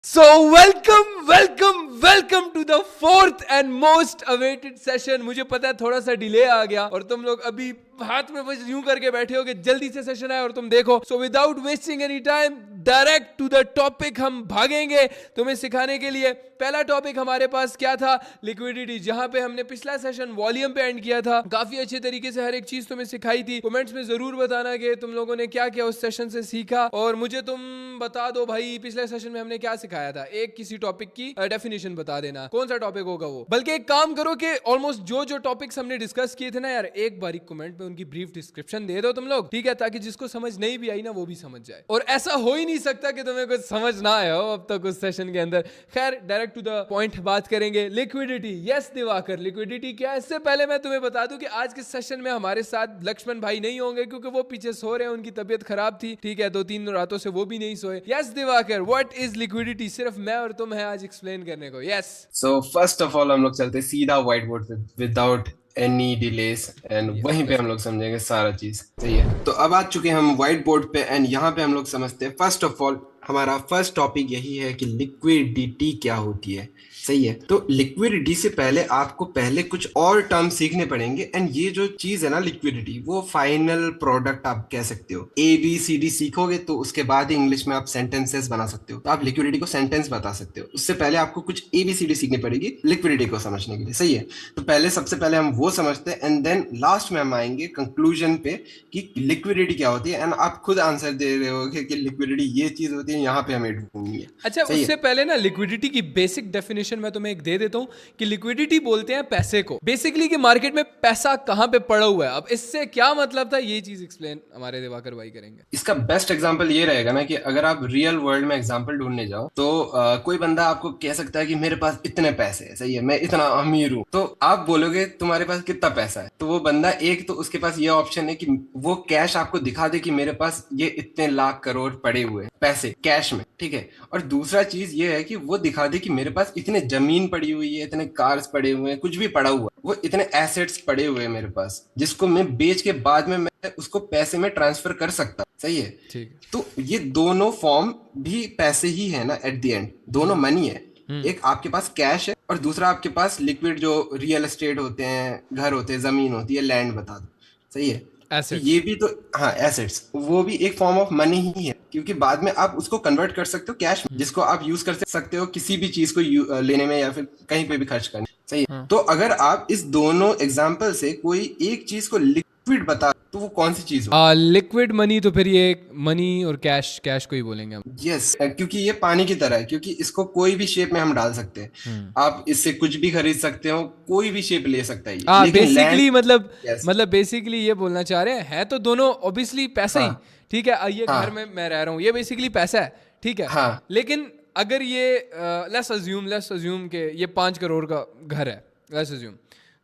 So welcome to the fourth and most awaited session. मुझे पता है थोड़ा सा डिले आ गया और तुम लोग अभी हाथ में बस यूं करके बैठे हो कि जल्दी से सेशन आए और तुम देखो. So without wasting any time, direct to the topic हम भागेंगे तुम्हें सिखाने के लिए. पहला टॉपिक हमारे पास क्या था? लिक्विडिटी. जहां पे हमने पिछला सेशन वॉल्यूम पे एंड किया था. काफी अच्छे तरीके से हर एक चीज तुम्हें सिखाई थी. कमेंट्स में जरूर बताना कि तुम लोगों ने क्या क्या उस सेशन से सीखा और मुझे तुम बता दो भाई पिछले सेशन में हमने क्या सिखाया था. एक किसी टॉपिक की डेफिनेशन बता देना, कौन सा टॉपिक होगा वो. बल्कि एक काम करो कि ऑलमोस्ट जो टॉपिक्स हमने डिस्कस किए थे ना यार, एक बारी कमेंट में उनकी ब्रीफ डिस्क्रिप्शन दे दो तुम लोग, ठीक है, ताकि जिसको समझ नहीं भी आई ना वो भी समझ जाए. और ऐसा हो ही नहीं सकता कि तुम्हें कुछ समझ ना आया हो अब तक उस सेशन के अंदर. खैर डायरेक्ट टू द पॉइंट बात करेंगे. लिक्विडिटी. यस दिवाकर, लिक्विडिटी क्या है? इससे पहले मैं तुम्हें बता दूं कि आज के सेशन में हमारे साथ लक्ष्मण भाई नहीं होंगे क्योंकि वो पीछे सो रहे हैं, उनकी तबीयत खराब थी, ठीक है, 2-3 रातों से वो भी नहीं सोए. Yes Diwakar, what is liquidity? सिर्फ मैं और तुम है आज एक्सप्लेन करने को. Yes. So first of all हम लोग चलते सीधा व्हाइट बोर्ड पे विदाउट एनी डिलेस एंड वहीं पे हम लोग समझेंगे सारा चीज. सही है, तो अब आ चुके हैं हम व्हाइट बोर्ड पे एंड यहाँ पे हम लोग समझते हैं. फर्स्ट ऑफ ऑल हमारा फर्स्ट टॉपिक यही है कि लिक्विडिटी क्या होती है. सही है, तो लिक्विडिटी से पहले आपको पहले कुछ और टर्म सीखने पड़ेंगे एंड ये जो चीज है ना लिक्विडिटी, वो फाइनल प्रोडक्ट आप कह सकते हो. ABCD सीखोगे तो उसके बाद ही इंग्लिश में आप सेंटेंसेस बना सकते हो. तो आप लिक्विडिटी को सेंटेंस बता सकते हो. उससे पहले आपको कुछ ABCD सीखनी पड़ेगी लिक्विडिटी को समझने के लिए. सही है, तो पहले सबसे पहले हम वो समझते हैं एंड देन लास्ट में हम आएंगे कंक्लूजन पे कि लिक्विडिटी क्या होती है. एंड आप खुद आंसर दे रहे हो कि लिक्विडिटी ये चीज होती है, यहाँ पे हमें ढूंढनी है. अच्छा, सही उससे है, पहले ना लिक्विडिटी की बेसिक डेफिनेशन मैं तुम्हें एक दे देता हूं कि लिक्विडिटी बोलते हैं पैसे को, बेसिकली कि मार्केट में पैसा कहां पे पड़ा हुआ है. अब इससे क्या मतलब था ये चीज एक्सप्लेन हमारे दिवाकर भाई करेंगे. इसका बेस्ट एग्जांपल ये रहेगा ना कि अगर आप रियल वर्ल्ड में एग्जांपल ढूंढने जाओ तो कोई बंदा आपको कह सकता है कि मेरे पास इतने पैसे हैं. सही है, मैं इतना अमीर हूं. तो आप बोलोगे तुम्हारे पास कितना पैसा है, तो वो बंदा एक तो उसके पास ये ऑप्शन है कि वो कैश आपको दिखा दे कि मेरे पास ये इतने लाख करोड़ पड़े हुए हैं पैसे कैश में. ठीक है, और दूसरा चीज ये है कि वो दिखा दे कि मेरे पास इतने जमीन पड़ी हुई है, इतने कार्स पड़े हुए हैं, कुछ भी पड़ा हुआ है, वो इतने एसेट्स पड़े हुए हैं मेरे पास जिसको मैं बेच के बाद में मैं उसको पैसे में ट्रांसफर कर सकता. सही है, ठीक तो ये दोनों फॉर्म भी पैसे ही है ना. एट द एंड दोनों मनी है. एक आपके पास कैश है और दूसरा आपके पास लिक्विड जो रियल एस्टेट होते हैं, घर होते हैं, जमीन होती है, लैंड बता दो. सही है, है. तो एसेट्स. ये भी तो, हाँ एसेट्स, वो भी एक फॉर्म ऑफ मनी ही है क्योंकि बाद में आप उसको कन्वर्ट कर सकते हो कैश में जिसको आप यूज कर सकते हो किसी भी चीज को लेने में या फिर कहीं पे भी खर्च करने. सही है, तो अगर आप इस दोनों एग्जाम्पल से कोई एक चीज को लिक्विड बता तो वो कौन सी चीज हो? लिक्विड मनी, तो फिर ये मनी और कैश, कैश को ही बोलेंगे हम. यस, क्योंकि ये पानी की तरह है, क्योंकि इसको कोई भी शेप में हम डाल सकते हैं. आप इससे कुछ भी खरीद सकते हो, कोई भी शेप ले सकता है ये, हाँ लेकिन लैंड. बेसिकली यस, मतलब बेसिकली ये बोलना चाह रहे हैं, है तो दोनों ऑब्वियसली पैसा ही. हाँ ठीक है, ये घर हाँ में मैं रह रहा हूँ, ये बेसिकली पैसा है, ठीक है. हाँ लेकिन अगर ये लेट्स अज्यूम के ये 5 करोड़ का घर है, लेट्स अज्यूम,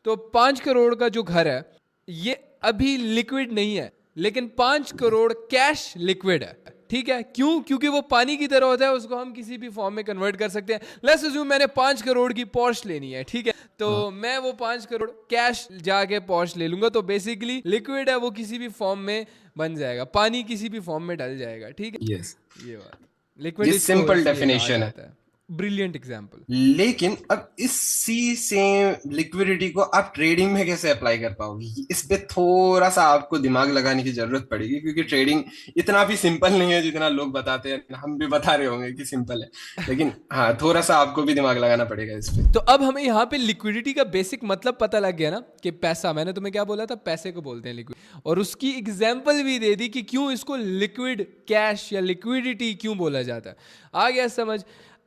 तो 5 करोड़ का जो घर है ये अभी लिक्विड नहीं है, लेकिन 5 करोड़ कैश लिक्विड है. ठीक है, क्यों? क्योंकि वो पानी की तरह होता है, उसको हम किसी भी फॉर्म में कन्वर्ट कर सकते हैं. लेट्स अज्यूम मैंने 5 करोड़ की पॉर्श लेनी है, ठीक है, तो मैं वो 5 करोड़ कैश जाके पॉर्श ले लूंगा, तो बेसिकली लिक्विड है वो किसी भी फॉर्म में बन जाएगा, पानी किसी भी फॉर्म में डल जाएगा. ठीक है, यस, ये बात. लिक्विड ये इसको सिंपल इसलिए कहा डेफिनेशन है. जाता है. Brilliant example. लेकिन अब इसी सेम लिक्विडिटी को आप ट्रेडिंग में कैसे अप्लाई कर पाओगे, इस पे थोड़ा सा आपको दिमाग लगाने की जरूरत पड़ेगी क्योंकि ट्रेडिंग इतना भी सिंपल नहीं है जितना लोग बताते हैं. हम भी बता रहे होंगे कि सिंपल है, लेकिन हाँ थोड़ा सा आपको भी दिमाग लगाना पड़ेगा इस पे. तो अब हमें यहाँ पे लिक्विडिटी का बेसिक मतलब पता लग गया ना कि पैसा, मैंने तुम्हें क्या बोला था, पैसे को बोलते हैं लिक्विड, और उसकी एग्जाम्पल भी दे दी कि क्यों इसको लिक्विड कैश या लिक्विडिटी क्यों बोला जाता है. आ गया समझ.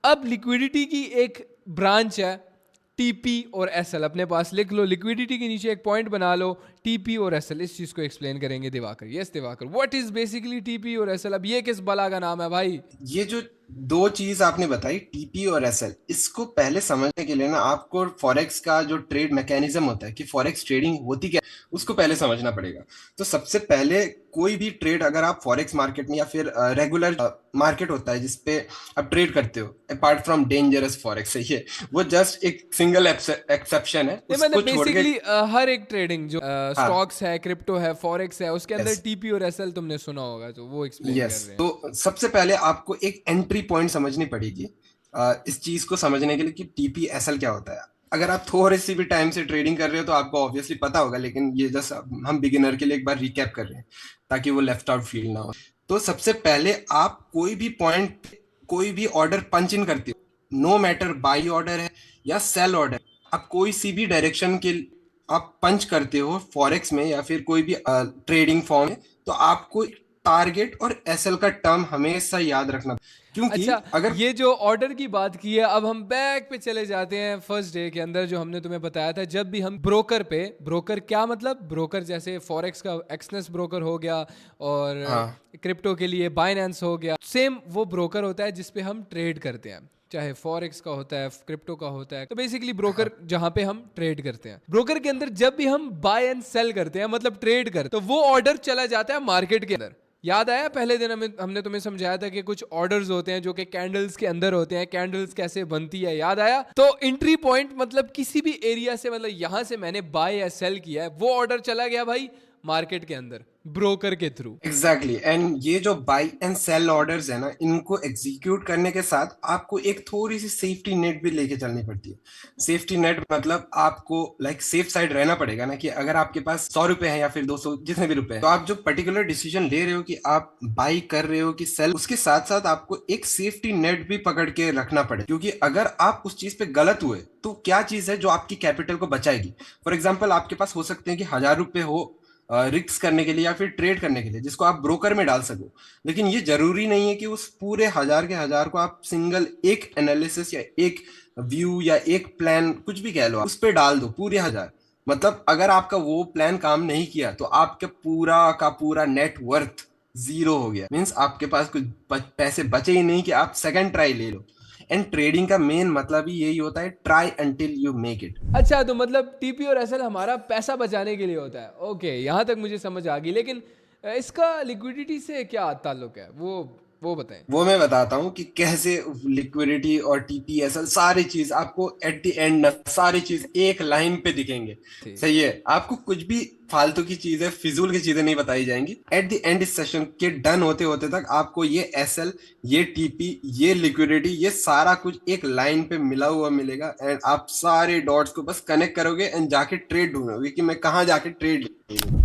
अब लिक्विडिटी की एक ब्रांच है टीपी और एसएल, अपने पास लिख लो. लिक्विडिटी के नीचे एक पॉइंट बना लो, टीपी और एसएल. इस चीज को एक्सप्लेन करेंगे Diwakar. Yes Diwakar, what is basically TP और एसएल? अब ये किस बला का नाम है भाई? ये जो दो चीज आपने बताई टीपी और एसएल, इसको पहले समझने के लिए ना आपको फॉरेक्स का जो ट्रेड मैकेनिज्म होता है कि फॉरेक्स ट्रेडिंग होती क्या, उसको पहले समझना पड़ेगा. तो सबसे पहले कोई भी ट्रेड अगर आप फॉरेक्स मार्केट में या फिर रेगुलर मार्केट होता है जिसपे आप ट्रेड करते हो, अपार्ट फ्रॉम डेंजरस फॉरेक्स, सही है, वो जस्ट एक सिंगल एक्सेप्शन है, नहीं उसको मतलब छोड़ के. बेसिकली हर एक ट्रेडिंग जो हाँ, स्टॉक्स है, क्रिप्टो है, फॉरेक्स है, उसके अंदर यस, टीपी और एसएल तुमने सुना होगा, तो वो एक्सप्लेन कर यस, रहे हैं. तो सबसे पहले आपको एक एंट्री पॉइंट समझनी पड़ेगी इस चीज को समझने के लिए कि टीपीएसएल क्या होता है। अगर आप थोड़ी सी भी टाइम से ट्रेडिंग कर रहे हो तो आपको ऑब्वियसली पता होगा, लेकिन ये जस्ट हम बिगिनर के लिए एक बार रिकैप कर रहे हैं ताकि वो लेफ्ट आउट फील ना हो। तो सबसे पहले आप कोई भी पॉइंट, कोई भी ऑर्डर पंच इन करते हो, नो मैटर बाई ऑर्डर है या सेल ऑर्डर, आप कोई सी भी डायरेक्शन के आप पंच करते हो फॉरेक्स में या फिर कोई भी ट्रेडिंग फॉर्म में, तो आपको टारगेट और एसएल का टर्म हमेशा याद रखना, क्योंकि अच्छा, अगर ये जो ऑर्डर की बात की है, अब हम बैक पे चले जाते हैं फर्स्ट डे के अंदर, जो हमने तुम्हें बताया था। जब भी हम ब्रोकर पे, ब्रोकर क्या मतलब, ब्रोकर जैसे फॉरेक्स का एक्सनेस ब्रोकर हो गया, और हाँ क्रिप्टो के लिए बाइनेंस हो गया, सेम वो ब्रोकर होता है जिसपे हम ट्रेड करते हैं, चाहे फॉरेक्स का होता है, क्रिप्टो का होता है। तो बेसिकली ब्रोकर जहां पे हम ट्रेड करते हैं, ब्रोकर के अंदर जब भी हम बाय एंड सेल करते हैं, मतलब ट्रेड करते हैं, तो वो ऑर्डर चला जाता है मार्केट के अंदर। याद आया पहले दिन हमने तुम्हें समझाया था कि कुछ ऑर्डर्स होते हैं जो कि कैंडल्स के अंदर होते हैं, कैंडल्स कैसे बनती है, याद आया? तो एंट्री पॉइंट मतलब किसी भी एरिया से, मतलब यहां से मैंने बाय या सेल किया है, वो ऑर्डर चला गया भाई मार्केट के अंदर ब्रोकर के थ्रू। एग्जैक्टली एंड ये जो बाई एंड सेल ऑर्डर्स है ना, इनको एग्जीक्यूट करने के साथ आपको एक थोड़ी सी सेफ्टी नेट भी लेके चलनी पड़ती है। सेफ्टी नेट मतलब आपको लाइक सेफ साइड रहना पड़ेगा ना, कि अगर आपके पास 100 रुपए है या फिर 200, जितने भी रुपए हैं, तो आप जो पर्टिकुलर डिसीजन ले रहे हो कि आप बाई कर रहे हो कि सेल, उसके साथ साथ आपको एक सेफ्टी नेट भी पकड़ के रखना पड़े, क्योंकि अगर आप उस चीज पे गलत हुए तो क्या चीज है जो आपकी कैपिटल को बचाएगी। फॉर एग्जाम्पल आपके पास हो सकते हैं कि 1,000 रुपए हो रिस्क करने के लिए या फिर ट्रेड करने के लिए, जिसको आप ब्रोकर में डाल सको, लेकिन ये जरूरी नहीं है कि उस पूरे 1,000 के 1,000 को आप सिंगल एक एनालिसिस या एक व्यू या एक प्लान, कुछ भी कह लो, उस पर डाल दो पूरे 1,000। मतलब अगर आपका वो प्लान काम नहीं किया तो आपके पूरा का पूरा नेट वर्थ जीरो हो गया, मीन्स आपके पास कुछ पैसे बचे ही नहीं कि आप सेकंड ट्राई ले लो। एंड ट्रेडिंग का मेन मतलब ही यही होता है, try until you make it. अच्छा, तो मतलब टीपी और एसएल हमारा पैसा बचाने के लिए होता है। ओके, यहाँ तक मुझे समझ आ गई, लेकिन इसका लिक्विडिटी से क्या ताल्लुक है, वो बताएं। वो मैं बताता हूँ कि कैसे लिक्विडिटी और टीपीएसएल सारी चीज आपको एट द एंड सारी चीज एक लाइन पे दिखेंगे। ठीक। सही है, आपको कुछ भी फालतू की चीजें, फिजूल की चीजें नहीं बताई जाएंगी। एट द एंड इस सेशन के डन होते होते तक आपको ये एसएल, ये टीपी, ये लिक्विडिटी, ये सारा कुछ एक लाइन पे मिला हुआ मिलेगा, एंड आप सारे डॉट्स को बस कनेक्ट करोगे एंड जाके ट्रेड ढूंढोगे कि मैं कहाँ जाके ट्रेड।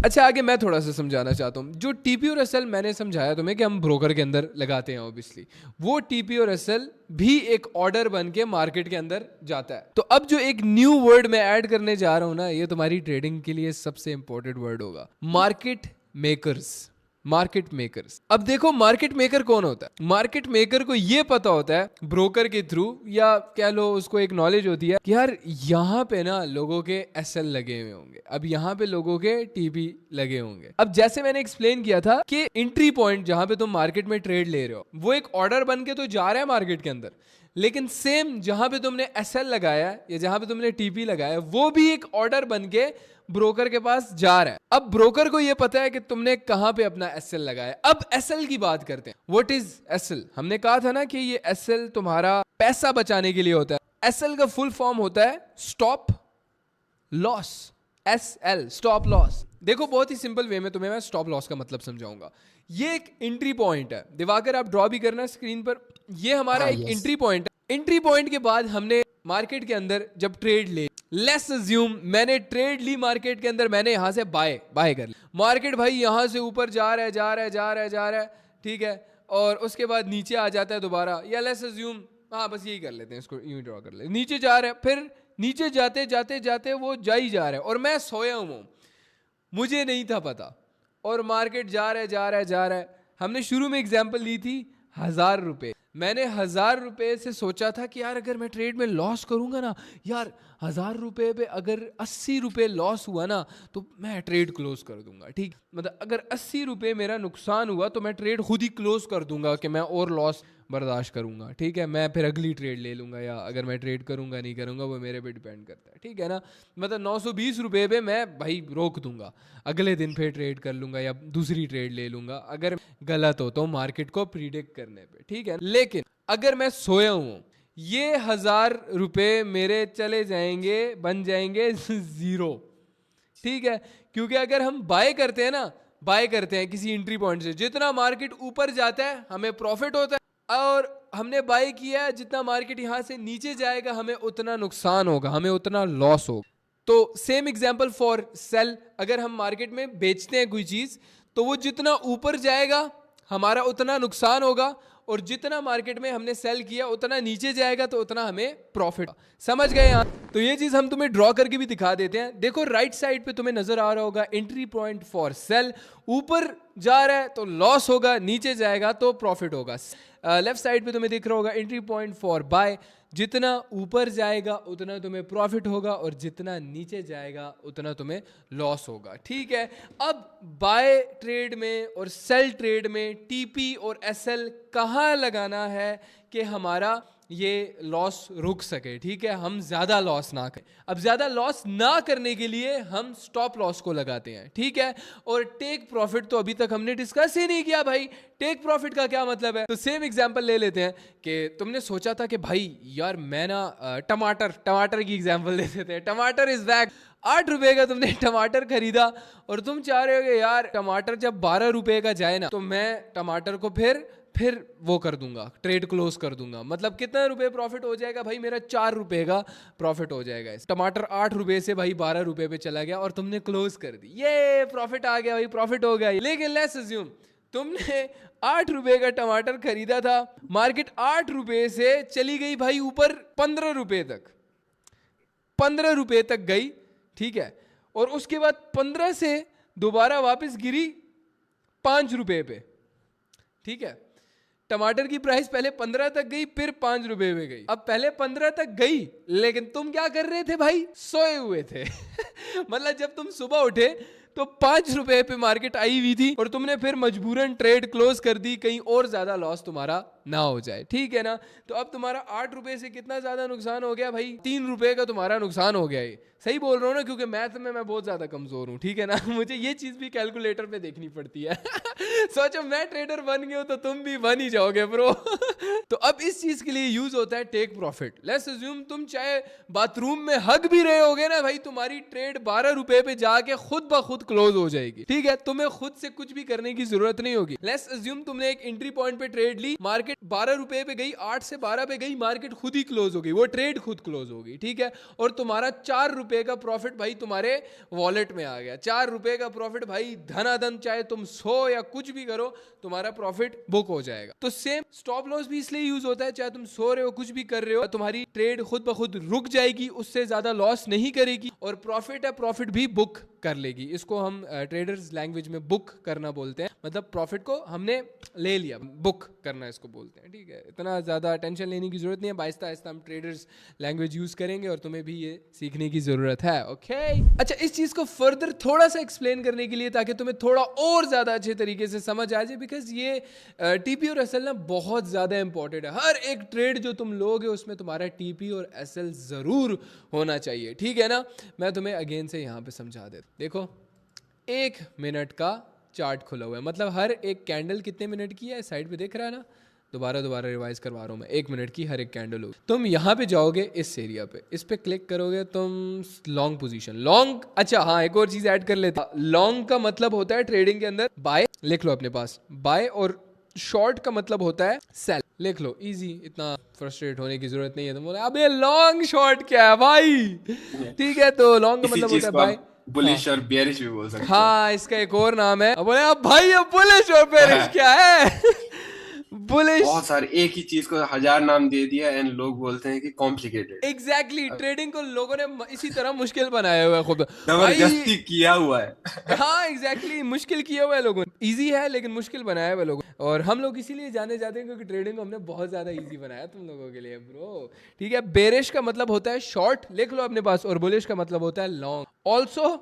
अच्छा, आगे मैं थोड़ा सा समझाना चाहता हूँ। जो टीपी और एसएल मैंने समझाया तुम्हें कि हम ब्रोकर के अंदर लगाते हैं, ऑब्वियसली वो टीपी और एसएल भी एक ऑर्डर बन के मार्केट के अंदर जाता है। तो अब जो एक न्यू वर्ड मैं ऐड करने जा रहा हूं ना, ये तुम्हारी ट्रेडिंग के लिए सबसे इंपॉर्टेंट वर्ड होगा, मार्केट मेकर्स। Market makers. अब देखो, मार्केट मेकर कौन होता है? मार्केट मेकर को ये पता होता है ब्रोकर के थ्रू, या कह लो उसको एक नॉलेज होती है कि यार यहाँ पे ना लोगों के एसएल लगे हुए होंगे, अब यहाँ पे लोगों के टीपी लगे होंगे। अब जैसे मैंने एक्सप्लेन किया था कि एंट्री पॉइंट जहां पे तुम मार्केट में ट्रेड ले रहे हो, वो एक ऑर्डर बन के तो जा रहा है मार्केट के अंदर, लेकिन सेम जहां पे तुमने एसएल लगाया है या जहां पे तुमने टीपी लगाया है, वो भी एक ऑर्डर बन के ब्रोकर के पास जा रहा है। अब ब्रोकर को यह पता है कि तुमने कहां पे अपना एसएल लगाया। अब एसएल की बात करते हैं। What is SL? हमने कहा था ना कि ये एसएल तुम्हारा पैसा बचाने के लिए होता है। एसएल का फुल फॉर्म होता है stop loss. SL, stop loss. देखो, बहुत ही सिंपल वे में तुम्हें मैं स्टॉप लॉस का मतलब समझाऊंगा। ये एक एंट्री पॉइंट है। दिवाकर, आप ड्रॉ भी करना स्क्रीन पर। ये हमारा एक एंट्री पॉइंट है। एंट्री पॉइंट के बाद हमने मार्केट के अंदर जब ट्रेड ले, लेट्स अज्यूम मैंने ट्रेड ली मार्केट के अंदर, मैंने यहां से बाय कर ली। मार्केट भाई यहां से ऊपर जा रहा है, ठीक है, और उसके बाद नीचे आ जाता है दोबारा, या लेट्स अज्यूम, हाँ बस यही कर लेते हैं, इसको यूं ड्रॉ कर लेते हैं। नीचे जा रहा है, फिर नीचे जाते वो जा ही जा रहा है, और मैं सोया हूं, मुझे नहीं था पता, और मार्केट जा रहा है। हमने शुरू में एग्जांपल ली थी 1,000 रुपए। मैंने 1,000 रुपए से सोचा था कि यार अगर मैं ट्रेड में लॉस करूंगा ना, यार 1,000 रुपए पे अगर 80 रुपए लॉस हुआ ना तो मैं ट्रेड क्लोज कर दूंगा। ठीक, मतलब अगर 80 रुपए मेरा नुकसान हुआ तो मैं ट्रेड खुद ही क्लोज कर दूंगा कि मैं और लॉस बर्दाश्त करूंगा। ठीक है, मैं फिर अगली ट्रेड ले लूंगा, या अगर मैं ट्रेड करूंगा नहीं करूंगा वो मेरे पे डिपेंड करता है। ठीक है ना, मतलब 920 रुपए पे मैं भाई रोक दूंगा, अगले दिन फिर ट्रेड कर लूंगा या दूसरी ट्रेड ले लूंगा अगर गलत हो तो मार्केट को प्रिडिक्ट करने पे। ठीक है, लेकिन अगर मैं सोया हूं, ये 1,000 रुपए मेरे चले जाएंगे, बन जाएंगे जीरो। ठीक है, क्योंकि अगर हम बाय करते हैं ना, बाय करते हैं किसी एंट्री पॉइंट से, जितना मार्केट ऊपर जाता है हमें प्रॉफिट होता है, और हमने बाय किया है, जितना मार्केट यहाँ से नीचे जाएगा हमें उतना नुकसान होगा, हमें उतना लॉस होगा। तो सेम एग्जांपल फॉर सेल, अगर हम मार्केट में बेचते हैं कोई चीज़ तो वो जितना ऊपर जाएगा हमारा उतना नुकसान होगा, और जितना मार्केट में हमने सेल किया उतना नीचे जाएगा तो उतना हमें प्रॉफिट। समझ गए यहाँ? तो ये चीज़ हम तुम्हें ड्रॉ करके भी दिखा देते हैं। देखो राइट साइड पे तुम्हें नजर आ रहा होगा एंट्री पॉइंट फॉर सेल, ऊपर जा रहा है तो लॉस होगा, नीचे जाएगा तो प्रॉफिट होगा। लेफ्ट साइड पे तुम्हें दिख रहा होगा एंट्री पॉइंट फॉर बाय, जितना ऊपर जाएगा उतना तुम्हें प्रॉफिट होगा और जितना नीचे जाएगा उतना तुम्हें लॉस होगा। ठीक है, अब बाय ट्रेड में और सेल ट्रेड में टीपी और एसएल कहाँ लगाना है कि हमारा ये लॉस रुक सके। ठीक है, हम ज़्यादा लॉस ना करें। अब ज़्यादा लॉस ना करने के लिए हम स्टॉप लॉस को लगाते हैं। ठीक है, और टेक प्रॉफिट तो अभी तक हमने डिस्कस ही नहीं किया भाई। टेक प्रॉफिट का क्या मतलब है? तो सेम एग्जांपल ले लेते हैं कि तुमने सोचा था कि भाई यार मैं ना टमाटर की एग्जांपल ले लेते हैं। टमाटर इज बैक, 8 रुपए का तुमने टमाटर खरीदा और तुम चाह रहे हो कि यार टमाटर जब 12 रुपए का जाए ना तो मैं टमाटर को फिर वो कर दूंगा, ट्रेड क्लोज कर दूंगा। मतलब कितना रुपए प्रॉफिट हो जाएगा भाई? मेरा 4 रुपए का प्रॉफिट हो जाएगा। टमाटर 8 रुपए से भाई 12 रुपए पे चला गया और तुमने क्लोज कर दी, ये प्रॉफिट आ गया भाई, प्रॉफिट हो गया। लेकिन लेट्स अज्यूम तुमने 8 रुपए का टमाटर खरीदा था, मार्केट 8 रुपए से चली गई भाई ऊपर 15 रुपए तक, 15 रुपए तक गई। ठीक है, और उसके बाद 15 से दोबारा वापस गिरी 5 रुपए पे। ठीक है, टमाटर की प्राइस पहले 15 तक गई, फिर 5 रुपए में गई। अब पहले 15 तक गई, लेकिन तुम क्या कर रहे थे भाई? सोए हुए थे। मतलब जब तुम सुबह उठे तो 5 रुपए पे मार्केट आई हुई थी और तुमने फिर मजबूरन ट्रेड क्लोज कर दी, कहीं और ज्यादा लॉस तुम्हारा ना हो जाए। ठीक है ना? तो अब तुम्हारा 8 रुपए से कितना ज्यादा नुकसान हो गया भाई? 3 रुपए का तुम्हारा नुकसान हो गया। ये सही बोल रहा हूँ ना? क्योंकि मैथ में मैं बहुत ज्यादा कमजोर हूँ। ठीक है ना? मुझे ये चीज भी कैलकुलेटर पे देखनी पड़ती है। सोचो मैं ट्रेडर बन गया तो तुम भी बन ही जाओगे ब्रो। तो अब इस चीज के लिए यूज होता है टेक प्रॉफिट। लेट्स अज्यूम तुम चाहे बाथरूम में हग भी रहे होगे ना भाई, तुम्हारी ट्रेड 12 रुपए पे जाके खुद ब खुद क्लोज हो जाएगी। ठीक है, तुम्हें खुद से कुछ भी करने की जरूरत नहीं होगी। लेट्स अज्यूम तुमने एक एंट्री पॉइंट पे ट्रेड ली, मार्केट 12 रुपए पे गई, 8 से 12 पे गई, मार्केट खुद ही क्लोज हो गई, वो ट्रेड खुद क्लोज हो गई। ठीक है, और तुम्हारा 4 रुपए का प्रॉफिट भाई तुम्हारे वॉलेट में आ गया। 4 रुपए का प्रॉफिट भाई धनाधन, चाहे तुम सो या कुछ भी करो तुम्हारा प्रॉफिट बुक हो जाएगा। तो सेम स्टॉप लॉस भी इसलिए यूज होता है, चाहे तुम सो रहे हो कुछ भी कर रहे हो, तुम्हारी ट्रेड खुद ब खुद रुक जाएगी, उससे ज्यादा लॉस नहीं करेगी, और प्रॉफिट है प्रॉफिट भी बुक कर लेगी। इसको हम ट्रेडर्स लैंग्वेज में बुक करना बोलते हैं। मतलब प्रॉफिट को हमने ले लिया, बुक करना इसको बोलते हैं। ठीक है, इतना ज्यादा टेंशन लेने की जरूरत नहीं है, आहिस्ता आहिस्ता हम ट्रेडर्स लैंग्वेज यूज करेंगे और तुम्हें भी ये सीखने की जरूरत है। ओके, अच्छा इस चीज को फर्दर थोड़ा सा एक्सप्लेन करने के लिए, ताकि तुम्हें थोड़ा और ज्यादा अच्छे तरीके से समझ आ जाए, बिकॉज ये टीपी और एसएल ना बहुत ज्यादा इंपॉर्टेंट है। हर एक ट्रेड जो तुम लोगे उसमें तुम्हारा टीपी और एसएल जरूर होना चाहिए। ठीक है ना? मैं तुम्हें अगेन से यहाँ पे समझा देता। देखो 1 मिनट का चार्ट खुला हुआ है, मतलब हर एक कैंडल कितने मिनट की है साइड पे दिख रहा है ना? दोबारा रिवाइज करवा रहा हूँ मैं। 1 मिनट की हर एक कैंडल होगी। तुम यहाँ पे जाओगे इस एरिया पे, इस पे क्लिक करोगे तुम, लॉन्ग पोजीशन, लॉन्ग। अच्छा हाँ, एक और चीज ऐड कर लेता। लॉन्ग का मतलब होता है ट्रेडिंग के अंदर बाय, लिख लो अपने पास, बाय, और शॉर्ट का मतलब होता है सेल, लिख लो। इजी, इतना फ्रस्ट्रेट होने की जरूरत नहीं है। तुम बोले अबे लॉन्ग शॉर्ट क्या है भाई? ठीक है, तो लॉन्ग का मतलब होता है बाय, बुलिश और बेयरिश भी बोल सकते हैं। हाँ, इसका एक और नाम है। बोले अब भाई अब बुलिश और बेयरिश क्या है? बुलिश, बहुत सारे, एक ही चीज को 1000 नाम दे दिया एंड लोग बोलते हैं कि कॉम्प्लिकेटेड। एग्जैक्टली, ट्रेडिंग को लोगों ने इसी तरह मुश्किल बनाया हुआ है खुद, जबरदस्ती किया हुआ है। हाँ एग्जैक्टली, मुश्किल किया हुआ है लोगों ने। इजी है लेकिन मुश्किल बनाया हुआ है लोगों, और हम लोग इसीलिए जाने जाते हैं क्योंकि ट्रेडिंग को हमने बहुत ज्यादा इजी बनाया तुम लोगों के लिए ब्रो। ठीक है, बेरिश का मतलब होता है शॉर्ट, लिख लो अपने पास, और बुलिश का मतलब होता है लॉन्ग। ऑल्सो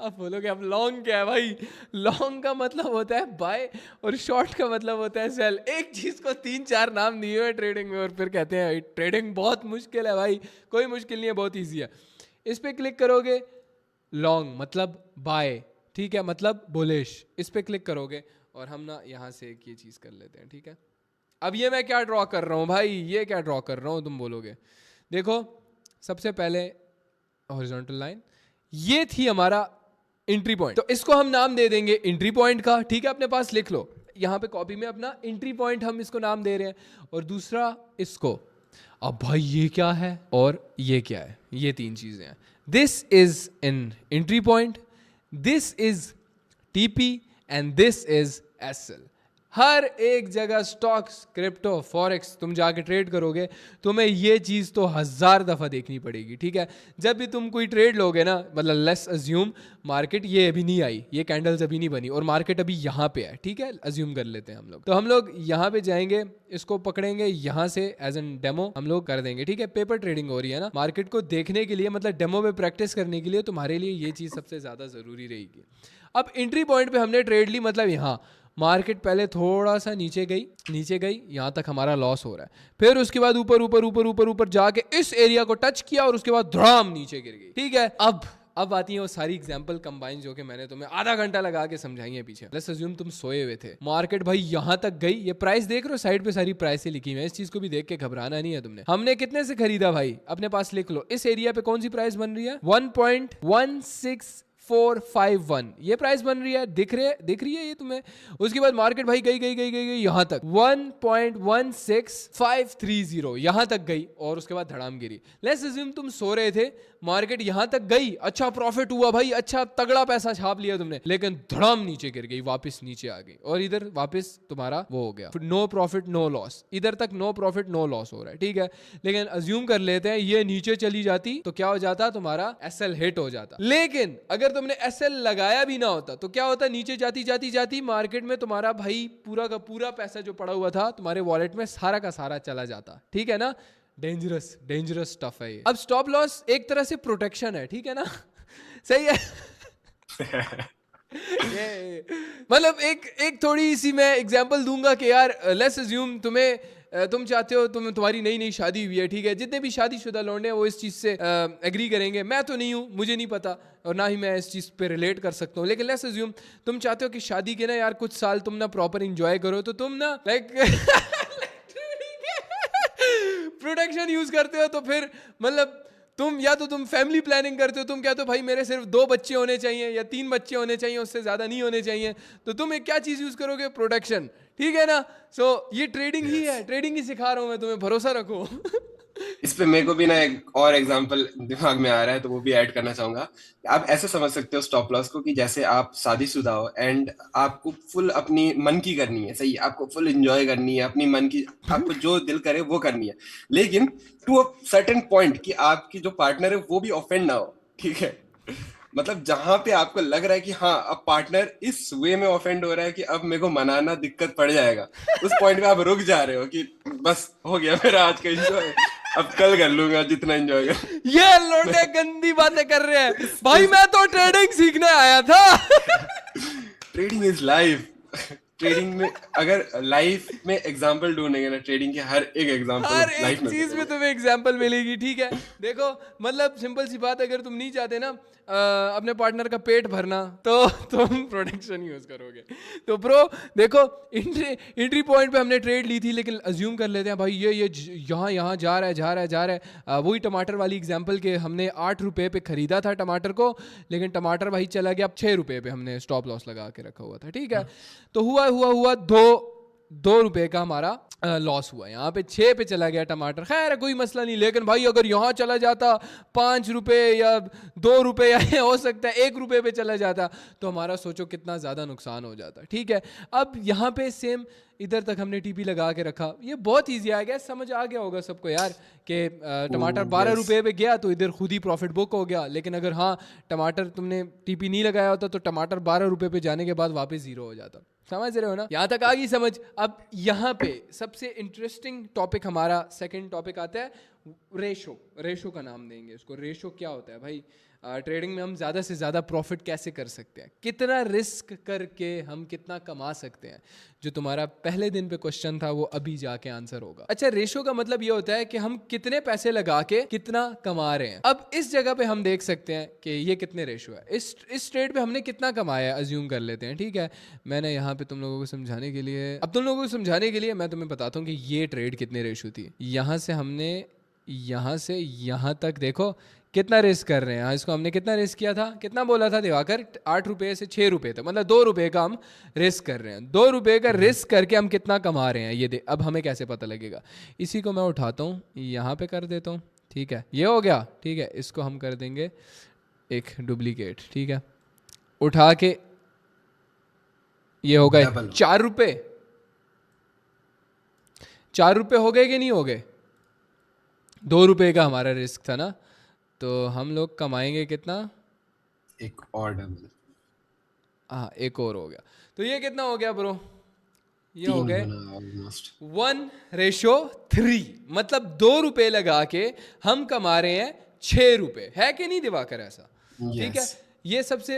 आप बोलोगे अब लॉन्ग क्या है भाई? लॉन्ग का मतलब होता है बाय और शॉर्ट का मतलब होता है सेल। एक चीज को 3-4 नाम दिए हुए ट्रेडिंग में और फिर कहते हैं ट्रेडिंग बहुत मुश्किल है भाई। कोई मुश्किल नहीं है, बहुत ईजी है। इस पे क्लिक करोगे, लॉन्ग मतलब बाय, ठीक है, मतलब बुलिश। इस पे क्लिक करोगे और हम ना यहाँ से एक ये चीज कर लेते हैं। ठीक है, अब ये मैं क्या ड्रॉ कर रहा हूँ भाई? ये क्या ड्रॉ कर रहा हूँ तुम बोलोगे? देखो सबसे पहले हॉरिजॉन्टल लाइन, ये थी हमारा एंट्री पॉइंट, तो इसको हम नाम दे देंगे एंट्री पॉइंट का। ठीक है, अपने पास लिख लो यहाँ पे कॉपी में अपना एंट्री पॉइंट हम इसको नाम दे रहे हैं, और दूसरा इसको। अब भाई ये क्या है और ये क्या है, ये तीन चीजें हैं। This is an entry point, this is TP and this is SL. हर एक जगह स्टॉक्स, क्रिप्टो, फॉरेक्स तुम जाके ट्रेड करोगे, तुम्हें ये चीज़ तो 1000 दफ़ा देखनी पड़ेगी, ठीक है। जब भी तुम कोई ट्रेड लोगे ना, मतलब लेट्स अज्यूम मार्केट ये अभी नहीं आई, ये कैंडल्स अभी नहीं बनी और मार्केट अभी यहाँ पे है, ठीक है, अज्यूम कर लेते हैं हम लोग। तो हम लोग यहाँ पे जाएंगे, इसको पकड़ेंगे यहाँ से एज एन डेमो हम लोग कर देंगे, ठीक है। पेपर ट्रेडिंग हो रही है ना, मार्केट को देखने के लिए, मतलब डेमो में प्रैक्टिस करने के लिए तुम्हारे लिए ये चीज़ सबसे ज़्यादा ज़रूरी रहेगी। अब एंट्री पॉइंट पे हमने ट्रेड ली, मतलब यहाँ मार्केट पहले थोड़ा सा नीचे गई, यहाँ तक हमारा लॉस हो रहा है, फिर उसके बाद ऊपर ऊपर ऊपर ऊपर ऊपर जाके इस एरिया को टच किया और उसके बाद धड़ाम नीचे गिर गई, ठीक है। अब आती है वो सारी एग्जांपल कंबाइन जो कि मैंने तुम्हें आधा घंटा लगा के समझाई है पीछे। लेट्स अज्यूम तुम सोए हुए थे, मार्केट भाई यहाँ तक गई, ये प्राइस देख रहे हो साइड पे सारी प्राइसें लिखी हुई है, इस चीज को भी देख के घबराना नहीं है तुमने। हमने कितने से खरीदा भाई, अपने पास लिख लो, इस एरिया पे कौन सी प्राइस बन रही है, 1.16451 ये प्राइस बन रही है, दिख रही है ये तुम्हें। उसके बाद मार्केट भाई गई यहाँ तक 1.16530 यहाँ तक गई और उसके बाद धड़ाम गिरी। लेट्स अज्यूम तुम सो रहे थे, मार्केट यहाँ तक गई, अच्छा प्रॉफिट हुआ भाई, अच्छा तगड़ा पैसा छाप लिया तुमने, लेकिन धड़ाम नीचे गिर गई, वापस नीचे आ गई और इधर वापस तुम्हारा वो हो गया, नो प्रॉफिट नो लॉस, इधर तक नो प्रॉफिट नो लॉस हो रहा है, ठीक है। लेकिन अज्यूम कर लेते हैं ये नीचे चली जाती तो क्या हो जाता, तुम्हारा एसएल हिट हो जाता। लेकिन अगर तुमने एसएल लगाया भी ना होता तो क्या होता, नीचे जाती जाती जाती मार्केट में तुम्हारा भाई पूरा का पूरा पैसा जो पड़ा हुआ था तुम्हारे वॉलेट में सारा का सारा चला जाता, ठीक है ना। डेंजरस स्टफ है ये। अब स्टॉप लॉस एक तरह से प्रोटेक्शन है, ठीक है ना सही है मतलब एक थोड़ी सी मैं एग्जांपल दूंगा कि यार लेट्स अज्यूम तुम चाहते हो, तुम्हारी नई शादी हुई है, ठीक है। जितने भी शादीशुदा लौंडे हैं वो इस चीज़ से एग्री करेंगे, मैं तो नहीं हूँ, मुझे नहीं पता और ना ही मैं इस चीज़ पे रिलेट कर सकता हूँ, लेकिन लेट्स अज्यूम तुम चाहते हो कि शादी के ना यार कुछ साल तुम ना प्रॉपर इंजॉय करो, तो तुम ना लाइक प्रोटेक्शन यूज करते हो। तो फिर मतलब तुम फैमिली प्लानिंग करते हो, तुम कहते हो भाई मेरे सिर्फ 2 बच्चे होने चाहिए या 3 बच्चे होने चाहिए, उससे ज़्यादा नहीं होने चाहिए, तो तुम एक क्या चीज़ यूज़ करोगे, प्रोटेक्शन, ठीक है ना। सो ये ट्रेडिंग ही है, ट्रेडिंग ही सिखा रहा हूँ मैं तुम्हें, भरोसा रखो इस पे मेरे को भी ना एक और एग्जांपल दिमाग में आ रहा है, तो वो भी ऐड करना चाहूंगा। आप ऐसे समझ सकते हो स्टॉप लॉस को कि जैसे आप शादीशुदा हो एंड आपको फुल अपनी मन की करनी है, सही, आपको फुल एंजॉय करनी है, अपनी मन की, आपको जो दिल करे वो करनी है, लेकिन टू अ सर्टेन पॉइंट कि आपकी जो पार्टनर है वो भी ऑफेंड ना हो, ठीक है। मतलब जहां पे आपको लग रहा है कि हाँ अब पार्टनर इस वे में ऑफेंड हो रहा है कि अब मेरे को मनाना दिक्कत पड़ जाएगा, उस पॉइंट पे आप रुक जा रहे हो कि बस हो गया मेरा आज का एंजॉय, अब कल कर लूंगा जितना एंजॉय कर। ये लोटे गंदी बातें कर रहे हैं भाई, मैं तो ट्रेडिंग सीखने आया था ट्रेडिंग इज लाइफ। ट्रेडिंग में अगर लाइफ में एग्जांपल ढूंढेंगे ना, ट्रेडिंग के हर एक एग्जांपल हर लाइफ एक चीज में तुम्हें एग्जांपल मिलेगी, ठीक है। देखो मतलब सिंपल सी बात, अगर तुम नहीं चाहते ना अपने पार्टनर का पेट भरना तो तुम प्रोटेक्शन यूज करोगे। तो ब्रो देखो एंट्री पॉइंट पे हमने ट्रेड ली थी, लेकिन अज्यूम कर लेते हैं भाई ये यहाँ जा रहा है। वही टमाटर वाली एग्जांपल के हमने 8 रुपए पे खरीदा था टमाटर को, लेकिन टमाटर भाई चला गया अब 6 रुपए पे, हमने स्टॉप लॉस लगा के रखा हुआ था, ठीक है। तो हुआ 2 रुपए का हमारा लॉस हुआ, यहाँ पे 6 पे चला गया टमाटर, खैर कोई मसला नहीं। लेकिन भाई अगर यहाँ चला जाता 5 रुपए या 2 रुपए या हो सकता है 1 रुपए पे चला जाता, तो हमारा सोचो कितना ज़्यादा नुकसान हो जाता, ठीक है। अब यहाँ पे सेम इधर तक हमने टीपी लगा के रखा, ये बहुत ईजी आ गया, समझ आ गया होगा सबको यार कि टमाटर 12 रुपए पे गया तो इधर खुद ही प्रॉफिट बुक हो गया। लेकिन अगर हाँ टमाटर तुमने टीपी नहीं लगाया होता तो टमाटर 12 रुपए पे जाने के बाद वापस 0 हो जाता, समझ रहे हो ना, यहाँ तक आ गई समझ। अब यहाँ पे सबसे इंटरेस्टिंग टॉपिक हमारा सेकंड टॉपिक आता है रेशो का नाम देंगे इसको। रेशो क्या होता है भाई, ट्रेडिंग में हम ज़्यादा से ज़्यादा प्रॉफिट कैसे कर सकते हैं, कितना रिस्क करके हम कितना कमा सकते हैं, जो तुम्हारा पहले दिन पे क्वेश्चन था वो अभी जाके आंसर होगा। अच्छा, रेशो का मतलब ये होता है कि हम कितने पैसे लगा के कितना कमा रहे हैं। अब इस जगह पे हम देख सकते हैं कि ये कितने रेशो है, इस ट्रेड पे हमने कितना कमाया है अज्यूम कर लेते हैं, ठीक है। मैंने यहाँ पे तुम लोगों को समझाने के लिए मैं तुम्हें बताता हूँ कि ये ट्रेड कितने रेशो थी। यहाँ से हमने यहाँ से यहाँ तक देखो कितना रिस्क कर रहे हैं। हाँ, इसको हमने कितना रिस्क किया था, कितना बोला था दिवाकर, 8 रुपये से 6 रुपये तक, मतलब 2 रुपये का हम रिस्क कर रहे हैं। 2 रुपये का रिस्क करके हम कितना कमा रहे हैं ये दे, अब हमें कैसे पता लगेगा। इसी को मैं उठाता हूँ, यहाँ पे कर देता हूँ, ठीक है, ये हो गया, ठीक है। इसको हम कर देंगे एक डुप्लीकेट, ठीक है, उठा के ये हो गए 4 रुपये। 4 रुपये हो गए कि नहीं हो गए? 2 रुपये का हमारा रिस्क था ना, तो हम लोग कमाएंगे कितना, एक और डबल, हाँ एक और हो गया। तो ये कितना हो गया ब्रो, ये हो गए 1:3, मतलब 2 रुपये लगा के हम कमा रहे हैं 6 रुपये, है कि नहीं दिवाकर ऐसा? ठीक है, ये सबसे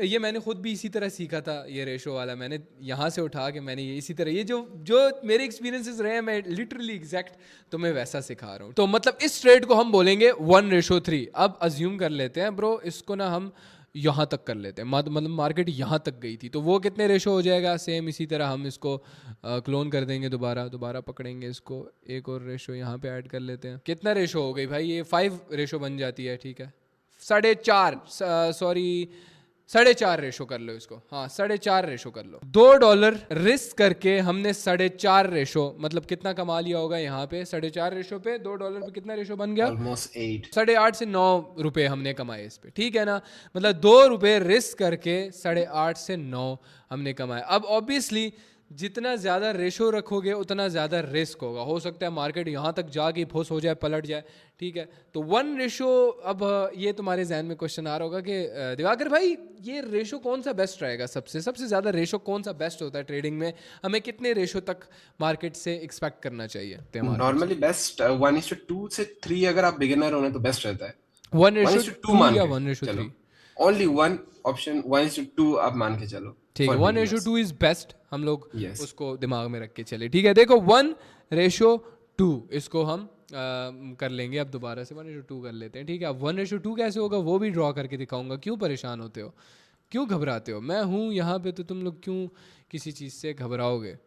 ये मैंने खुद भी इसी तरह सीखा था, ये रेशो वाला मैंने यहाँ से उठा के मैंने ये इसी तरह, ये जो जो मेरे एक्सपीरियंसेस रहे हैं मैं लिटरली एग्जैक्ट तो मैं वैसा सिखा रहा हूँ। तो मतलब इस ट्रेड को हम बोलेंगे 1:3। अब अज्यूम कर लेते हैं ब्रो, इसको ना हम यहाँ तक कर लेते हैं, मतलब मार्केट यहाँ तक गई थी, तो वो कितने रेशो हो जाएगा, सेम इसी तरह हम इसको क्लोन कर देंगे, दोबारा पकड़ेंगे इसको, एक और रेशो यहाँ पे ऐड कर लेते हैं। कितना रेशो हो गई भाई, ये 5 रेशो बन जाती है, ठीक है, 4.5 रेशो कर लो इसको, हाँ 4.5 रेशो कर लो। $2 रिस्क करके हमने 4.5 रेशो, मतलब कितना कमा लिया होगा यहाँ पे, 4.5 रेशो पे $2 पे कितना रेशो बन गया, ऑलमोस्ट 8, 8.5 से 9 रुपए हमने कमाए इस पे, ठीक है ना। मतलब 2 रुपये रिस्क करके 8.5 से 9 हमने कमाए। अब ऑब्वियसली जितना ज़्यादा रेशो रखोगे उतना ज़्यादा रिस्क होगा, हो सकता है मार्केट यहाँ तक जाके फुस हो जाए, पलट जाए, ठीक है। तो 1 रेशो, अब ये तुम्हारे जहन में क्वेश्चन आ रहा होगा कि दिवाकर भाई ये रेशो कौन सा बेस्ट रहेगा, सबसे ज़्यादा रेशो कौन सा बेस्ट होता है ट्रेडिंग में, हमें कितने रेशो तक मार्केट से एक्सपेक्ट करना चाहिए? नॉर्मली बेस्ट 1:2 से 3, अगर आप बिगिनर हो तो बेस्ट रहता है। 1:2 या 1:3, ओनली वन ऑप्शन 1:2 आप मान के चलो, ठीक है। 1:2 इज बेस्ट, हम लोग उसको दिमाग में रख के चले, ठीक है। देखो 1:2 इसको हम कर लेंगे, अब दोबारा से 1:2 कर लेते हैं, ठीक है। अब 1:2 कैसे होगा वो भी ड्रॉ करके दिखाऊंगा। क्यों परेशान होते हो, क्यों घबराते हो, मैं हूं यहाँ पे, तो तुम लोग क्यों किसी चीज़ से घबराओगे।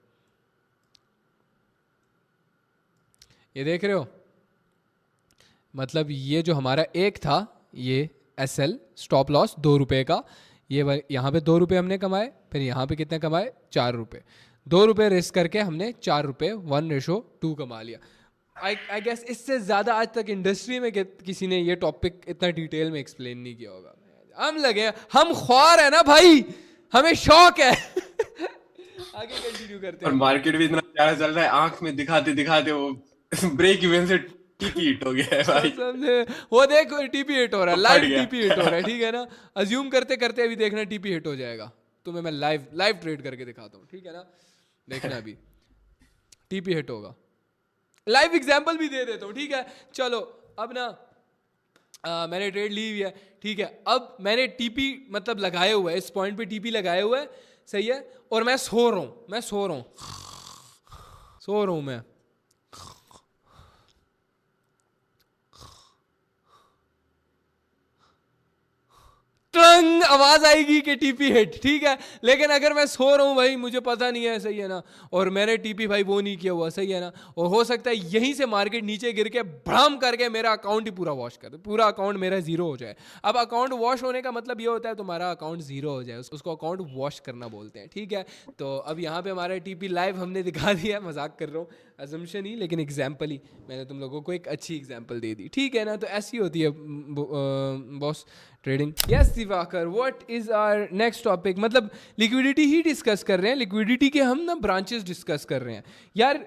ये देख रहे हो, मतलब ये जो हमारा एक था, ये SL स्टॉप लॉस 2 रुपये का, ये यहाँ पे 2 रुपये हमने कमाए, फिर यहाँ पे कितने कमाए, 4 रुपये। 2 रुपये रिस्क करके हमने 4 रुपये 1:2 कमा लिया। आई गेस इससे ज़्यादा आज तक इंडस्ट्री में किसी ने ये टॉपिक इतना डिटेल में एक्सप्लेन नहीं किया होगा। हम ख्वार है ना भाई, हमें शौक है। आगे कंटिन्यू करते हैं। और मार्केट भी इतना प्यारा चल रहा है, आंख में दिखाते दिखाते वो ब्रेक इवन से टीपी हिट हो गया है भाई। वो देख टीपी हिट हो रहा है, लाइव टीपी हिट हो रहा है, ठीक है ना। अज्यूम करते करते अभी देखना टीपी हिट हो जाएगा, तुम्हें मैं लाइव ट्रेड करके दिखाता हूँ, ठीक है ना। देखना अभी टीपी हिट होगा, लाइव एग्जांपल भी दे देता हूँ, ठीक है। चलो अब ना मैंने ट्रेड ली हुई है, ठीक है। अब मैंने टीपी मतलब लगाए हुआ है, इस पॉइंट पे टीपी लगाए हुआ है, सही है। और मैं सो रहा हूँ मैं। आवाज आएगी कि टीपी हिट, ठीक है। लेकिन अगर मैं सो रहा हूं भाई, मुझे पता नहीं है, सही है ना, और मैंने टीपी भाई वो नहीं किया हुआ, सही है ना, और हो सकता है यहीं से मार्केट नीचे गिर के भड़ाम करके मेरा अकाउंट ही पूरा वॉश कर दे, पूरा अकाउंट मेरा जीरो हो जाए। अब अकाउंट वॉश होने का मतलब ये होता है तुम्हारा अकाउंट जीरो हो जाए, उसको अकाउंट वॉश करना बोलते हैं, ठीक है। तो अब यहाँ पे हमारा टीपी लाइव हमने दिखा दिया, मजाक कर रहा हूँ, अजम्पशन ही, लेकिन एग्जाम्पल ही, मैंने तुम लोगों को एक अच्छी एग्जाम्पल दे दी, ठीक है ना। तो ऐसी होती है boss trading. Yes Diwakar, what is our next topic, मतलब लिक्विडिटी ही डिस्कस कर रहे हैं, लिक्विडिटी के हम ना ब्रांचेस डिस्कस कर रहे हैं यार।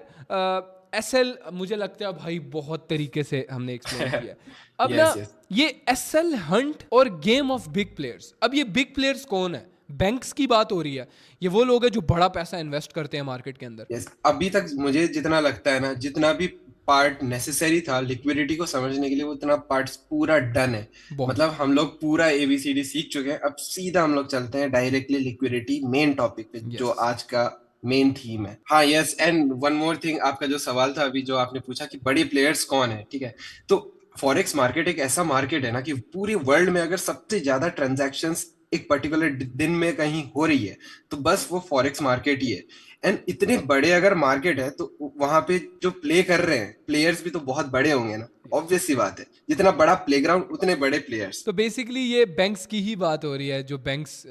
SL मुझे लगता है भाई बहुत तरीके से हमने एक्सप्लेन किया। अब ना ये SL हंट और गेम ऑफ बिग प्लेयर्स, अब ये बिग प्लेयर्स कौन है, बैंक्स की बात हो रही है, ये वो लोग हैं जो बड़ा पैसा इन्वेस्ट करते हैं मार्केट के अंदर। अभी तक मुझे जितना लगता है ना, जितना भी पार्ट नेसेसरी था लिक्विडिटी को समझने के लिए, वो इतना पार्ट पूरा डन है। मतलब हम लोग पूरा ABCD सीख चुके हैं। अब सीधा हम लोग चलते हैं डायरेक्टली लिक्विडिटी मेन टॉपिक पे, जो आज का मेन थीम है। हाँ yes, and one more thing, आपका जो सवाल था अभी, जो आपने पूछा कि बड़े प्लेयर्स कौन है, ठीक है। तो फॉरेक्स मार्केट एक ऐसा मार्केट है ना कि पूरे वर्ल्ड में अगर सबसे ज्यादा ट्रांजैक्शंस एक पर्टिकुलर दिन में कहीं हो रही है तो बस वो फॉरेक्स मार्केट ही है। एंड इतने बड़े अगर मार्केट है तो वहां पे जो प्ले कर रहे हैं प्लेयर्स भी तो बहुत बड़े होंगे ना। ऑब्वियस सी बात है, जितना बड़ा प्लेग्राउंड उतने बड़े प्लेयर्स। तो बेसिकली ये बैंक्स की ही बात हो रही है, जो बैंक्स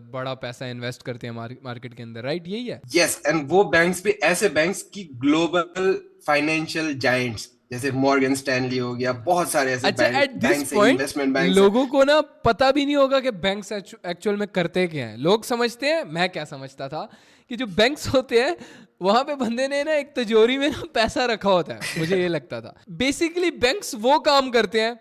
बड़ा पैसा इन्वेस्ट करते हैं मार्केट के अंदर, राइट? यही है। यस, एंड वो बैंक्स भी ऐसे बैंक्स की ग्लोबल फाइनेंशियल जायंट्स, जैसे मॉर्गन स्टैनली हो गया, बहुत सारे ऐसे अच्छा, एट दिस बैंक्स है, पॉइंट इन्वेस्टमेंट बैंक्स है। लोगों को ना पता भी नहीं होगा कि बैंक्स एक्चुअल में करते क्या हैं। लोग समझते हैं, मैं क्या समझता था, कि जो बैंक्स होते हैं वहां पे बंदे ने ना एक तिजोरी में ना पैसा रखा होता है, मुझे ये लगता था। बेसिकली बैंक्स वो काम करते हैं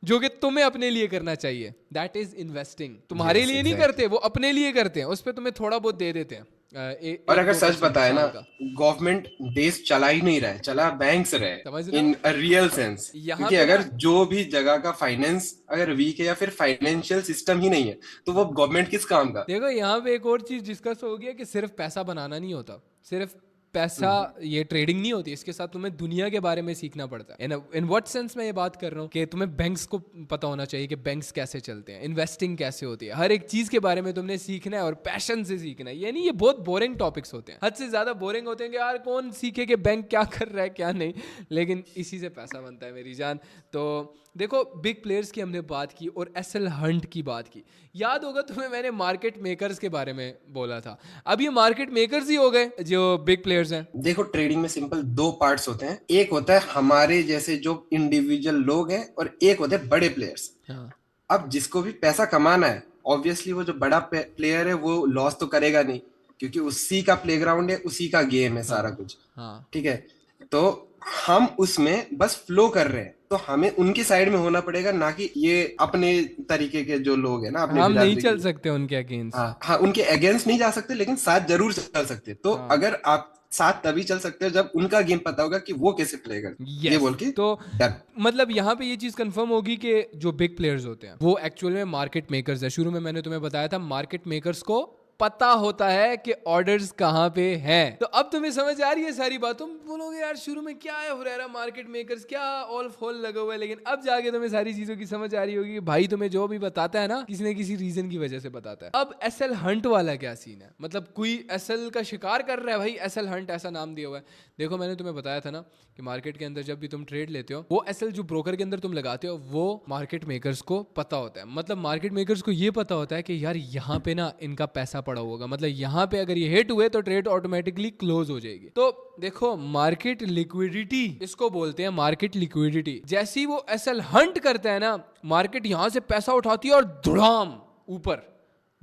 जो कि तुम्हें अपने लिए करना चाहिए, दैट इज इन्वेस्टिंग। तुम्हारे Yes, लिए नहीं exactly. करते, वो अपने लिए करते हैं, उस पर तुम्हें थोड़ा बहुत दे देते हैं। और एक अगर सच 2% बताए ना, साल का। गवर्नमेंट देश चला ही नहीं रहा है, चला बैंक्स रहे समझ रहे इन हो? A real sense. यहाँ क्योंकि पे अगर ना, जो भी जगह का फाइनेंस अगर वीक है या फिर फाइनेंशियल सिस्टम ही नहीं है, तो वो गवर्नमेंट किस काम का। देखो यहाँ पे एक और चीज डिस्कस हो गया कि सिर्फ पैसा बनाना नहीं होता, सिर्फ पैसा, ये ट्रेडिंग नहीं होती, इसके साथ तुम्हें दुनिया के बारे में सीखना पड़ता है। इन व्हाट सेंस मैं ये बात कर रहा हूँ कि तुम्हें बैंक्स को पता होना चाहिए कि बैंक्स कैसे चलते हैं, इन्वेस्टिंग कैसे होती है, हर एक चीज के बारे में तुमने सीखना है और पैशन से सीखना है। ये नहीं, ये बहुत बोरिंग टॉपिक्स होते हैं, हद से ज्यादा बोरिंग होते हैं कि यार कौन सीखे कि बैंक क्या कर रहा है क्या नहीं, लेकिन इसी से पैसा बनता है मेरी जान। तो देखो, बिग प्लेयर्स की हमने बात की और एसएल हंट की बात की। याद होगा तुम्हें, मैंने मार्केट मेकर्स के बारे में बोला था। अब ये मार्केट मेकर्स ही हो गए जो बिग प्लेयर्स हैं। देखो, ट्रेडिंग में सिंपल दो पार्ट्स होते हैं, एक होता है हमारे जैसे जो इंडिविजुअल लोग हैं, और एक होते हैं बड़े प्लेयर्स। हाँ। अब जिसको भी पैसा कमाना है, ऑब्वियसली वो जो बड़ा प्लेयर है वो लॉस तो करेगा नहीं, क्योंकि उसी का प्लेग्राउंड है, उसी का गेम है सारा कुछ। हाँ। ठीक है, तो हम उसमें बस फ्लो कर रहे हैं, तो हमें उनकी साइड में होना पड़ेगा, ना कि ये अपने तरीके के जो लोग हैं ना, अपने हम नहीं बिरादरी चल के। सकते उनके अगेंस्ट। हाँ हाँ, उनके अगेंस्ट नहीं जा सकते, लेकिन साथ जरूर चल सकते। तो हाँ। अगर आप साथ तभी चल सकते हो जब उनका गेम पता होगा कि वो कैसे प्ले करते हैं। ये यस, बोल के तो डन। मतलब यहाँ पे ये चीज कंफर्म होगी कि जो बिग प्लेयर्स होते हैं वो एक्चुअल में मार्केट मेकर्स है। शुरू में मैंने तुम्हें बताया था, मार्केट मेकर्स को पता होता है कि ऑर्डर्स कहाँ पे हैं। तो अब तुम्हें समझ आ रही है सारी बात। तुम बोलोगे यार शुरू में क्या है हुरैरा, मार्केट मेकर्स क्या ऑल फोल लगा हुआ है, लेकिन अब जाके तुम्हें सारी चीजों की समझ आ रही होगी कि भाई तुम्हें जो भी बताता है ना, किसी न किसी रीजन की वजह से बताता है। अब एसएल हंट वाला क्या सीन है, मतलब कोई एसएल का शिकार कर रहा है भाई, एसएल हंट ऐसा नाम दिया हुआ है। देखो, मैंने तुम्हें बताया था ना कि मार्केट के अंदर जब भी तुम ट्रेड लेते हो, वो एसएल जो ब्रोकर के अंदर तुम लगाते हो, वो मार्केट मेकर्स को पता होता है। मतलब मार्केट मेकर्स को ये पता होता है कि यार यहाँ पे ना इनका पैसा पड़ा होगा, मतलब यहाँ पे अगर ये हिट हुए तो ट्रेड ऑटोमेटिकली क्लोज हो जाएगी। तो देखो, मार्केट लिक्विडिटी इसको बोलते हैं, मार्केट लिक्विडिटी। जैसी वो एसएल हंट करता है ना, मार्केट यहां से पैसा उठाती है और धड़ाम ऊपर,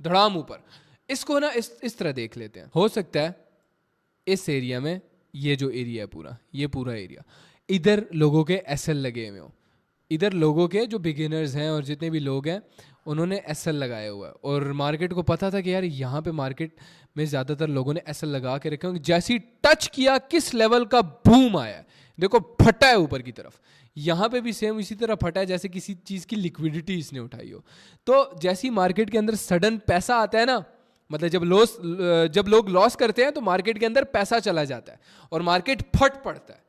धड़ाम ऊपर। इसको ना इस तरह देख लेते हैं। हो सकता है इस एरिया में, ये जो एरिया है पूरा, ये पूरा एरिया, इधर लोगों के एसएल लगे हुए हो, इधर लोगों के जो बिगिनर्स हैं और जितने भी लोग हैं उन्होंने एसएल लगाया हुआ है, और मार्केट को पता था कि यार यहाँ पे मार्केट में ज़्यादातर लोगों ने एसएल लगा के रखे होंगे। जैसे ही टच किया, किस लेवल का बूम आया है, देखो फटा है ऊपर की तरफ। यहाँ पे भी सेम इसी तरह फटा है जैसे किसी चीज़ की लिक्विडिटी इसने उठाई हो। तो जैसी मार्केट के अंदर सडन पैसा आता है ना, मतलब जब लोग लॉस करते हैं तो मार्केट के अंदर पैसा चला जाता है और मार्केट फट पड़ता है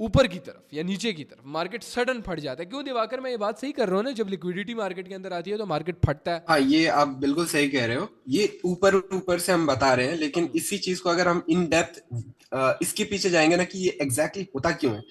ऊपर की तरफ या नीचे की तरफ, मार्केट सडन फट जाता है। क्यों दिवाकर, मैं ये बात सही कर रहा हूँ ना? जब लिक्विडिटी मार्केट के अंदर आती है तो मार्केट फटता है। हाँ, ये आप बिल्कुल सही कह रहे हो। ये ऊपर ऊपर से हम बता रहे हैं, लेकिन इसी चीज को अगर हम इन डेप्थ इसके पीछे जाएंगे ना कि ये एग्जैक्टली होता क्यों है,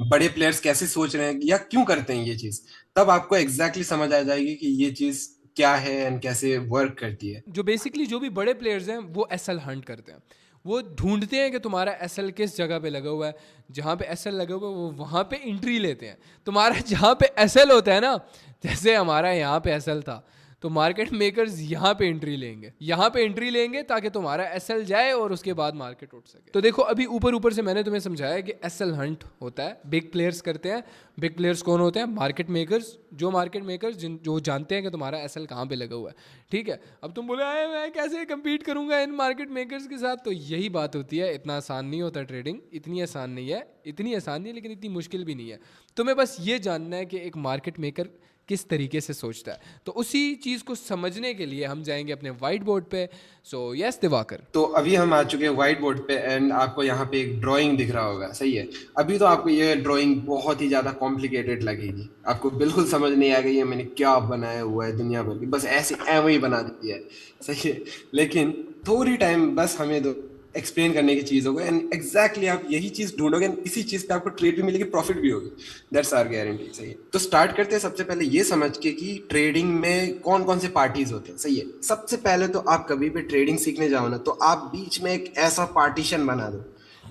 बड़े प्लेयर्स कैसे सोच रहे हैं या क्यों करते हैं ये चीज, तब आपको एग्जैक्टली समझ आ जाएगी कि ये चीज क्या है एंड कैसे वर्क करती है। जो बेसिकली जो भी बड़े प्लेयर्स हैं वो एसएल हंट करते हैं। वो ढूंढते हैं कि तुम्हारा एसएल किस जगह पे लगा हुआ है, जहाँ पे एसएल लगा हुआ है वो वहाँ पे एंट्री लेते हैं। तुम्हारा जहाँ पे एसएल होता है ना, जैसे हमारा यहाँ पे एसएल था, तो मार्केट मेकर्स यहाँ पे एंट्री लेंगे, यहाँ पे एंट्री लेंगे ताकि तुम्हारा एसएल जाए और उसके बाद मार्केट उठ सके। तो देखो, अभी ऊपर ऊपर से मैंने तुम्हें समझाया कि एसएल हंट होता है, बिग प्लेयर्स करते हैं। बिग प्लेयर्स कौन होते हैं? Market makers. जो मार्केट मेकर्स जो जानते हैं कि तुम्हारा एसएल कहाँ पे लगा हुआ है। ठीक है, अब तुम बोले आए मैं कैसे कम्पीट करूंगा इन मार्केट मेकर्स के साथ? तो यही बात होती है, इतना आसान नहीं होता ट्रेडिंग, इतनी आसान नहीं है, इतनी आसान नहीं है लेकिन इतनी मुश्किल भी नहीं है। तुम्हें बस ये जानना है कि एक मार्केट मेकर किस तरीके से सोचता है। तो उसी चीज़ को समझने के लिए हम जाएंगे अपने वाइट बोर्ड पे। So yes Diwakar. तो अभी हम आ चुके हैं व्हाइट बोर्ड पे, एंड आपको यहाँ पे एक ड्राइंग दिख रहा होगा, सही है। अभी तो आपको ये ड्राइंग बहुत ही ज्यादा कॉम्प्लिकेटेड लगेगी, आपको बिल्कुल समझ नहीं आएगा ये मैंने क्या बनाया हुआ है दुनिया भर की, बस ऐसे एवं ही बना दी है, सही है। लेकिन थोड़ी टाइम बस हमें दो, एक्सप्लेन करने की चीज होगा एंड एग्जैक्टली आप यही चीज ढूंढोगे, इसी चीज पे आपको ट्रेड भी मिलेगी, प्रॉफिट भी होगी। That's our guarantee. सही है, तो स्टार्ट करते हैं सबसे पहले ये समझ के कि ट्रेडिंग में कौन कौन से पार्टीज होते हैं। सही है, सबसे पहले तो आप कभी भी ट्रेडिंग सीखने जाओ ना, तो आप बीच में एक ऐसा पार्टीशन बना दो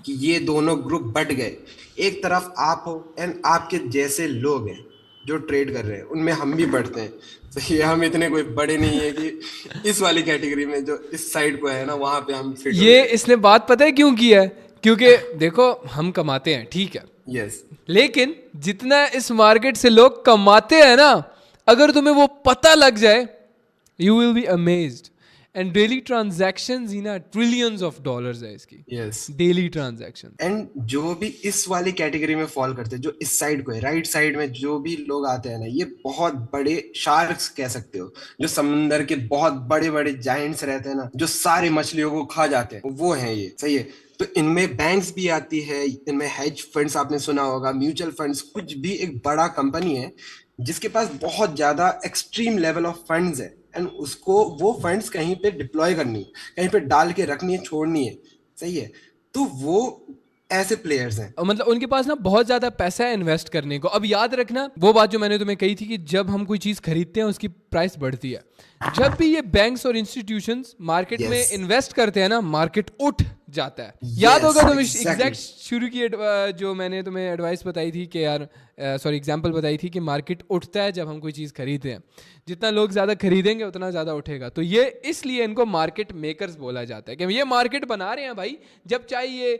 कि ये दोनों ग्रुप बट गए। एक तरफ आप हो एंड आपके जैसे लोग हैं जो ट्रेड कर रहे हैं, उनमें हम भी पढ़ते हैं। सही है, हम इतने कोई बड़े नहीं है कि इस वाली कैटेगरी में जो इस साइड को है ना वहां पे हम फिट हो ये जाए। इसने बात पता है क्यों की है? क्योंकि देखो हम कमाते हैं, ठीक है, यस लेकिन जितना इस मार्केट से लोग कमाते हैं ना, अगर तुम्हें वो पता लग जाए, you will be amazed. And daily transactions ही ना ट्रिलियंस ऑफ डॉलर्स है इसकी, यस। Daily transaction. एंड जो भी इस वाली कैटेगरी में फॉल करते हैं, जो इस साइड को है, राइट साइड में जो भी लोग आते हैं ना, ये बहुत बड़े शार्क्स कह सकते हो, जो समुंदर के बहुत बड़े बड़े जायंट्स रहते हैं ना, जो सारे मछलियों को खा जाते हैं, वो हैं ये। सही है, तो इनमें बैंक्स भी आती है, इनमें हेज फंड्स आपने सुना होगा, म्यूचुअल फंड्स, कुछ भी एक बड़ा कंपनी है जिसके पास बहुत ज्यादा एक्सट्रीम लेवल ऑफ फंड्स है एंड उसको वो फंड्स कहीं पे डिप्लॉय करनी है, कहीं पे डाल के रखनी है, छोड़नी है। सही है, तो वो ऐसे प्लेयर्स हैं। और मतलब उनके पास ना बहुत ज्यादा पैसा है इन्वेस्ट करने को। अब याद रखना वो बात जो मैंने तुम्हें कही थी कि जब हम कोई चीज खरीदते हैं उसकी प्राइस बढ़ती है। जब भी ये बैंक्स और इंस्टीट्यूशंस मार्केट में Yes. इन्वेस्ट करते हैं ना, मार्केट उठ जाता है। याद होगा तुम्हें exactly. एग्जैक्ट शुरू की जो मैंने तुम्हें एडवाइस बताई थी कि यार सॉरी एग्जांपल बताई थी कि मार्केट उठता है जब हम कोई चीज़ खरीदते हैं। जितना लोग ज़्यादा खरीदेंगे उतना ज़्यादा उठेगा। तो ये इसलिए इनको मार्केट मेकर्स बोला जाता है कि ये मार्केट बना रहे हैं भाई। जब चाहे ये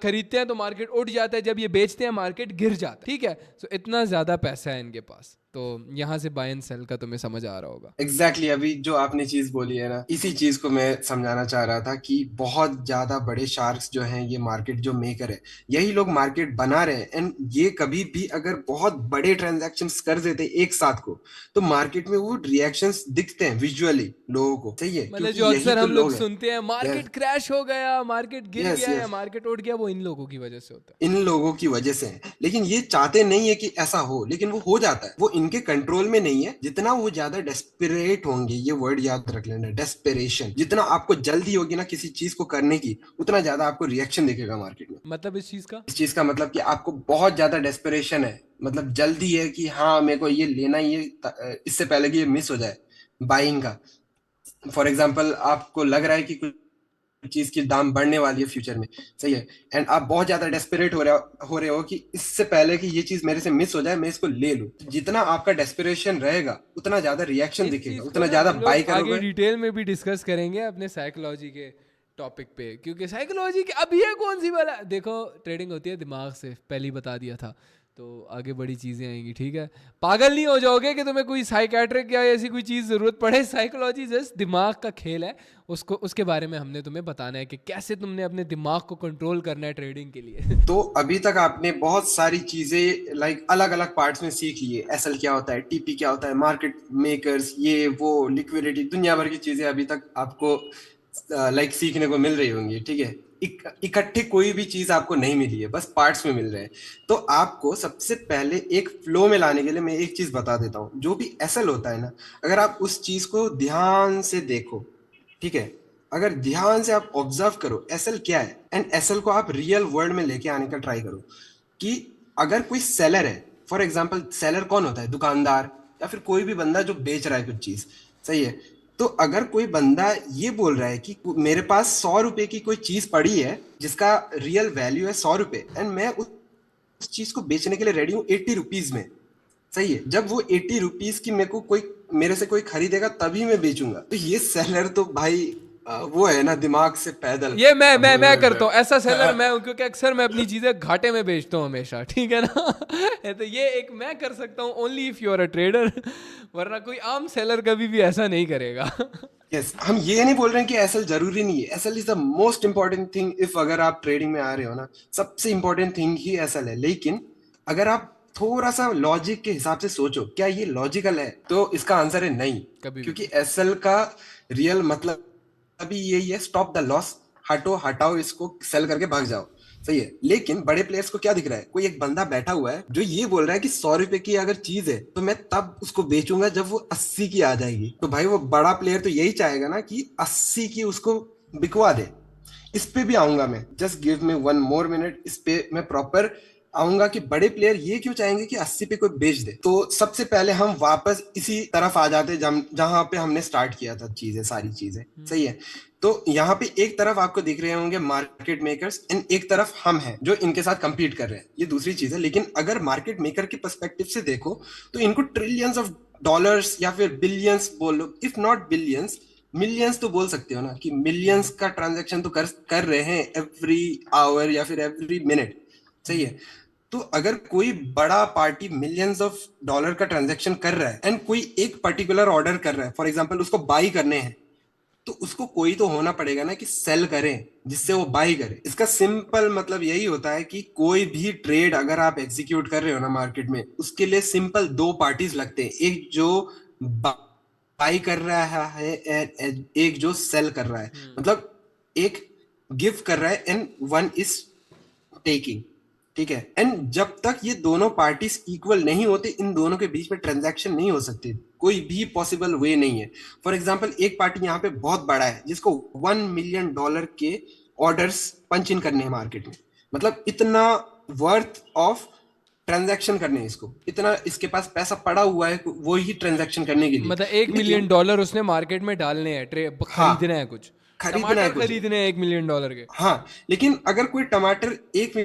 खरीदते हैं तो मार्केट उठ जाता है, जब ये बेचते हैं मार्केट गिर जाता है। ठीक है, तो इतना ज़्यादा पैसा है इनके पास, तो यहाँ से बाय एंड सेल का तुम्हें समझ आ रहा होगा। एग्जैक्टली अभी जो आपने चीज बोली है ना, इसी चीज को मैं समझाना चाह रहा था कि बहुत ज्यादा बड़े शार्क्स जो हैं, ये मार्केट जो मेकर है, यही लोग मार्केट बना रहे हैं। एंड ये कभी भी अगर बहुत बड़े ट्रांजैक्शंस कर देते एक साथ को, तो मार्केट में वो रिएक्शंस दिखते हैं विजुअली लोगों को। सही है, मतलब क्योंकि जो यही अक्सर तो हम लोग लोग हैं। सुनते हैं मार्केट क्रैश हो गया, मार्केट गिर यस गया या यस, मार्केट उठ गया, वो इन लोगों की वजह से होता है। इन लोगों की वजह से है। लेकिन ये चाहते नहीं है कि ऐसा हो, लेकिन वो हो जाता है। वो इनके कंट्रोल में नहीं है। जितना वो ज्यादा डेस्परेट होंगे, ये वर्ड याद रख लेना, डेस्परेशन, जितना आपको जल्दी होगी ना किसी चीज को करने की, उतना ज्यादा आपको रिएक्शन दिखेगा मार्केट में। मतलब इस चीज का मतलब कि आपको बहुत ज्यादा डेस्परेशन है, मतलब जल्दी है कि हाँ मेरे को ये लेना ही है, इससे पहले कि ये मिस हो जाए बाइंग का। फॉर एग्जाम्पल आपको लग रहा है कि कुछ चीज की दाम बढ़ने वाली है फ्यूचर में। सही है, एंड आप बहुत ज्यादा डेस्परेट हो रहे हो कि इससे पहले कि ये चीज मेरे से मिस हो जाए मैं इसको ले लूं। जितना आपका डेस्परेशन रहेगा उतना ज्यादा रिएक्शन इस दिखेगा, चीज को उतना ना ज्यादा हम बाय लोग आगे करोगे। डिटेल में भी डिस्कस करेंगे अपने साइकोलॉजी के टॉपिक पे, क्योंकि साइकोलॉजी की अब ये कौन सी वाला, देखो ट्रेडिंग होती है दिमाग से, पहले ही बता दिया था, तो आगे बड़ी चीज़ें आएंगी। ठीक है, पागल नहीं हो जाओगे कि तुम्हें कोई साइकेट्रिक या ऐसी कोई चीज़ ज़रूरत पड़े। साइकोलॉजी जस्ट दिमाग का खेल है, उसको उसके बारे में हमने तुम्हें बताना है कि कैसे तुमने अपने दिमाग को कंट्रोल करना है ट्रेडिंग के लिए। तो अभी तक आपने बहुत सारी चीजें लाइक अलग अलग पार्ट्स में सीख ली है। एसएल क्या होता है, टीपी क्या होता है, मार्केट मेकर्स, ये वो, लिक्विडिटी, दुनिया भर की चीजें अभी तक आपको लाइक सीखने को मिल रही होंगी। ठीक है, इकट्ठे कोई भी चीज आपको नहीं मिली है, बस पार्ट्स में मिल रहे हैं। तो आपको सबसे पहले एक फ्लो में लाने के लिए मैं एक चीज बता देता हूँ। जो भी एसएल होता है ना, अगर आप उस चीज को ध्यान से देखो, ठीक है, अगर ध्यान से आप ऑब्जर्व करो एसएल क्या है, एंड एसएल को आप रियल वर्ल्ड में लेके आने का ट्राई करो कि अगर कोई सेलर है, फॉर एग्जाम्पल सेलर कौन होता है, दुकानदार या फिर कोई भी बंदा जो बेच रहा है कुछ चीज। सही है, तो अगर कोई बंदा ये बोल रहा है कि मेरे पास 100 रुपए की कोई चीज पड़ी है जिसका रियल वैल्यू है 100 रुपए, एंड मैं उस चीज को बेचने के लिए रेडी हूँ 80 रुपीज में। सही है, जब वो 80 रुपीज की मेरे से कोई खरीदेगा तभी मैं बेचूंगा। तो ये सेलर तो भाई वो है ना, दिमाग से पैदल। ये मैं करता हूँ ऐसा सेलर मैं हूँ, क्योंकि अक्सर मैं अपनी चीजें घाटे में बेचता हूँ हमेशा। ठीक है ना। तो ये एक मैं कर सकता हूँ only if you are a trader, वरना कोई आम सेलर कभी भी ऐसा नहीं करेगा। यस, हम ये नहीं बोल रहे हैं कि एसएल जरूरी नहीं है। SL is the most important thing. If अगर आप ट्रेडिंग में आ रहे हो ना, सबसे इंपॉर्टेंट थिंग ही एसएल है। लेकिन अगर आप थोड़ा सा लॉजिक के हिसाब से सोचो, क्या ये लॉजिकल है, तो इसका आंसर है नहीं। कभी भी। क्योंकि एसएल का रियल मतलब अभी यही है, स्टॉप द लॉस, हटाओ इसको, सेल करके भाग जाओ। सही है, लेकिन बड़े प्लेयर्स को क्या दिख रहा है, कोई एक बंदा बैठा हुआ है जो ये बोल रहा है कि 100 रुपए की अगर चीज है तो मैं तब उसको बेचूंगा जब वो 80 की आ जाएगी। तो भाई वो बड़ा प्लेयर तो यही चाहेगा ना कि 80 की उसको बिकवा दे। इस पे भी आऊंगा मैं, just give me 1 more minute, इस पे मैं प्रॉपर आऊंगा कि बड़े प्लेयर ये क्यों चाहेंगे कि 80 पे कोई बेच दे। तो सबसे पहले हम वापस इसी तरफ आ जाते जहां पे हमने स्टार्ट किया था चीजें, सारी चीजें सही है। तो यहाँ पे एक तरफ आपको दिख रहे होंगे मार्केट मेकर्स एंड एक तरफ हम हैं जो इनके साथ compete कर रहे हैं, ये दूसरी चीज है। लेकिन अगर मार्केट मेकर के पर्सपेक्टिव से देखो तो इनको ट्रिलियंस ऑफ डॉलर्स या फिर बिलियंस बोलो, इफ नॉट बिलियंस, मिलियंस तो बोल सकते हो ना, कि मिलियंस का ट्रांजैक्शन तो कर रहे हैं एवरी आवर या फिर एवरी मिनट, सही है। तो अगर कोई बड़ा पार्टी मिलियंस ऑफ डॉलर का ट्रांजैक्शन कर रहा है एंड कोई एक पर्टिकुलर ऑर्डर कर रहा है, फॉर एग्जांपल उसको बाई करने हैं, तो उसको कोई तो होना पड़ेगा ना कि सेल करें जिससे वो बाई करे। इसका सिंपल मतलब यही होता है कि कोई भी ट्रेड अगर आप एग्जीक्यूट कर रहे हो ना मार्केट में, उसके लिए सिंपल दो पार्टीज लगते हैं, एक जो बाई कर रहा है and एक जो सेल कर रहा है। मतलब एक गिव कर रहा है एंड वन इज टेकिंग, ठीक है। एंड जब तक ये दोनों पार्टीज इक्वल नहीं होते, इन दोनों के बीच में ट्रांजैक्शन नहीं हो सकती, कोई भी पॉसिबल वे नहीं है। फॉर एग्जांपल एक पार्टी यहाँ पे बहुत बड़ा है जिसको $1 million के ऑर्डर्स पंच इन करने हैं मार्केट में, मतलब इतना वर्थ ऑफ ट्रांजैक्शन करने हैं इसको, इतना इसके पास पैसा पड़ा हुआ है वो ही ट्रांजैक्शन करने के लिए। मतलब $1 million उसने मार्केट में डालने हैं, खरीदना है कुछ, खरीदना है टमाटर खरीदने हैं $1 million के। हाँ, लेकिन अगर कोई टमाटर 1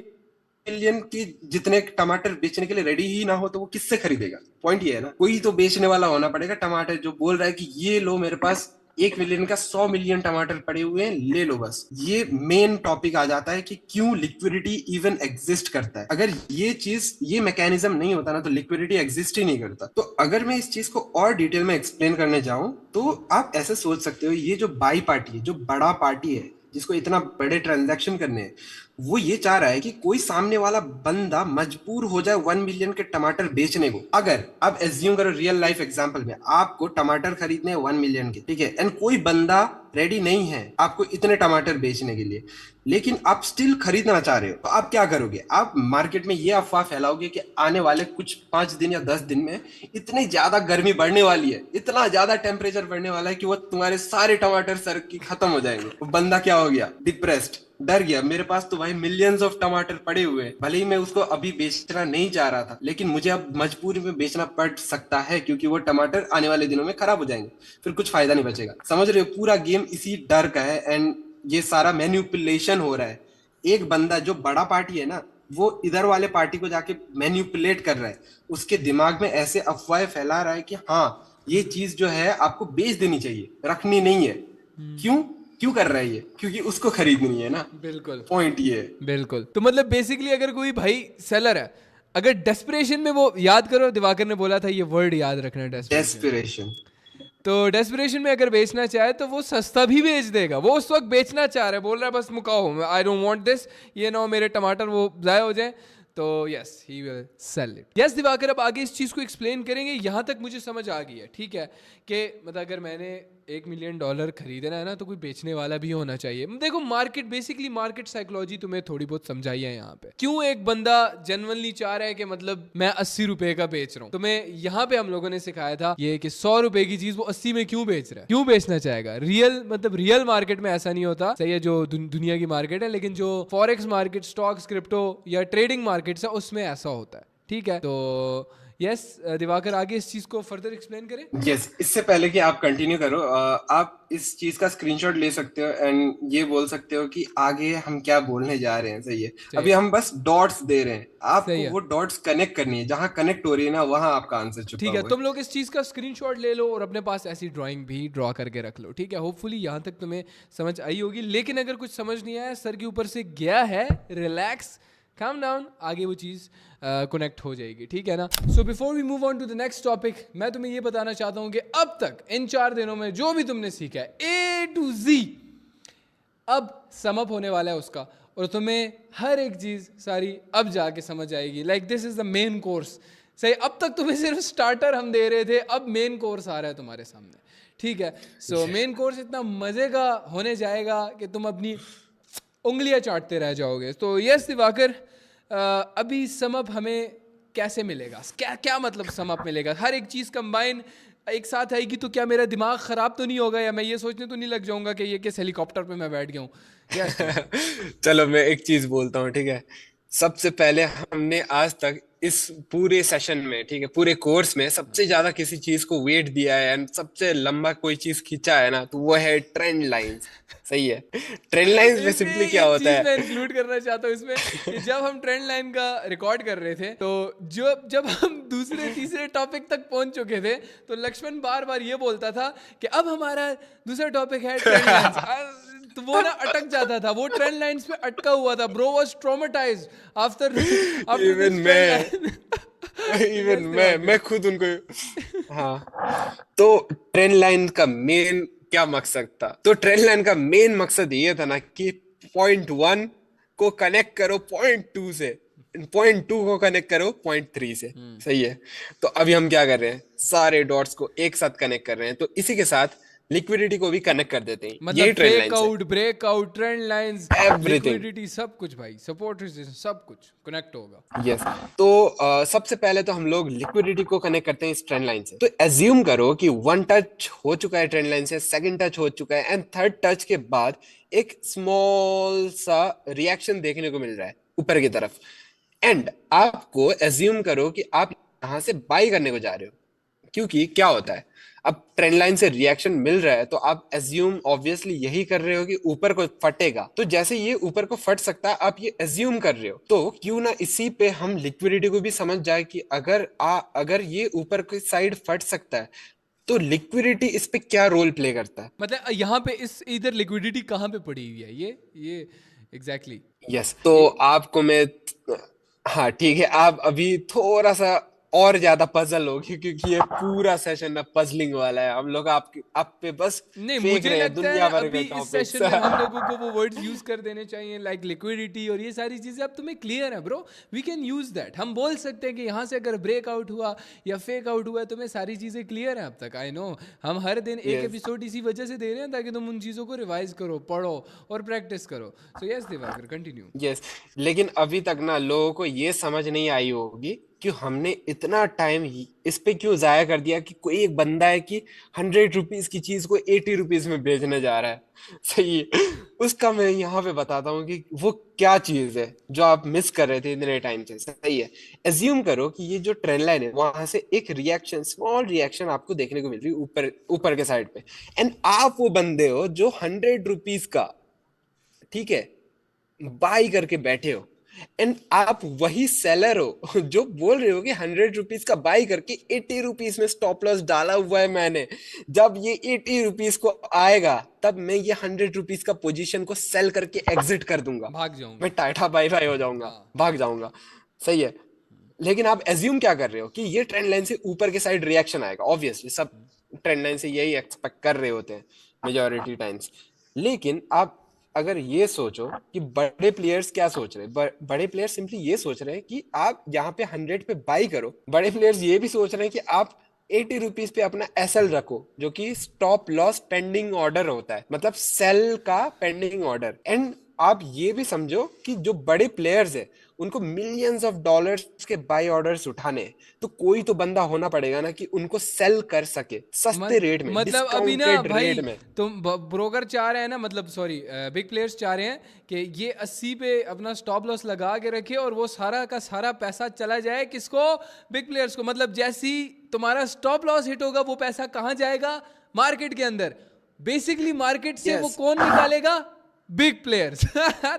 मिलियन की जितने टमाटर बेचने के लिए रेडी ही ना हो तो वो किससे खरीदेगा? पॉइंट ये है ना, कोई तो बेचने वाला होना पड़ेगा टमाटर, जो बोल रहा है कि ये लो मेरे पास 1 मिलियन का 100 मिलियन टमाटर पड़े हुए हैं, ले लो बस। ये मेन टॉपिक आ जाता है कि क्यों लिक्विडिटी इवन एग्जिस्ट करता है। अगर ये चीज, ये मैकेनिज्म नहीं होता ना तो लिक्विडिटी एग्जिस्ट ही नहीं करता। तो अगर मैं इस चीज को और डिटेल में एक्सप्लेन करने जाऊं तो आप ऐसे सोच सकते हो, ये जो बाई पार्टी है, जो बड़ा पार्टी है जिसको इतना बड़े ट्रांजैक्शन करने हैं, वो ये चाह रहा है कि कोई सामने वाला बंदा मजबूर हो जाए 1 मिलियन के टमाटर बेचने को। अगर आप एज्यूम करो रियल लाइफ एग्जांपल में आपको टमाटर खरीदने हैं 1 मिलियन के, ठीक है, एंड कोई बंदा रेडी नहीं है आपको इतने टमाटर बेचने के लिए, लेकिन आप स्टिल खरीदना चाह रहे हो, तो आप क्या करोगे? आप मार्केट में ये अफवाह फैलाओगे कि आने वाले कुछ 5 दिन या 10 दिन में इतनी ज्यादा गर्मी बढ़ने वाली है, इतना ज्यादा टेम्परेचर बढ़ने वाला है कि वो तुम्हारे सारे टमाटर सर की खत्म हो जाएंगे। वो बंदा क्या हो गया? डिप्रेस्ड, डर गया। मेरे पास तो भाई मिलियंस ऑफ टमाटर पड़े हुए हैं, भले ही मैं उसको अभी बेचना नहीं चाह रहा था, लेकिन मुझे अब मजबूरी में बेचना पड़ सकता है क्योंकि वो टमाटर आने वाले दिनों में खराब हो जाएंगे, फिर कुछ फायदा नहीं बचेगा। समझ रहे हो? पूरा गेम इसी डर का है एंड ये सारा मैन्युपुलेशन हो रहा है। एक बंदा जो बड़ा पार्टी है ना, वो इधर वाले पार्टी को जाके मैन्युपुलेट कर रहा है, उसके दिमाग में ऐसे अफवाहें फैला रहा है कि हाँ ये चीज जो है आपको बेच देनी चाहिए, रखनी नहीं है। क्यों क्यों कर रहा है ये? क्योंकि उसको खरीदनी है ना। बिल्कुल, पॉइंट ये है। बिल्कुल। तो मतलब बेसिकली अगर कोई भाई सेलर है, अगर डेस्परेशन में, वो याद करो दिवाकर ने बोला था ये वर्ड याद रखना, डेस्पिरेशन। तो डेस्परेशन में अगर बेचना चाहे तो वो सस्ता भी बेच देगा। वो उस वक्त बेचना चाह रहा है, बोल रहा है बस macaw, I don't want this, ये ना हो मेरे टमाटर वो जाया हो जाए, तो yes he will sell it. Yes Diwakar, अब आगे इस चीज़ को एक्सप्लेन करेंगे। यहाँ तक मुझे समझ आ गई है, ठीक है, कि मतलब अगर मैंने $1 मिलियन खरीदना है ना तो कोई बेचने वाला भी होना चाहिए। देखो मार्केट, बेसिकली मार्केट साइकोलॉजी तुम्हें थोड़ी बहुत समझाई है यहाँ पे। क्यों एक बंदा जेन्युइनली चाह रहा है कि मतलब मैं 80 रुपए का बेच रहा हूँ, तो मैं यहाँ पे हम लोगों ने सिखाया था ये कि 100 रुपए की चीज वो 80 में क्यों बेच रहा है, क्यों बेचना चाहेगा। रियल मतलब रियल मार्केट में ऐसा नहीं होता, सही है, जो दुनिया की मार्केट है, लेकिन जो फॉरेक्स मार्केट, स्टॉक्स, क्रिप्टो या ट्रेडिंग मार्केट है उसमें ऐसा होता है, ठीक है। तो यस दिवाकर, आगे इस चीज को फर्दर एक्सप्लेन करें। यस, इससे पहले कि आप कंटिन्यू करो, आप इस चीज का स्क्रीनशॉट ले सकते हो एंड ये बोल सकते हो कि आगे हम क्या बोलने जा रहे हैं, सही है। अभी हम बस डॉट्स दे रहे हैं, आपको वो डॉट्स कनेक्ट करनी है, जहां कनेक्ट हो रही है ना वहां आपका आंसर छुपा हुआ है। ठीक है, तुम लोग इस चीज का स्क्रीनशॉट ले लो और अपने पास ऐसी ड्राइंग भी ड्रॉ करके रख लो, ठीक है। होपफुली यहाँ तक तुम्हें समझ आई होगी, लेकिन अगर कुछ समझ नहीं आया, सर के ऊपर से गया है, रिलैक्स, काम डाउन, आगे वो चीज़ कनेक्ट हो जाएगी, ठीक है ना। So before we move on to the next topic, मैं तुम्हें ये बताना चाहता हूँ कि अब तक इन 4 दिनों में जो भी तुमने सीखा है A to Z, अब सम अप होने वाला है उसका, और तुम्हें हर एक चीज़ सारी अब जाके समझ आएगी। Like this is the main course, सही। अब तक तुम्हें सिर्फ स्टार्टर हम दे रहे थे, अब मेन कोर्स आ रहा है तुम्हारे सामने, ठीक है। सो मेन कोर्स इतना मज़े का होने जाएगा कि तुम अपनी उंगलियां चाटते रह जाओगे। तो यस दिवाकर, अभी समअप हमें कैसे मिलेगा, क्या क्या मतलब समअप मिलेगा? हर एक चीज़ कंबाइन एक साथ आएगी तो क्या मेरा दिमाग खराब तो नहीं होगा, या मैं ये सोचने तो नहीं लग जाऊंगा कि ये किस हेलीकॉप्टर पे मैं बैठ गया हूँ? यस। चलो मैं एक चीज बोलता हूँ, ठीक है। सबसे पहले हमने आज तक इस पूरे सेशन में, ठीक है, पूरे कोर्स में सबसे ज्यादा किसी चीज को वेट दिया है एंड सबसे लंबा कोई चीज खींचा है ना, तो वो है ट्रेंड लाइंस। सही है। ट्रेंड लाइंस में इसमें सिंपली क्या एक होता चीज मैं है। इंक्लूड करना चाहता हूँ इसमें, कि जब हम ट्रेंड लाइन का रिकॉर्ड कर रहे थे, तो जब हम दूसरे तीसरे टॉपिक तक पहुंच चुके थे, तो लक्ष्मण बार बार ये बोलता था कि अब हमारा दूसरा टॉपिक है ट्रेंड लाइंस। तो वो ना अटक जाता था, वो ट्रेंड लाइंस पे अटका हुआ था। Bro was traumatised after after even this trend मैं लाइन। इवन यस मैं दिवाकर। खुद उनको। हाँ, तो ट्रेंड लाइन का मेन क्या मकसद था? तो ट्रेंड लाइन का मेन मकसद ये था ना कि पॉइंट 1 को कनेक्ट करो पॉइंट 2 से, पॉइंट 2 को कनेक्ट करो पॉइंट 3 से। सही है। तो अभी हम क्या कर रहे हैं, सारे डॉट्स को एक साथ कनेक्ट कर रहे हैं, तो इसी के साथ लिक्विडिटी को भी कनेक्ट कर देते हैं। मतलब यही ट्रेंड फेक लाइन्स है। Out, breakout, trend lines, everything. Liquidity, सब कुछ भाई, सपोर्ट रेजिस्टेंस, सब कुछ कनेक्ट होगा। यस। तो सबसे पहले तो हम लोग लिक्विडिटी को कनेक्ट करते हैं इस ट्रेंड लाइन से। तो एज्यूम करो कि 1 टच हो चुका है ट्रेंड लाइन से, सेकंड टच हो चुका है, एंड थर्ड टच के बाद एक स्मॉल सा रिएक्शन देखने को मिल रहा है ऊपर की तरफ। एंड आपको एज्यूम करो कि आप यहां से बाई करने को जा रहे हो, क्योंकि क्या होता है, अब ट्रेंड लाइन से रिएक्शन मिल रहा है, तो आप एज्यूम ऑब्वियसली यही कर रहे हो कि ऊपर को फटेगा। तो जैसे ये ऊपर को फट सकता है, आप ये एज्यूम कर रहे हो, तो क्यों ना इसी पे हम लिक्विडिटी को भी समझ जाए कि अगर ये ऊपर की साइड फट सकता है, तो लिक्विडिटी इस पे क्या रोल प्ले करता है। मतलब यहाँ पे इस इधर लिक्विडिटी कहाँ पे पड़ी हुई है, ये एग्जैक्टली यस, तो आपको मैं, हाँ ठीक है, आप अभी थोड़ा सा और ज्यादा पजल होगी, क्योंकि ये पूरा सेशन ना पजलिंग वाला है। हम लोग आप पे बस नहीं, फेंक मुझे रहे हैं लगता है दुनिया भर अभी के इस टॉपिक्स। सेशन में हम लोगों को वो वर्ड्स यूज कर देने चाहिए, लाइक लिक्विडिटी और ये सारी चीजें अब तुम्हें क्लियर है bro. We can use that. हम बोल सकते हैं कि यहाँ से अगर ब्रेकआउट हुआ या फेक आउट हुआ है, तुम्हें सारी चीजें क्लियर है अब तक। आई नो हम हर दिन एक यस एपिसोड इसी वजह से दे रहे हैं, ताकि तुम उन चीजों को रिवाइज करो, पढ़ो और प्रैक्टिस करो। So yes Diwakar, continue. Yes. लेकिन अभी तक ना लोगों को ये समझ नहीं आई होगी कि हमने इतना टाइम इस पे क्यों जाया कर दिया कि कोई एक बंदा है कि 100 रुपीज की चीज को 80 रुपीज में बेचने जा रहा है। सही है। उसका मैं यहाँ पे बताता हूँ कि वो क्या चीज है जो आप मिस कर रहे थे इतने टाइम से। सही है। एज्यूम करो कि ये जो ट्रेंड लाइन है, वहां से एक रिएक्शन, स्मॉल रिएक्शन आपको देखने को मिल रही है ऊपर ऊपर के साइड पे, एंड आप वो बंदे हो जो 100 रुपीज का, ठीक है, बाई करके बैठे हो। एंड आप वही सेलर हो जो बोल रहे हो कि 100 रुपीज का बाई करके 80 रुपीज में स्टॉप लॉस डाला हुआ है मैंने। जब ये 80 रुपीज को आएगा, तब मैं ये 100 रुपीज का पोजीशन को सेल करके एग्जिट कर दूंगा। भाग जाऊंगा। मैं टाटा बाई बाई हो जाऊंगा, हाँ। भाग जाऊंगा। सही है। लेकिन आप एज्यूम क्या कर रहे हो कि ये ट्रेंड लाइन से ऊपर के साइड रिएक्शन आएगा। ऑब्वियसली सब ट्रेंड लाइन से यही एक्सपेक्ट कर रहे होते हैं मेजोरिटी टाइम्स। लेकिन आप अगर ये सोचो कि बड़े प्लेयर्स क्या सोच रहे हैं, बड़े प्लेयर्स सिंपली ये सोच रहे हैं कि आप यहाँ पे 100 पे बाई करो। बड़े प्लेयर्स ये भी सोच रहे हैं कि आप 80 रुपीज पे अपना एसएल रखो, जो कि स्टॉप लॉस पेंडिंग ऑर्डर होता है, मतलब सेल का पेंडिंग ऑर्डर। एंड आप ये भी समझो कि जो बड़े प्लेयर्स है, उनको मिलियंस ऑफ डॉलर्स के बाई ऑर्डर्स उठाने हैं, तो कोई तो बंदा होना पड़ेगा ना कि उनको सेल कर सके सस्ते रेट में, मतलब अभी ना डिस्काउंटेड भाई, रेट में। तुम ब्रोकर चाह रहे हैं ना, मतलब सॉरी बिग प्लेयर्स चाह रहे हैं कि ये 80 पे अपना स्टॉप लॉस लगा के रखे और वो सारा का सारा पैसा चला जाए किसको? बिग प्लेयर्स को। मतलब जैसी तुम्हारा स्टॉप लॉस हिट होगा, वो पैसा कहाँ जाएगा? मार्केट के अंदर। बेसिकली मार्केट से वो यस। कौन निकालेगा? Big players.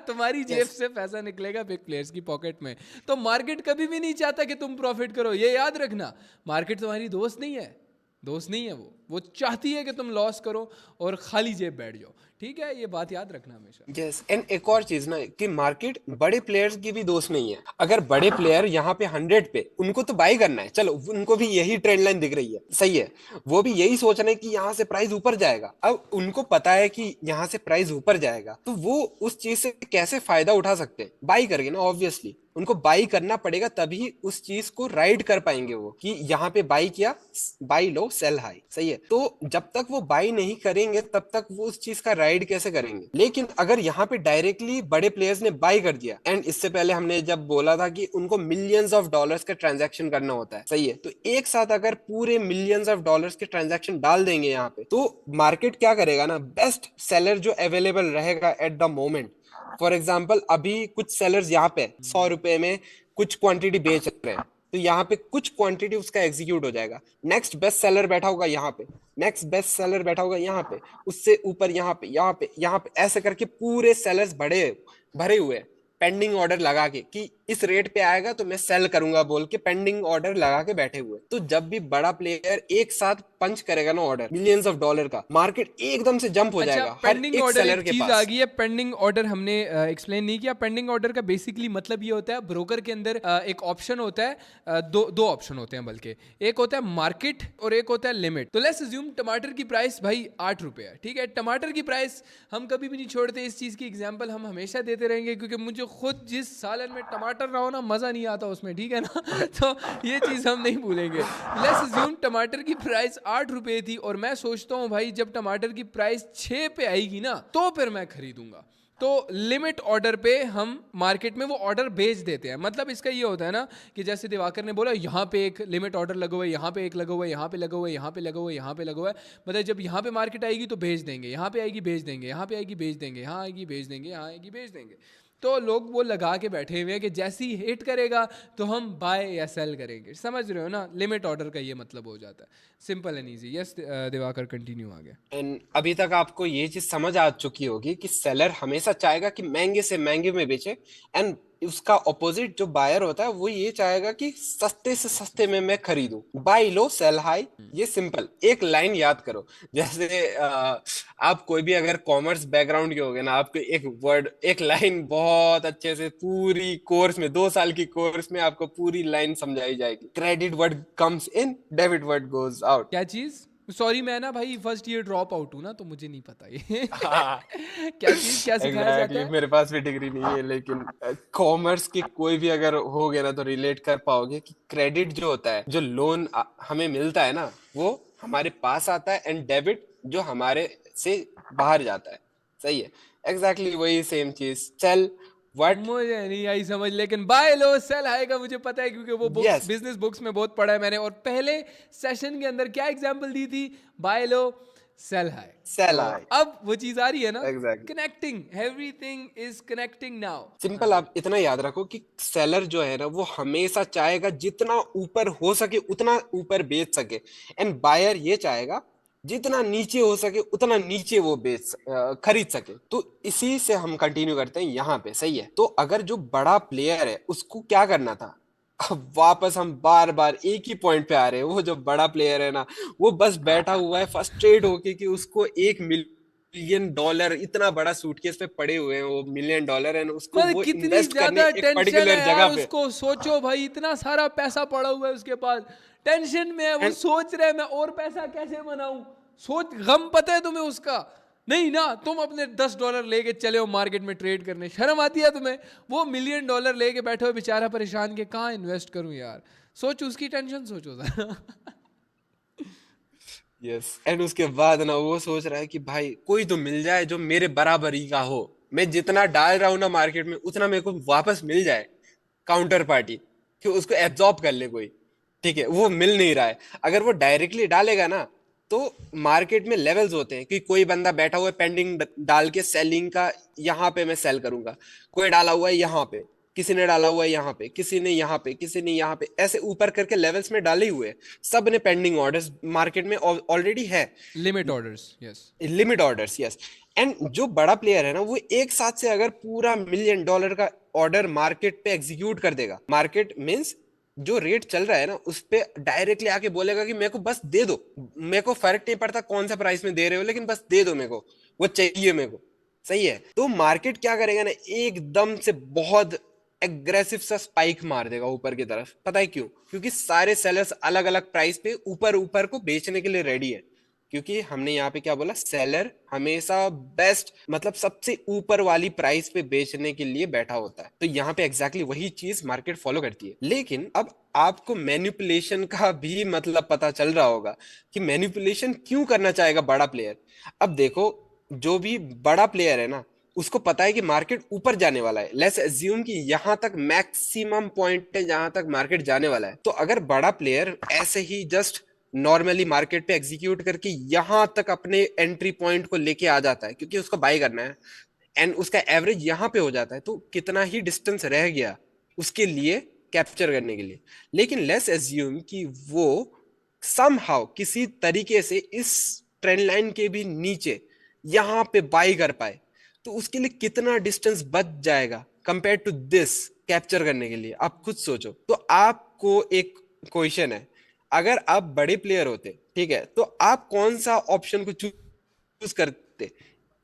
तुम्हारी जेब यस। से पैसा निकलेगा बिग प्लेयर्स की पॉकेट में। तो मार्केट कभी भी नहीं चाहता कि तुम प्रॉफिट करो, ये याद रखना। मार्केट तुम्हारी दोस्त नहीं है, दोस्त नहीं है वो चाहती है कि तुम लॉस करो और खाली जेब बैठ जाओ। ठीक है, ये बात याद रखना हमेशा। यस। एंड एक और चीज ना कि मार्केट बड़े प्लेयर्स की भी दोस्त नहीं है। अगर बड़े प्लेयर यहाँ पे 100 पे, उनको तो बाई करना है, चलो उनको भी यही ट्रेंड लाइन दिख रही है, सही है, वो भी यही सोच रहे हैं कि यहाँ से प्राइस ऊपर जाएगा। अब उनको पता है कि यहाँ से प्राइस ऊपर जाएगा, तो वो उस चीज से कैसे फायदा उठा सकते हैं? बाई करके ना। ऑब्वियसली उनको बाई करना पड़ेगा, तभी उस चीज को राइड कर पाएंगे वो, कि यहाँ पे बाई किया, बाई लो सेल हाई। सही है। तो जब तक वो बाई नहीं करेंगे, तब तक वो उस चीज का राइड कैसे करेंगे। लेकिन अगर यहाँ पे डायरेक्टली बड़े प्लेयर्स ने बाय कर दिया, एंड इससे पहले हमने जब बोला था कि उनको मिलियंस ऑफ डॉलर्स का ट्रांजैक्शन करना होता है, सही है, तो एक साथ अगर पूरे मिलियंस ऑफ डॉलर्स के ट्रांजैक्शन डाल देंगे यहाँ पे, तो मार्केट क्या करेगा ना, बेस्ट सेलर जो अवेलेबल रहेगा at the moment, for example अभी कुछ सेलर्स यहाँ पे 100 रुपए में कुछ क्वांटिटी बेच रहे हैं, तो यहाँ पे कुछ क्वांटिटी उसका एग्जीक्यूट हो जाएगा, नेक्स्ट बेस्ट सेलर बैठा होगा यहाँ पे, नेक्स्ट बेस्ट सेलर बैठा होगा यहाँ पे, उससे ऊपर यहाँ पे, यहाँ पे, यहाँ पे, ऐसे करके पूरे सेलर्स बड़े भरे हुए हैं, पेंडिंग ऑर्डर लगा के कि इस रेट पे आएगा तो मैं सेल करूंगा बोल के पेंडिंग ऑर्डर लगा के बैठे हुए। तो जब भी बड़ा प्लेयर एक साथ पंच करेगा ना ऑर्डर मिलियंस ऑफ डॉलर का, मार्केट एकदम से जंप हो जाएगा हर पेंडिंग एक ऑर्डर सेलर के चीज पास। आ गई है। पेंडिंग ऑर्डर हमने एक्सप्लेन नहीं किया। पेंडिंग ऑर्डर का बेसिकली मतलब ये होता है, ब्रोकर के अंदर एक ऑप्शन होता है, दो ऑप्शन होते हैं बल्कि, एक होता है मार्केट और एक होता है लिमिट। तो लेट्स अज्यूम टमाटर की प्राइस भाई 8 रुपए है, ठीक है। टमाटर की प्राइस हम कभी भी नहीं छोड़ते, इस चीज की एग्जांपल हम हमेशा देते रहेंगे, क्योंकि मुझे खुद जिस सालन में टमाटर रहा हो ना, मजा नहीं आता उसमें, ठीक है ना। तो ये चीज हम नहीं भूलेंगे। लेट्स अज्यूम टमाटर की प्राइस 8 रुपए थी और मैं सोचता हूँ भाई जब टमाटर की प्राइस 6 पे आएगी ना तो फिर मैं खरीदूंगा। तो लिमिट ऑर्डर पे हम मार्केट में वो ऑर्डर बेच देते हैं। मतलब इसका ये होता है ना कि जैसे दिवाकर ने बोला यहाँ पे एक लिमिट ऑर्डर लगा हुआ है, यहाँ पे एक लगा हुआ है, यहाँ पे लगा हुआ है, यहाँ पे लगा हुआ है, यहाँ पे लगा हुआ है। मतलब जब यहाँ पे मार्केट आएगी तो बेच देंगे, यहाँ पे आएगी बेच देंगे, यहाँ पे आएगी बेच देंगे, यहाँ आएगी बेच देंगे, यहाँ आएगी बेच देंगे। तो लोग वो लगा के बैठे हुए हैं कि जैसी हिट करेगा तो हम बाय या सेल करेंगे। समझ रहे हो ना, लिमिट ऑर्डर का ये मतलब हो जाता है। Simple and easy. Yes Diwakar continue आगे। एंड अभी तक आपको ये चीज समझ आ चुकी होगी कि सेलर हमेशा चाहेगा कि महंगे से महंगे में बेचे, एंड उसका ऑपोजिट जो बायर होता है वो ये चाहेगा कि सस्ते से सस्ते में मैं खरीदूं। बाय लो सेल हाई, ये सिंपल एक लाइन याद करो। जैसे आप कोई भी अगर कॉमर्स बैकग्राउंड के होगे ना, आपको एक वर्ड, एक लाइन बहुत अच्छे से पूरी कोर्स में, 2 साल की कोर्स में आपको पूरी लाइन समझाई जाएगी। Credit word comes in, debit word goes out. क्या चीज? सॉरी मैं ना भाई फर्स्ट ईयर ड्रॉप आउट हूँ ना, तो मुझे नहीं पता ये। हाँ, क्या चीज, क्या सिखाया जाता है? मेरे पास भी डिग्री नहीं है, लेकिन कॉमर्स की कोई भी अगर हो गया ना तो रिलेट कर पाओगे कि क्रेडिट जो होता है, जो लोन हमें मिलता है ना, वो हमारे पास आता है, एंड डेबिट जो हमारे से बाहर जाता है। सही है, एग्जैक्टली वही सेम चीज। सेल व्हाट, मुझे नहीं आई समझ, लेकिन बाय लो सेल हाई का मुझे पता है, क्योंकि वो बुक्स, यस, बिजनेस बुक्स में बहुत पढ़ा है मैंने। और पहले सेशन के अंदर क्या एग्जांपल दी थी? बाय लो सेल हाई। सेल हाई, अब वो चीज आ रही है ना, exactly. Connecting, everything is connecting now. Simple, आप इतना याद रखो कि सेलर जो है ना वो हमेशा चाहेगा जितना ऊपर हो सके उतना ऊपर बेच सके, एंड बायर ये चाहेगा जितना नीचे हो सके उतना नीचे वो खरीद सके। तो इसी से हम कंटिन्यू करते हैं यहाँ पे। सही है, तो अगर जो बड़ा प्लेयर है उसको क्या करना था, अब वापस हम बार बार एक ही पॉइंट पे आ रहे हैं। वो जो बड़ा प्लेयर है ना, वो बस बैठा हुआ है फ्रस्ट्रेट होके कि उसको $1 मिलियन इतना बड़ा सूटकेस पे पड़े हुए हैं, वो $1 मिलियन है, उसको मतलब वो कितनी इन्वेस्ट करने ज्यादा एक टेंशन है पर्टिकुलर यार जगह पे। उसको। सोचो भाई, इतना सारा पैसा पड़ा हुआ है उसके पास, टेंशन में है वो, And- सोच रहे हैं मैं और पैसा कैसे बनाऊं। सोच, गम पता है तुम्हें उसका? नहीं ना, तुम अपने $10 लेके चले हो मार्केट में ट्रेड करने, शर्म आती है तुम्हें? वो $1 मिलियन लेके बैठे हो बेचारा परेशान के कहाँ इन्वेस्ट करूं यार। सोच उसकी टेंशन, सोचो जरा। यस, एंड उसके बाद ना वो सोच रहा है कि भाई कोई तो मिल जाए जो मेरे बराबरी का हो, मैं जितना डाल रहा हूं ना मार्केट में उतना मेरे को वापस मिल जाए, काउंटर पार्टी, कि उसको एब्जॉर्ब कर ले कोई। ठीक है, वो मिल नहीं रहा है। अगर वो डायरेक्टली डालेगा ना, तो मार्केट में लेवल्स होते हैं कि कोई बंदा बैठा हुआ है पेंडिंग डाल के सेलिंग का, यहाँ पे मैं सेल करूंगा, कोई डाला हुआ है यहाँ पे, किसी ने डाला हुआ है यहाँ पे, किसी ने यहाँ पे, किसी ने यहाँ पे, ऐसे ऊपर करके लेवल्स में डाले हुए हैं। सब ने पेंडिंग ऑर्डर्स मार्केट में ऑलरेडी है, limit orders, yes. Limit orders, yes. And जो बड़ा प्लेयर है ना, वो एक साथ से अगर पूरा $1 मिलियन का ऑर्डर मार्केट पे एग्जीक्यूट कर देगा, मार्केट मींस जो रेट चल रहा है ना उस पे डायरेक्टली आके बोलेगा कि मेरे को बस दे दो, मेरे को फर्क नहीं पड़ता कौन सा प्राइस में दे रहे हो, लेकिन बस दे दो, मेरे को वो चाहिए मेरे को। सही है, तो मार्केट क्या करेगा ना, एकदम से बहुत एग्रेसिव सा स्पाइक मार देगा ऊपर की तरफ। पता है क्यों? क्योंकि सारे सेलर्स अलग अलग प्राइस पे ऊपर ऊपर को बेचने के लिए रेडी है। क्योंकि हमने यहाँ पे क्या बोला, सेलर हमेशा बेस्ट, मतलब सबसे ऊपर वाली प्राइस पे बेचने के लिए बैठा होता है। तो यहाँ पे एग्जैक्टली वही चीज मार्केट फॉलो करती है। लेकिन अब आपको मैनिपुलेशन का भी मतलब पता चल रहा होगा कि मैनिपुलेशन क्यों करना चाहेगा बड़ा प्लेयर। अब देखो, जो भी बड़ा प्लेयर है ना, उसको पता है कि मार्केट ऊपर जाने वाला है। लेट्स अज्यूम कि यहाँ तक मैक्सिमम पॉइंट है जहां तक मार्केट जाने वाला है। तो अगर बड़ा प्लेयर ऐसे ही जस्ट नॉर्मली मार्केट पे एग्जीक्यूट करके यहाँ तक अपने एंट्री पॉइंट को लेके आ जाता है, क्योंकि उसको बाय करना है, एंड उसका एवरेज यहाँ पे हो जाता है, तो कितना ही डिस्टेंस रह गया उसके लिए कैप्चर करने के लिए। लेकिन लेट्स एज्यूम कि वो समहाउ किसी तरीके से इस ट्रेंड लाइन के भी नीचे यहाँ पे बाई कर पाए, तो उसके लिए कितना डिस्टेंस बच जाएगा कंपेयर टू दिस कैप्चर करने के लिए। आप खुद सोचो। तो आपको एक क्वेश्चन है, अगर आप बड़े प्लेयर होते, ठीक है, तो आप कौन सा ऑप्शन को चूज करते,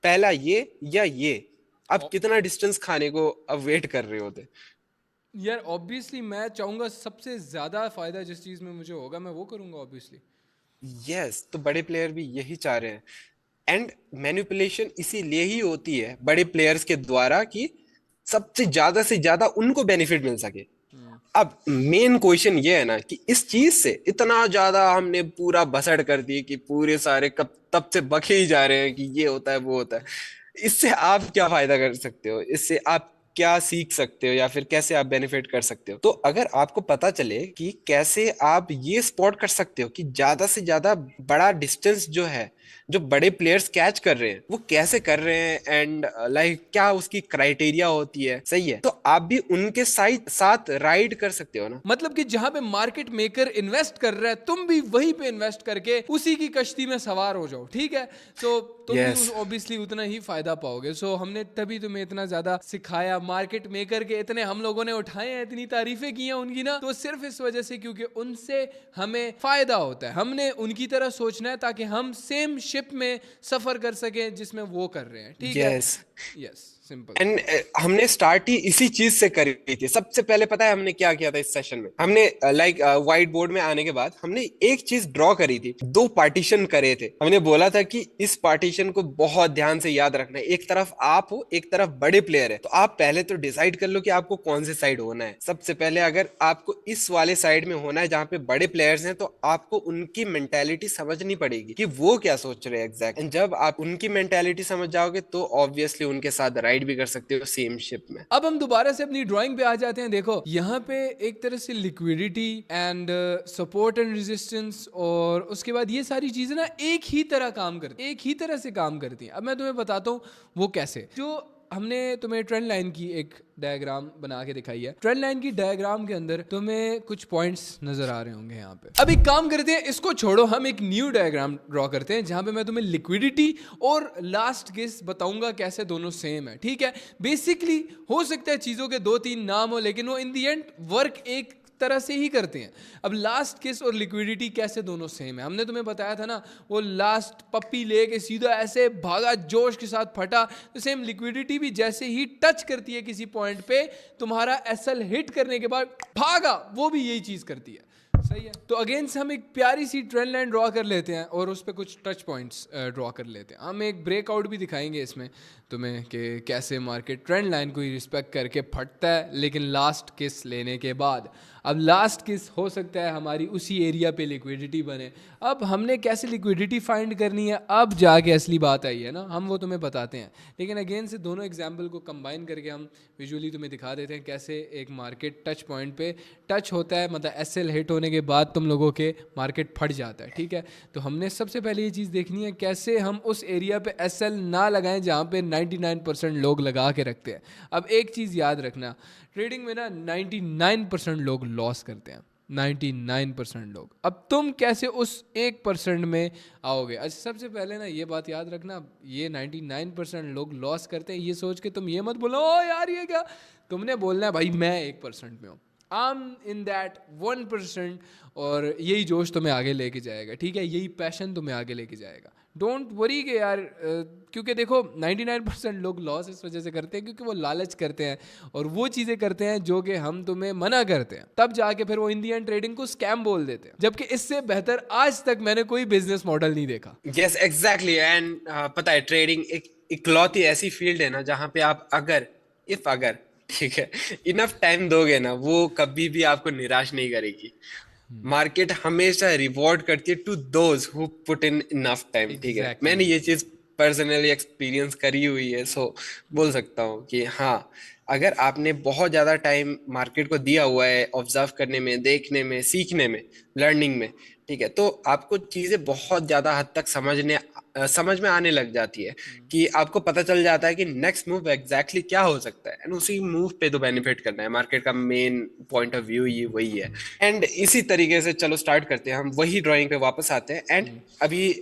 पहला ये या ये? आप कितना डिस्टेंस खाने को अब वेट कर रहे होते? यार ऑब्वियसली मैं चाहूंगा सबसे ज्यादा फायदा जिस चीज में मुझे होगा मैं वो करूंगा ऑब्वियसली। यस, तो बड़े प्लेयर भी यही चाह रहे हैं। एंड मैनिपुलेशन इसीलिए ही होती है बड़े प्लेयर्स के द्वारा कि सबसे ज्यादा से ज्यादा उनको बेनिफिट मिल सके। अब मेन क्वेश्चन ये है ना कि इस चीज से इतना ज्यादा हमने पूरा बसड़ कर दी कि पूरे सारे कब तब से बके ही जा रहे हैं कि ये होता है वो होता है। इससे आप क्या फायदा कर सकते हो, इससे आप क्या सीख सकते हो, या फिर कैसे आप बेनिफिट कर सकते हो? तो अगर आपको पता चले कि कैसे आप ये स्पॉट कर सकते हो कि ज्यादा से ज्यादा बड़ा डिस्टेंस जो है, जो बड़े प्लेयर्स कैच कर रहे हैं, वो कैसे कर रहे हैं, एंड लाइक क्या उसकी क्राइटेरिया होती है, सही है, तो आप भी उनके साथ साथ राइड कर सकते हो ना। मतलब कि जहां पे मार्केट मेकर इन्वेस्ट कर रहा है तुम भी वहीं पे इन्वेस्ट करके उसी की कश्ती में सवार हो जाओ, ठीक है। सो तुम यस, भी ऑब्वियसली उतना ही फायदा पाओगे। सो हमने तभी तुम्हें इतना ज्यादा सिखाया, मार्केट मेकर के इतने हम लोगों ने उठाए हैं, इतनी तारीफें की हैं उनकी ना, तो सिर्फ इस वजह से क्योंकि उनसे हमें फायदा होता है। हमने उनकी तरह सोचना है ताकि हम सेम शिप में सफर कर सकें जिसमें वो कर रहे हैं, ठीक है। यस। Yes, simple. एंड हमने स्टार्ट ही इसी चीज से करी थी। सबसे पहले पता है हमने क्या किया था इस सेशन में? हमने लाइक व्हाइट बोर्ड में आने के बाद हमने एक चीज ड्रॉ करी थी, दो पार्टीशन करे थे। हमने बोला था कि इस पार्टीशन को बहुत ध्यान से याद रखना है। एक तरफ आप हो, एक तरफ बड़े प्लेयर है। तो आप पहले तो डिसाइड कर लो कि आपको कौन से साइड होना है। सबसे पहले अगर आपको इस वाले साइड में होना है जहां पे बड़े प्लेयर्स हैं, तो आपको उनकी मेंटेलिटी समझनी पड़ेगी कि वो क्या सोच रहे हैं एग्जैक्ट। एंड जब आप उनकी मेंटेलिटी समझ जाओगे तो ऑब्वियसली उनके साथ राइड भी कर सकते हो सेम शिप में। अब हम दोबारा से अपनी ड्राइंग पे आ जाते हैं। देखो यहाँ पे एक तरह से liquidity and support and resistance और उसके बाद ये सारी चीजें ना एक ही तरह काम करती, एक ही तरह से काम करती हैं। अब मैं तुम्हें बताता हूँ वो कैसे। जो हमने तुम्हें ट्रेंड लाइन की एक डायग्राम बना के दिखाई है। ट्रेंड लाइन की डायग्राम के अंदर तुम्हें कुछ पॉइंट्स नजर आ रहे होंगे यहाँ पे। अब एक काम करते हैं, इसको छोड़ो, हम एक न्यू डायग्राम ड्रॉ करते हैं जहां पे मैं तुम्हें लिक्विडिटी और लास्ट केस बताऊंगा कैसे दोनों सेम है, ठीक है। बेसिकली हो सकता है चीजों के दो तीन नाम हो लेकिन वो इन दी एंड वर्क एक तरह से ही करते हैं। अब लास्ट केस और लिक्विडिटी कैसे दोनों सेम है, हमने तुम्हें बताया था ना, वो लास्ट पप्पी लेके सीधा ऐसे भागा, जोश के साथ फटा। तो सेम लिक्विडिटी भी जैसे ही टच करती है किसी पॉइंट पे, तुम्हारा एसएल हिट करने के बाद भागा, वो भी यही चीज करती है, सही है। तो अगेन से हम एक प्यारी सी ट्रेंड लाइन ड्रॉ कर लेते हैं और उस पर कुछ टच पॉइंट्स ड्रॉ कर लेते हैं। हम एक ब्रेकआउट भी दिखाएंगे इसमें तुम्हें कि कैसे मार्केट ट्रेंड लाइन को ही रिस्पेक्ट करके फटता है लेकिन लास्ट किस लेने के बाद। अब लास्ट किस हो सकता है हमारी उसी एरिया पे लिक्विडिटी बने। अब हमने कैसे लिक्विडिटी फाइंड करनी है, अब जाके असली बात आई है ना, हम वो तुम्हें बताते हैं। लेकिन अगेन से दोनों एग्जाम्पल को कंबाइन करके हम विजुअली तुम्हें दिखा देते हैं कैसे एक मार्केट टच पॉइंट पे टच होता है, मतलब एसएल हिट होने के बाद तुम लोगों के मार्केट फट जाता है, ठीक है। तो हमने सबसे पहले ये चीज़ देखनी है कैसे हम उस एरिया पे एसएल ना लगाएं जहाँ पे 99% लोग लगा के रखते हैं। अब एक चीज़ याद रखना, ट्रेडिंग में ना 99% लोग लॉस करते हैं, 99% लोग। अब तुम कैसे उस 1% में आओगे? अच्छा, सबसे पहले ना ये बात याद रखना, ये 99% लोग लॉस करते हैं, ये सोच के तुम ये मत बोलो ओ यार ये क्या। तुमने बोलना है भाई मैं 1% में हूँ, आई एम इन दैट 1%, और यही जोश तुम्हें आगे लेके जाएगा, ठीक है। यही पैशन तुम्हें आगे लेके जाएगा। डोंट वरी के यार, क्योंकि देखो 99% लोग लॉस इस वजह से करते हैं क्योंकि वो लालच करते हैं और वो चीज़ें करते हैं जो कि हम तुम्हें मना करते हैं, तब जाके फिर वो इन दी एंड ट्रेडिंग को स्कैम बोल देते हैं। जबकि इससे बेहतर आज तक मैंने कोई बिजनेस मॉडल नहीं देखा। Yes, exactly. एंड पता है ट्रेडिंग एक इकलौती ऐसी फील्ड है ना जहां पे आप अगर ठीक है, इनफ टाइम दोगे ना, वो कभी भी आपको निराश नहीं करेगी। मार्केट हमेशा रिवॉर्ड करती है to those who put in enough time, ठीक है। Exactly. मैंने ये चीज पर्सनली एक्सपीरियंस करी हुई है, सो बोल सकता हूँ कि हाँ, अगर आपने बहुत ज़्यादा टाइम मार्केट को दिया हुआ है ऑब्जर्व करने में, देखने में, सीखने में, लर्निंग में, ठीक है, तो आपको चीज़ें बहुत ज़्यादा हद तक समझ में आने लग जाती है कि आपको पता चल जाता है कि नेक्स्ट मूव एग्जैक्टली क्या हो सकता है, एंड उसी मूव पे तो बेनिफिट करना है। मार्केट का मेन पॉइंट ऑफ व्यू ये वही है। एंड इसी तरीके से चलो स्टार्ट करते हैं, हम वही ड्राइंग पे वापस आते हैं। एंड अभी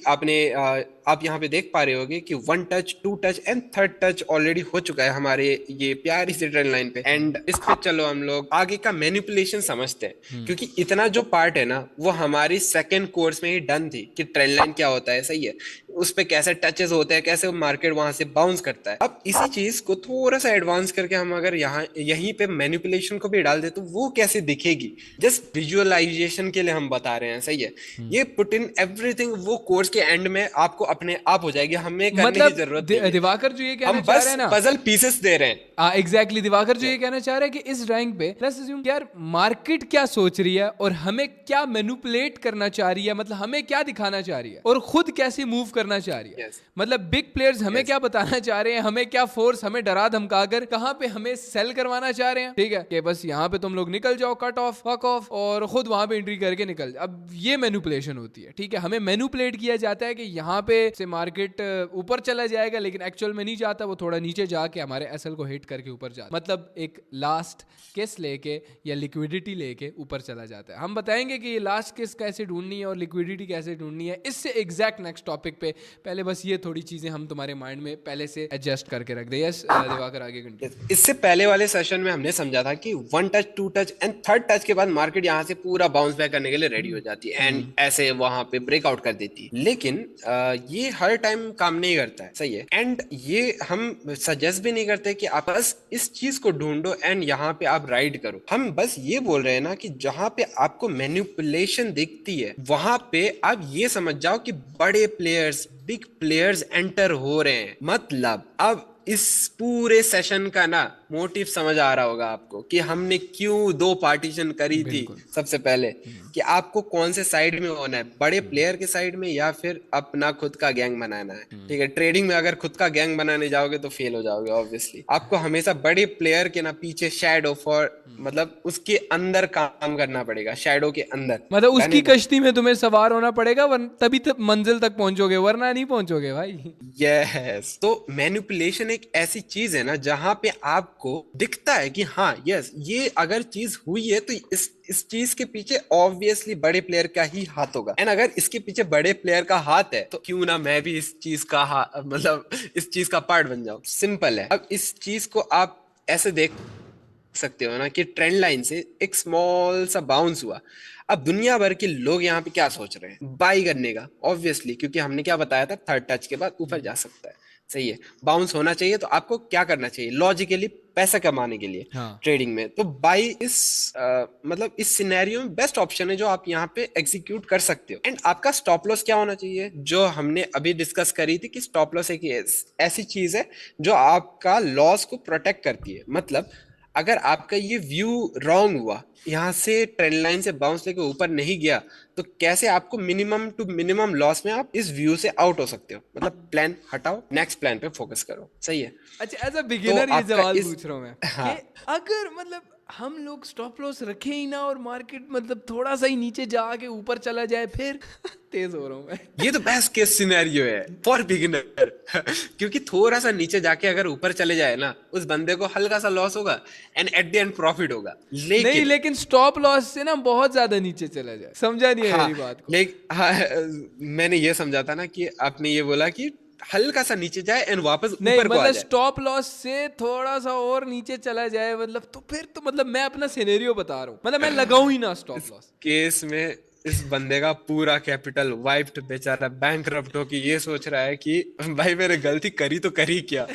आप यहाँ पे देख पा रहे होगे कि 1 touch, 2 touch and 3rd touch already हो चुका है हमारे ये प्यारी सी ट्रेंड लाइन पे। एंड इस पे चलो हम लोग आगे का मैनिपुलेशन समझते हैं, क्योंकि इतना जो पार्ट है ना वो हमारी सेकंड कोर्स में ही डन थी कि ट्रेंड लाइन क्या होता है, सही है, उस पे कैसे टचेस होते हैं, कैसे मार्केट वहां से बाउंस करता है। अब इसी चीज को थोड़ा सा एडवांस करके हम अगर यहाँ यहीं पे मैनिपुलेशन को भी डाल दे तो वो कैसे दिखेगी, जस्ट विजुअलाइजेशन के लिए हम बता रहे हैं, सही है। ये पुट इन एवरीथिंग वो कोर्स के एंड में आपको अपने आप हो जाएगी, हमें करने मतलब की जरूरत नहीं है। दिवाकर जो ये कहना हम चाह बस रहे हैं ना, पजल पीसेस दे रहे हैं। एग्जैक्टली दिवाकर जो ये कहना चाह रहे हैं कि इस ड्राइंग पे लेट्स अज्यूम यार मार्केट क्या सोच रही है और हमें क्या मैनिपुलेट करना चाह रही है, मतलब हमें क्या दिखाना चाह रही है और खुद कैसे मूव करना चाह रही है। मतलब बिग प्लेयर्स हमें क्या बताना चाह रहे हैं, हमें क्या फोर्स, हमें डरा धमका कर कहां पे हमें सेल करवाना चाह रहे हैं, ठीक है, कि बस यहाँ पे तुम लोग निकल जाओ, कट ऑफ, फक ऑफ, और खुद वहां पे एंट्री करके निकल जाओ। अब ये मैनिपुलेशन होती है, ठीक है, हमें मैनिपुलेट किया जाता है कि यहाँ पे से मार्केट ऊपर चला जाएगा, लेकिन एक्चुअल में नहीं जाता, वो थोड़ा नीचे जाके हमारे एसएल को हिट करके ऊपर जाता, मतलब एक लास्ट किस लेके या लिक्विडिटी लेके ऊपर चला जाता है। हम बताएंगे कि ये लास्ट किस कैसे ढूंढनी है और लिक्विडिटी कैसे ढूंढनी है, इससे एग्जैक्ट नेक्स्ट टॉपिक पे। पहले बस ये थोड़ी चीजें हम तुम्हारे माइंड में पहले से एडजस्ट करके रख दे। यस दिवाकर आगे कंटिन्यू। इससे पहले वाले सेशन में हमने समझा था कि 1 touch, 2 touch and 3rd touch के बाद मार्केट यहाँ से पूरा बाउंस बैक करने के लिए रेडी हो जाती है एंड ऐसे वहां पे ब्रेकआउट कर देती है। लेकिन ये हर टाइम काम नहीं करता है, सही है, एंड ये हम सजेस्ट भी नहीं करते कि आप बस इस चीज को ढूंढो एंड यहाँ पे आप राइड करो। हम बस ये बोल रहे हैं ना कि जहां पे आपको मैनिपुलेशन दिखती है वहां पे आप ये समझ जाओ कि बड़े प्लेयर्स, बिग प्लेयर्स एंटर हो रहे हैं। मतलब अब इस पूरे सेशन का ना मोटिव समझ आ रहा होगा आपको कि हमने क्यों 2 पार्टीशन करी थी। सबसे पहले कि आपको कौन से साइड में होना है, बड़े प्लेयर के साइड में या फिर अपना खुद का गैंग बनाना है, ठीक है। ट्रेडिंग में अगर खुद का गैंग बनाने जाओगे तो फेल हो जाओगे ऑब्वियसली। आपको हमेशा बड़े प्लेयर के ना पीछे शैडो फॉर, मतलब उसके अंदर काम करना पड़ेगा, शैडो के अंदर, मतलब उसकी कश्ती में तुम्हें सवार होना पड़ेगा, तभी मंजिल तक पहुंचोगे, वरना नहीं पहुंचोगे भाई। यस, तो मैनिपुलेशन एक ऐसी चीज है ना जहां पे आपको दिखता है कि हाँ यस ये अगर चीज हुई है तो इस चीज के पीछे ऑब्वियसली बड़े प्लेयर का ही हाथ होगा, एंड अगर इसके पीछे बड़े प्लेयर का हाथ है तो क्यों ना मैं भी इस चीज का मतलब इस चीज का पार्ट बन जाऊं। सिंपल है। अब इस चीज को आप ऐसे देख सकते हो ना कि ट्रेंड लाइन से एक स्मॉल सा बाउंस हुआ। अब दुनिया भर के लोग यहाँ पे क्या सोच रहे हैं, बाई करने का ऑब्वियसली, क्योंकि हमने क्या बताया था 3rd टच के बाद ऊपर जा सकता है, सही है, बाउंस होना चाहिए। तो आपको क्या करना चाहिए लॉजिकली पैसा कमाने के लिए ट्रेडिंग में, तो बाई मतलब इस सिनेरियो में बेस्ट ऑप्शन है जो आप यहाँ पे एग्जीक्यूट कर सकते हो। एंड आपका स्टॉप लॉस क्या होना चाहिए, जो हमने अभी डिस्कस करी थी कि स्टॉप लॉस एक ऐसी चीज है जो आपका लॉस को प्रोटेक्ट करती है। मतलब अगर आपका ये व्यू रॉन्ग हुआ, यहाँ से ट्रेंड लाइन से बाउंस लेके ऊपर नहीं गया, तो कैसे आपको मिनिमम टू मिनिमम लॉस में आप इस व्यू से आउट हो सकते हो। मतलब प्लान हटाओ, नेक्स्ट प्लान पे फोकस करो, सही है। अच्छा, एज अ बिगिनर ये सवाल पूछ रहा हूँ मैं, हाँ, कि अगर मतलब हम लोग स्टॉप लॉस रखे ही ना और मार्केट मतलब थोड़ा सा ही नीचे जाके ऊपर चला जाए, फिर तेज हो रहा हूँ मैं। ये तो बेस्ट केस सिनेरियो है फॉर बिगिनर क्योंकि थोड़ा सा नीचे जाके अगर ऊपर चले जाए ना, उस बंदे को हल्का सा लॉस होगा and at the end profit होगा। लेकिन स्टॉप लॉस से ना बहुत ज्यादा नीचे चला जाए, समझा नहीं है मेरी बात को। हाँ, मैंने ये समझा था ना कि आपने ये बोला कि हल्का सा नीचे जाए एंड वापस ऊपर को आ जाए। स्टॉप लॉस से थोड़ा सा और नीचे चला जाए, मतलब तो फिर तो मतलब मैं अपना सिनेरियो बता रहा हूँ, मतलब मैं लगाऊं ही ना स्टॉप लॉस। केस में इस बंदे का पूरा कैपिटल वाइप्ड, बेचारा बैंकरप्ट हो कि ये सोच रहा है कि भाई मैंने गलती करी तो करी क्या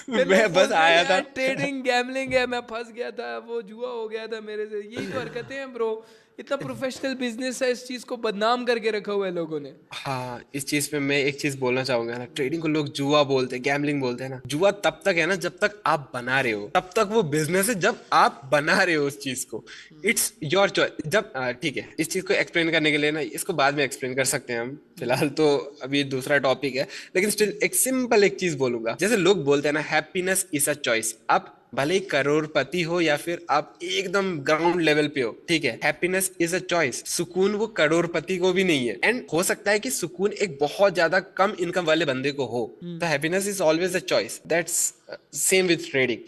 मैं बस आया था, ट्रेडिंग गैम्बलिंग है, मैं फंस गया था, वो जुआ हो गया था मेरे से, यही तो हरकतें हैं ब्रो। इतना प्रोफेशनल बिजनेस है, इस चीज को बदनाम करके रखा हुआ है लोगों ने। हाँ, इस चीज पे मैं एक चीज बोलना चाहूंगा ना, ट्रेडिंग को लोग जुआ बोलते हैं, गैम्बलिंग बोलते हैं ना। जुआ तब तक है ना जब तक आप बना रहे हो, तब तक वो बिजनेस है जब आप बना रहे हो उस चीज को। It's your choice. जब ठीक है, इस चीज को एक्सप्लेन करने के लिए ना, इसको बाद में एक्सप्लेन कर सकते हैं हम, फिलहाल तो अभी दूसरा टॉपिक है। लेकिन स्टिल एक सिंपल एक चीज बोलूंगा, जैसे लोग बोलते हैं ना, हैप्पीनेस इज अ चॉइस। आप भले ही करोड़पति हो या फिर आप एकदम ग्राउंड लेवल पे हो, ठीक है, हैप्पीनेस इज अ चॉइस। सुकून वो करोड़पति को भी नहीं है, एंड हो सकता है कि सुकून एक बहुत ज्यादा कम इनकम वाले बंदे को हो। तो happiness is always a choice. That's same with trading,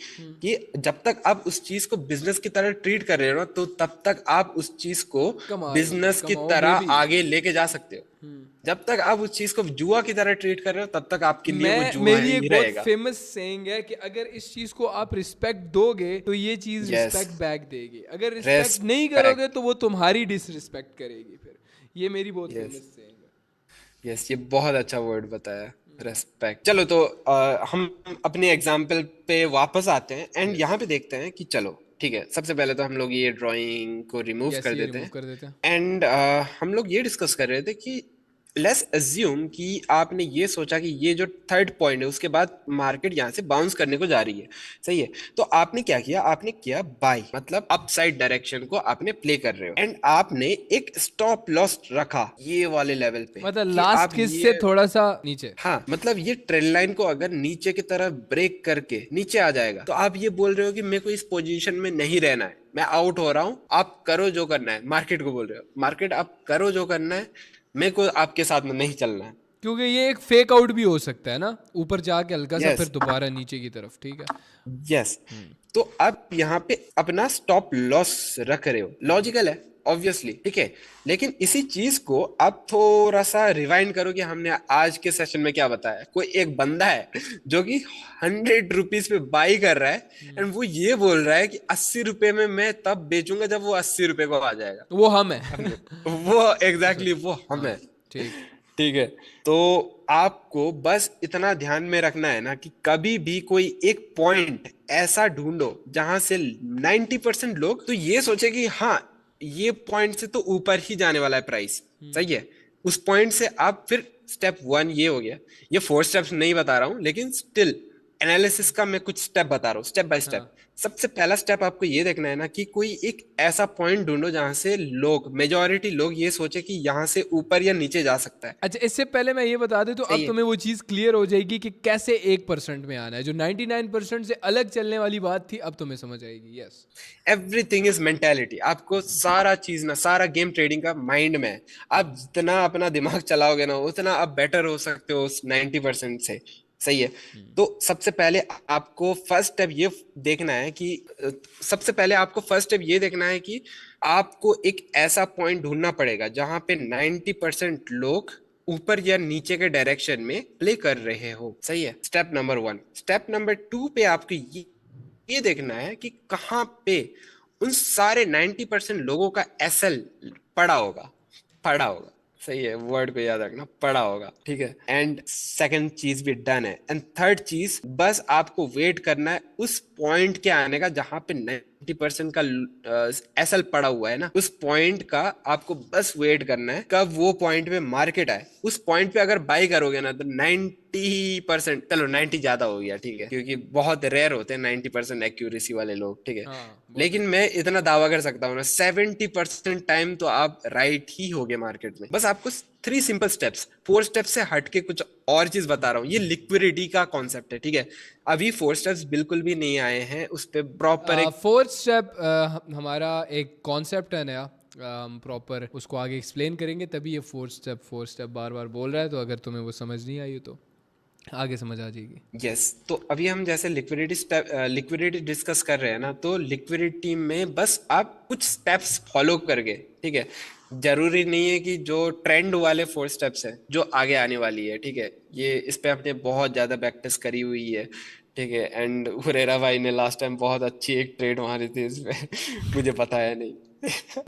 कि जब तक आप उस चीज को बिजनेस की तरह ट्रीट कर रहे हो ना, तो तब तक आप उस चीज को कमा रहे हो, बिजनेस की कमाओ तरह बेबी। आगे लेके जा सकते हो। जब तक आप उस चीज को जुआ की तरह ट्रीट कर रहे हो, तब तक आपके लिए वो जुआ मेरी ही एक बहुत रहेगा। फेमस सेइंग है कि अगर इस चीज को आप रिस्पेक्ट दोगे तो ये चीज Yes. रिस्पेक्ट बैक देगी, अगर रिस्पेक्ट नहीं करोगे तो वो तुम्हारी डिसरिस्पेक्ट करेगी फिर। ये मेरी बहुत Yes. फेमस सेइंग है। यस, ये बहुत अच्छा वर्ड बताया, रेस्पेक्ट। चलो तो हम अपने एग्जाम्पल पे वापस आते हैं, एंड यहाँ पे देखते हैं कि चलो ठीक है, सबसे पहले तो हम लोग ये ड्राइंग को रिमूव यस, कर ये देते रिमूव हैं। कर देते हैं। एंड हम लोग ये डिस्कस कर रहे थे कि लेट्स अज्यूम कि आपने ये सोचा कि ये जो थर्ड पॉइंट है, उसके बाद मार्केट यहाँ से बाउंस करने को जा रही है, सही है। तो आपने क्या किया, आपने किया बाय, मतलब अपसाइड डायरेक्शन को आपने प्ले कर रहे हो, एंड आपने एक स्टॉप लॉस रखा ये वाले लेवल पे, मतलब कि लास्ट आप किस से ये, थोड़ा सा नीचे। हाँ, मतलब ये ट्रेंड लाइन को अगर नीचे की तरफ ब्रेक करके नीचे आ जाएगा, तो आप ये बोल रहे हो कि मेरे को इस पोजीशन में नहीं रहना है, मैं आउट हो रहा हूं, आप करो जो करना है। मार्केट को बोल रहे हो, मार्केट आप करो जो करना है, मेरे को आपके साथ में नहीं चलना है। क्योंकि ये एक फेक आउट भी हो सकता है ना, ऊपर जाके हल्का सा फिर यस, दोबारा नीचे की तरफ, ठीक है। यस। तो आप यहाँ पे अपना स्टॉप लॉस रख रहे हो, लॉजिकल है ऑब्वियसली, ठीक है। लेकिन इसी चीज को आप थोड़ा सा रिवाइंड करो कि हमने आज के सेशन में क्या बताया। कोई एक बंदा है जो कि 100 रुपीज पे बाई कर रहा है, एंड वो ये बोल रहा है कि 80 रुपए में मैं तब बेचूंगा जब वो 80 रुपए को आ जाएगा। वो हम है। वो एग्जैक्टली वो हम हाँ, है, ठीक। ठीक है। तो आपको बस इतना ध्यान में रखना है ना कि कभी भी कोई एक पॉइंट ऐसा ढूंढो जहां से 90% लोग तो ये सोचे कि हाँ, ये पॉइंट से तो ऊपर ही जाने वाला है प्राइस, सही है। उस पॉइंट से आप फिर स्टेप 1 ये हो गया। ये 4 स्टेप्स नहीं बता रहा हूं, लेकिन स्टिल एनालिसिस का मैं कुछ स्टेप बता रहा हूँ, स्टेप बाय स्टेप। हाँ, सबसे पहला स्टेप आपको ये देखना है ना कि कोई एक ऐसा पॉइंट ढूंढो जहां से लोग, मेजॉरिटी लोग ये सोचे कि यहां से ऊपर या नीचे जा सकता है। अच्छा, इससे पहले मैं ये बता दूं तो सही अब है। तुम्हें वो चीज़ क्लियर हो जाएगी कि कैसे 1% में आना है। जो 99% से अलग चलने वाली बात थी, अब तुम्हें समझ आएगी। Yes, everything is mentality. आपको सारा चीज ना, सारा गेम ट्रेडिंग का माइंड में है। आप जितना अपना दिमाग चलाओगे ना, उतना आप बेटर हो सकते हो उस 90% से, सही है। तो सबसे पहले आपको फर्स्ट स्टेप ये देखना है कि सबसे पहले आपको फर्स्ट स्टेप ये देखना है कि आपको एक ऐसा पॉइंट ढूंढना पड़ेगा जहां पे 90% लोग ऊपर या नीचे के डायरेक्शन में प्ले कर रहे हो, सही है। Step number 1। स्टेप नंबर 2 पे आपको ये देखना है कि कहाँ पे उन सारे 90% लोगों का एसएल पड़ा होगा, सही है, वर्ड को याद रखना, पड़ा होगा, ठीक है। एंड सेकंड चीज भी डन है, एंड थर्ड चीज बस आपको वेट करना है उस पॉइंट के आने का जहां पे 90% का एसएल पड़ा हुआ है ना, उस पॉइंट का आपको बस वेट करना है कब वो पॉइंट पे मार्केट आए। उस पॉइंट पे अगर बाई करोगे ना, तो 90%, चलो 90 ज्यादा हो गया, ठीक है, क्योंकि बहुत रेयर होते हैं 90% एक्यूरेसी वाले लोग, ठीक है। हाँ, लेकिन मैं इतना दावा कर सकता हूँ ना, 70% टाइम तो आप राइट ही होगे मार्केट में। बस आपको 3 सिंपल स्टेप्स, 4 स्टेप्स से हट के कुछ और चीज बता रहा हूँ। ये लिक्विडिटी का कॉन्सेप्ट है, ठीक है। अभी 4 स्टेप्स बिल्कुल भी नहीं आए हैं, उस पर प्रॉपर एक फोर्थ स्टेप हमारा एक कॉन्सेप्ट है नया, हम प्रॉपर उसको आगे एक्सप्लेन करेंगे, तभी ये फोर्थ स्टेप बार बार बोल रहा है। तो अगर तुम्हें वो समझ नहीं आई हो तो आगे समझ आ जाएगी। यस। तो अभी हम जैसे लिक्विडिटी डिस्कस कर रहे हैं ना, तो लिक्विडिटी में बस आप कुछ स्टेप्स फॉलो करके, ठीक है। जरूरी नहीं है कि जो ट्रेंड वाले 4 स्टेप्स है जो आगे आने वाली है, ठीक है, ये इस पे हमने बहुत ज्यादा प्रैक्टिस करी हुई है, ठीक है। एंड हुरेरा भाई ने लास्ट टाइम बहुत अच्छी एक ट्रेड मारी थी इस पे मुझे पता है नहीं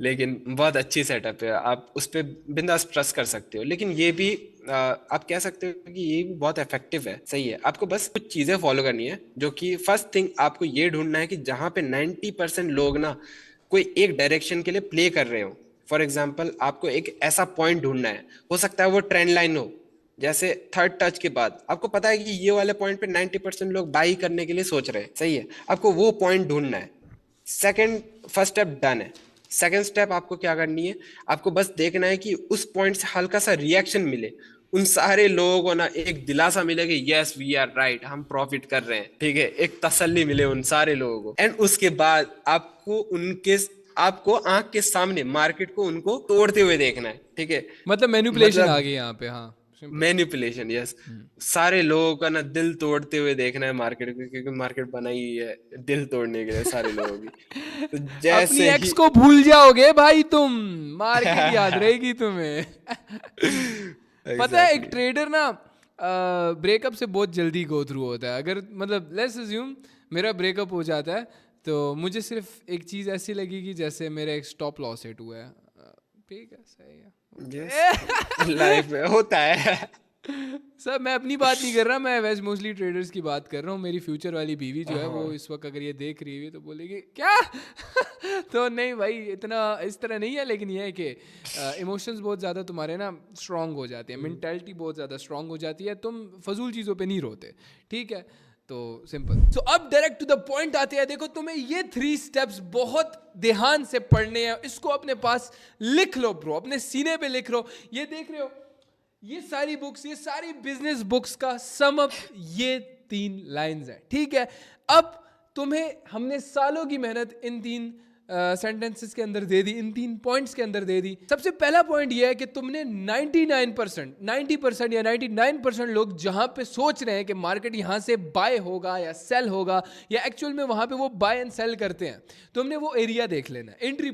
लेकिन बहुत अच्छी सेटअप है, आप उस पर बिंदास ट्रस्ट कर सकते हो। लेकिन ये भी आप कह सकते हो कि ये भी बहुत इफेक्टिव है, सही है। आपको बस कुछ चीजें फॉलो करनी है, जो कि फर्स्ट थिंग आपको ये ढूंढना है कि जहां पे 90% लोग ना कोई एक डायरेक्शन के लिए प्ले कर रहे हो, फॉर एग्जाम्पल आपको एक ऐसा पॉइंट ढूंढना है, हो सकता है वो ट्रेंड लाइन हो, जैसे थर्ड टच के बाद आपको पता है कि ये वाले पॉइंट पे 90% लोग बाई करने के लिए सोच रहे हैं, सही है, आपको वो पॉइंट ढूंढना है। फर्स्ट स्टेप डन है। सेकंड स्टेप आपको क्या करनी है, आपको बस देखना है कि उस पॉइंट से हल्का सा रिएक्शन मिले, उन सारे लोगों को ना एक दिलासा मिले कि यस वी आर राइट, हम प्रॉफिट कर रहे हैं, ठीक है, एक तसल्ली मिले उन सारे लोगों को। एंड उसके बाद आपको आंख के सामने मार्केट को उनको तोड़ते हुए देखना है, ठीक है। मतलब मैनिपुलेशन आ मतलब गई यहाँ पे, हाँ सिंपल। Manipulation, yes. सारे लोगों का ना दिल तोड़ते हुए देखना है मार्केट को, क्योंकि मार्केट बनाई ही है दिल तोड़ने के लिए सारे लोगों की। तो अपनी जैसे एक्स ही को भूल जाओगे भाई तुम, मार्केट याद रहेगी तुम्हें। पता है एक एग्जैक्टली ट्रेडर ना ब्रेकअप से बहुत जल्दी गो थ्रू होता है। अगर मतलब लेट्स अज्यूम मेरा ब्रेकअप हो जाता है तो मुझे सिर्फ एक चीज़ ऐसी लगेगी जैसे मेरा एक स्टॉप लॉस हिट हुआ है। ठीक है, सही है। यस, लाइफ में होता है। सर मैं अपनी बात नहीं कर रहा, मैं वैसे मोस्टली ट्रेडर्स की बात कर रहा हूँ। मेरी फ्यूचर वाली बीवी जो है वो इस वक्त अगर ये देख रही है तो बोलेगी क्या। तो नहीं भाई, इतना इस तरह नहीं है, लेकिन ये है कि इमोशंस बहुत ज़्यादा तुम्हारे ना स्ट्रांग हो जाते हैं, मेंटालिटी बहुत ज़्यादा स्ट्रांग हो जाती है, तुम फजूल चीज़ों पे नहीं रोते, ठीक है। तो सिंपल। सो अब डायरेक्ट टू द पॉइंट आते हैं। देखो तुम्हें ये 3 स्टेप्स बहुत ध्यान से पढ़ने हैं, इसको अपने पास लिख लो ब्रो, अपने सीने पे लिख लो। ये देख रहे हो ये सारी बुक्स, ये सारी बिजनेस बुक्स का सम अप ये 3 लाइंस है, ठीक है। अब तुम्हें हमने सालों की मेहनत इन 3 सेंटेंसेस के अंदर दे दी, इन 3 पॉइंट्स के अंदर दे दी। सबसे पहला पॉइंट ये है कि तुमने 99% 90% या 99% लोग जहां पे सोच रहे हैं कि मार्केट यहां से बाय होगा या सेल होगा, या एक्चुअल में वहां पे वो बाय एंड सेल करते हैं, तुमने वो एरिया देख लेना है। एंट्री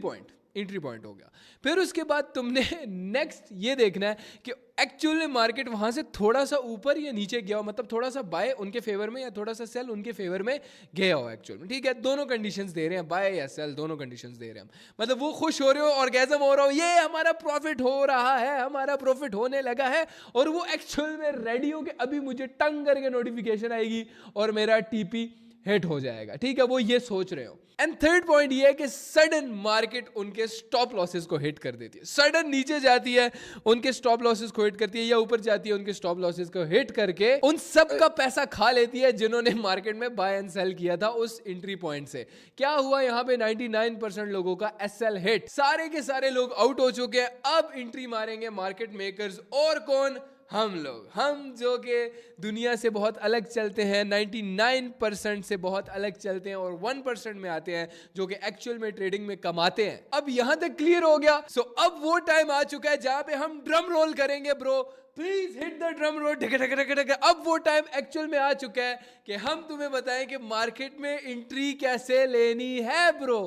पॉइंट हो गया। फिर उसके बाद तुमने नेक्स्ट ये देखना है कि एक्चुअल में मार्केट वहां से थोड़ा सा ऊपर या नीचे गया हो, मतलब थोड़ा सा बाय उनके फेवर में या थोड़ा सा सेल उनके फेवर में गया हो एक्चुअल में, ठीक है। दोनों कंडीशंस दे रहे हैं, बाय या सेल, दोनों कंडीशंस दे रहे हैं हम। मतलब वो खुश हो रहे हो, ऑर्गेजम हो रहा हो, ये हमारा प्रॉफिट हो रहा है, हमारा प्रॉफिट होने लगा है, और वो एक्चुअल में रेडी हो के अभी मुझे टंग करके नोटिफिकेशन आएगी और मेरा टीपी हिट हो जाएगा, ठीक है, वो ये सोच रहे हो। एंड थर्ड पॉइंट ये है कि सडन मार्केट उनके स्टॉप लॉसेस को हिट कर देती है, सडन नीचे जाती है उनके स्टॉप लॉसेस को हिट करती है, या ऊपर जाती है उनके स्टॉप लॉसेस को हिट करके उन सब का पैसा खा लेती है जिन्होंने मार्केट में बाय एंड सेल किया था उस एंट्री पॉइंट से। क्या हुआ यहाँ पे, 99% लोगों का एसएल हिट, सारे के सारे लोग आउट हो चुके हैं। अब एंट्री मारेंगे मार्केट मेकर्स, और कौन, हम लोग, हम जो कि दुनिया से बहुत अलग चलते हैं, 99% से बहुत अलग चलते हैं, और 1% में आते हैं जो कि एक्चुअल में ट्रेडिंग में कमाते हैं। अब यहां तक क्लियर हो गया। सो अब वो टाइम आ चुका है जहां पे हम ड्रम रोल करेंगे bro, please hit the drum roll, ढक ढक ढक ढक। अब वो टाइम एक्चुअल में आ चुका है कि हम तुम्हें बताएं कि मार्केट में एंट्री कैसे लेनी है ब्रो।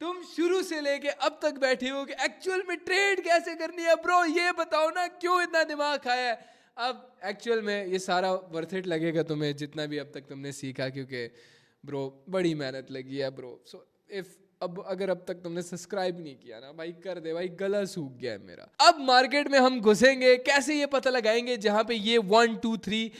तुम शुरू से लेके अब तक बैठे हो कि एक्चुअल में ट्रेड कैसे करनी है ब्रो, ये बताओ ना, क्यों इतना दिमाग खाया है। अब एक्चुअल में ये सारा वर्थ इट लगेगा तुम्हें जितना भी अब तक तुमने सीखा, क्योंकि ब्रो बड़ी मेहनत लगी है ब्रो। सो इफ अब अगर अब तक तुमने सब्सक्राइब नहीं किया ना भाई, कर दे भाई, गला सूख गया है मेरा। अब मार्केट में हम घुसेंगे, कैसे ये पता लगाएंगे जहां पे ये 1 2 3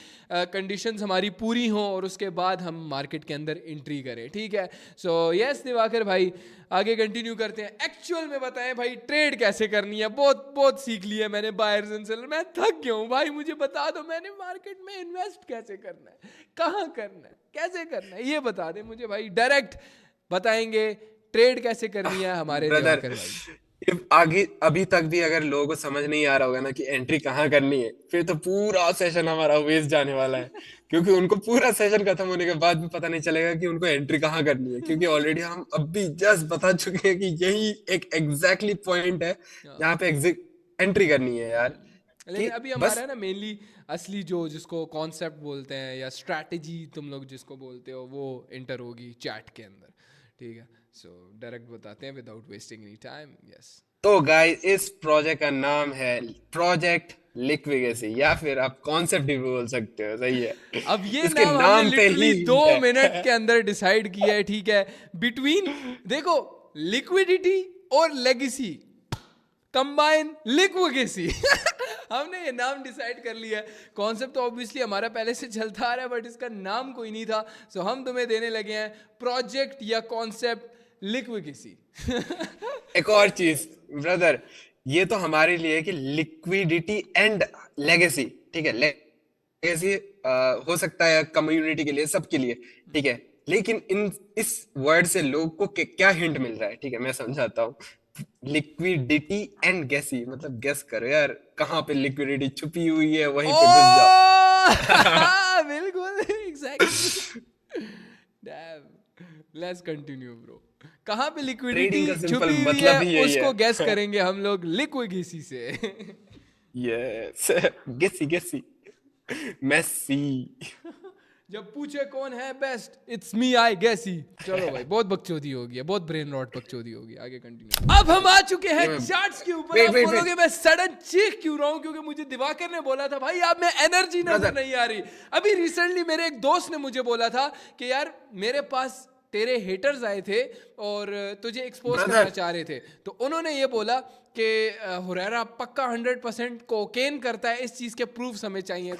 कंडीशंस हमारी पूरी हों, और उसके बाद हम मार्केट के अंदर एंट्री करें, ठीक है। सो यस दिवाकर भाई, आगे कंटिन्यू करते हैं। एक्चुअल में बताएं भाई ट्रेड कैसे करनी है। बहुत बहुत सीख लिया मैंने बायर्स एंड सेलर, मैं थक गया हूँ भाई, मुझे बता दो मैंने मार्केट में इन्वेस्ट कैसे करना है, कहाँ करना है, कैसे करना है, ये बता दे मुझे भाई। डायरेक्ट बताएंगे ट्रेड कैसे करनी है हमारे दिवाकर भाई। आगे अभी तक भी अगर लोगों को समझ नहीं आ रहा होगा ना कि एंट्री कहाँ करनी है, फिर तो पूरा सेशन हमारा वेस्ट जाने वाला है, क्योंकि उनको पूरा सेशन खत्म होने के बाद भी पता नहीं चलेगा कि उनको एंट्री कहाँ करनी है, क्योंकि ऑलरेडी हम अभी जस्ट बता चुके हैं कि यही एक एग्जैक्टली पॉइंट है जहाँ पे एंट्री करनी है यार। लेकिन अभी हमारा ना मेनली असली जो जिसको कॉन्सेप्ट बोलते हैं या स्ट्रैटेजी तुम लोग जिसको बोलते हो, वो एंटर होगी चैट के अंदर, ठीक है। सो डायरेक्ट बताते हैं without wasting any time. Yes, तो गाइस इस प्रोजेक्ट का नाम है प्रोजेक्ट लिक्विडेसी, या फिर आप कॉन्सेप्ट भी बोल सकते हो, सही है। अब ये इसके नाम हमने नाम पे लिटरली ही 2 मिनट के अंदर डिसाइड किया है, ठीक है। बिटवीन देखो लिक्विडिटी और लेगेसी, कंबाइन लिक्विडेसी। हमने ये नाम डिसाइड कर लिया है। कॉन्सेप्ट तो ऑब्वियसली हमारा पहले से चलता आ रहा है, बट इसका नाम कोई नहीं था। सो हम तुम्हें देने लगे हैं प्रोजेक्ट या कॉन्सेप्ट लिक्विड किसी। एक और चीज ब्रदर, ये तो हमारे लिए है कि लिक्विडिटी एंड लेगेसी, ठीक है, लेगेसी हो सकता है कम्युनिटी के लिए, सबके लिए, ठीक है, लेकिन इस वर्ड से लोग को क्या हिंट मिल रहा है, ठीक है, मैं समझाता हूँ। लिक्विडिटी एंड गैसी, मतलब गेस करो यार, कहाँ पे लिक्विडिटी छुपी हुई है, वहीं पे घुस जाओ। बिल्कुल, exactly. Dam, let's continue bro. कहाँ पे लिक्विडिटी ट्रेडिंग का सिंपल छुपी हुई मतलब है ही यही उसको गैस है। करेंगे हम लोग लिक्विड किसी से। यस, गेसी गेसी, मेसी। जब पूछे कौन है best, it's me, I guess he. चलो भाई, बहुत बकचोदी हो गई, बहुत ब्रेन रॉट बकचोदी हो गई, आगे कंटिन्यू। अब हम आ चुके हैं चार्ट्स के ऊपर। आप बोलोगे मैं सडन चीख क्यों रहा हूं, क्योंकि मुझे दिवाकर ने बोला था भाई आप में एनर्जी नजर नहीं आ रही। अभी रिसेंटली मेरे एक दोस्त ने मुझे बोला था कि यार मेरे पास तेरे हेटर्स आए थे और तुझे एक्सपोज करना चाह रहे थे, तो उन्होंने ये बोला कि हुरैरा पक्का 100% कोकेन करता है, इस चीज के प्रूफ हमें चाहिए।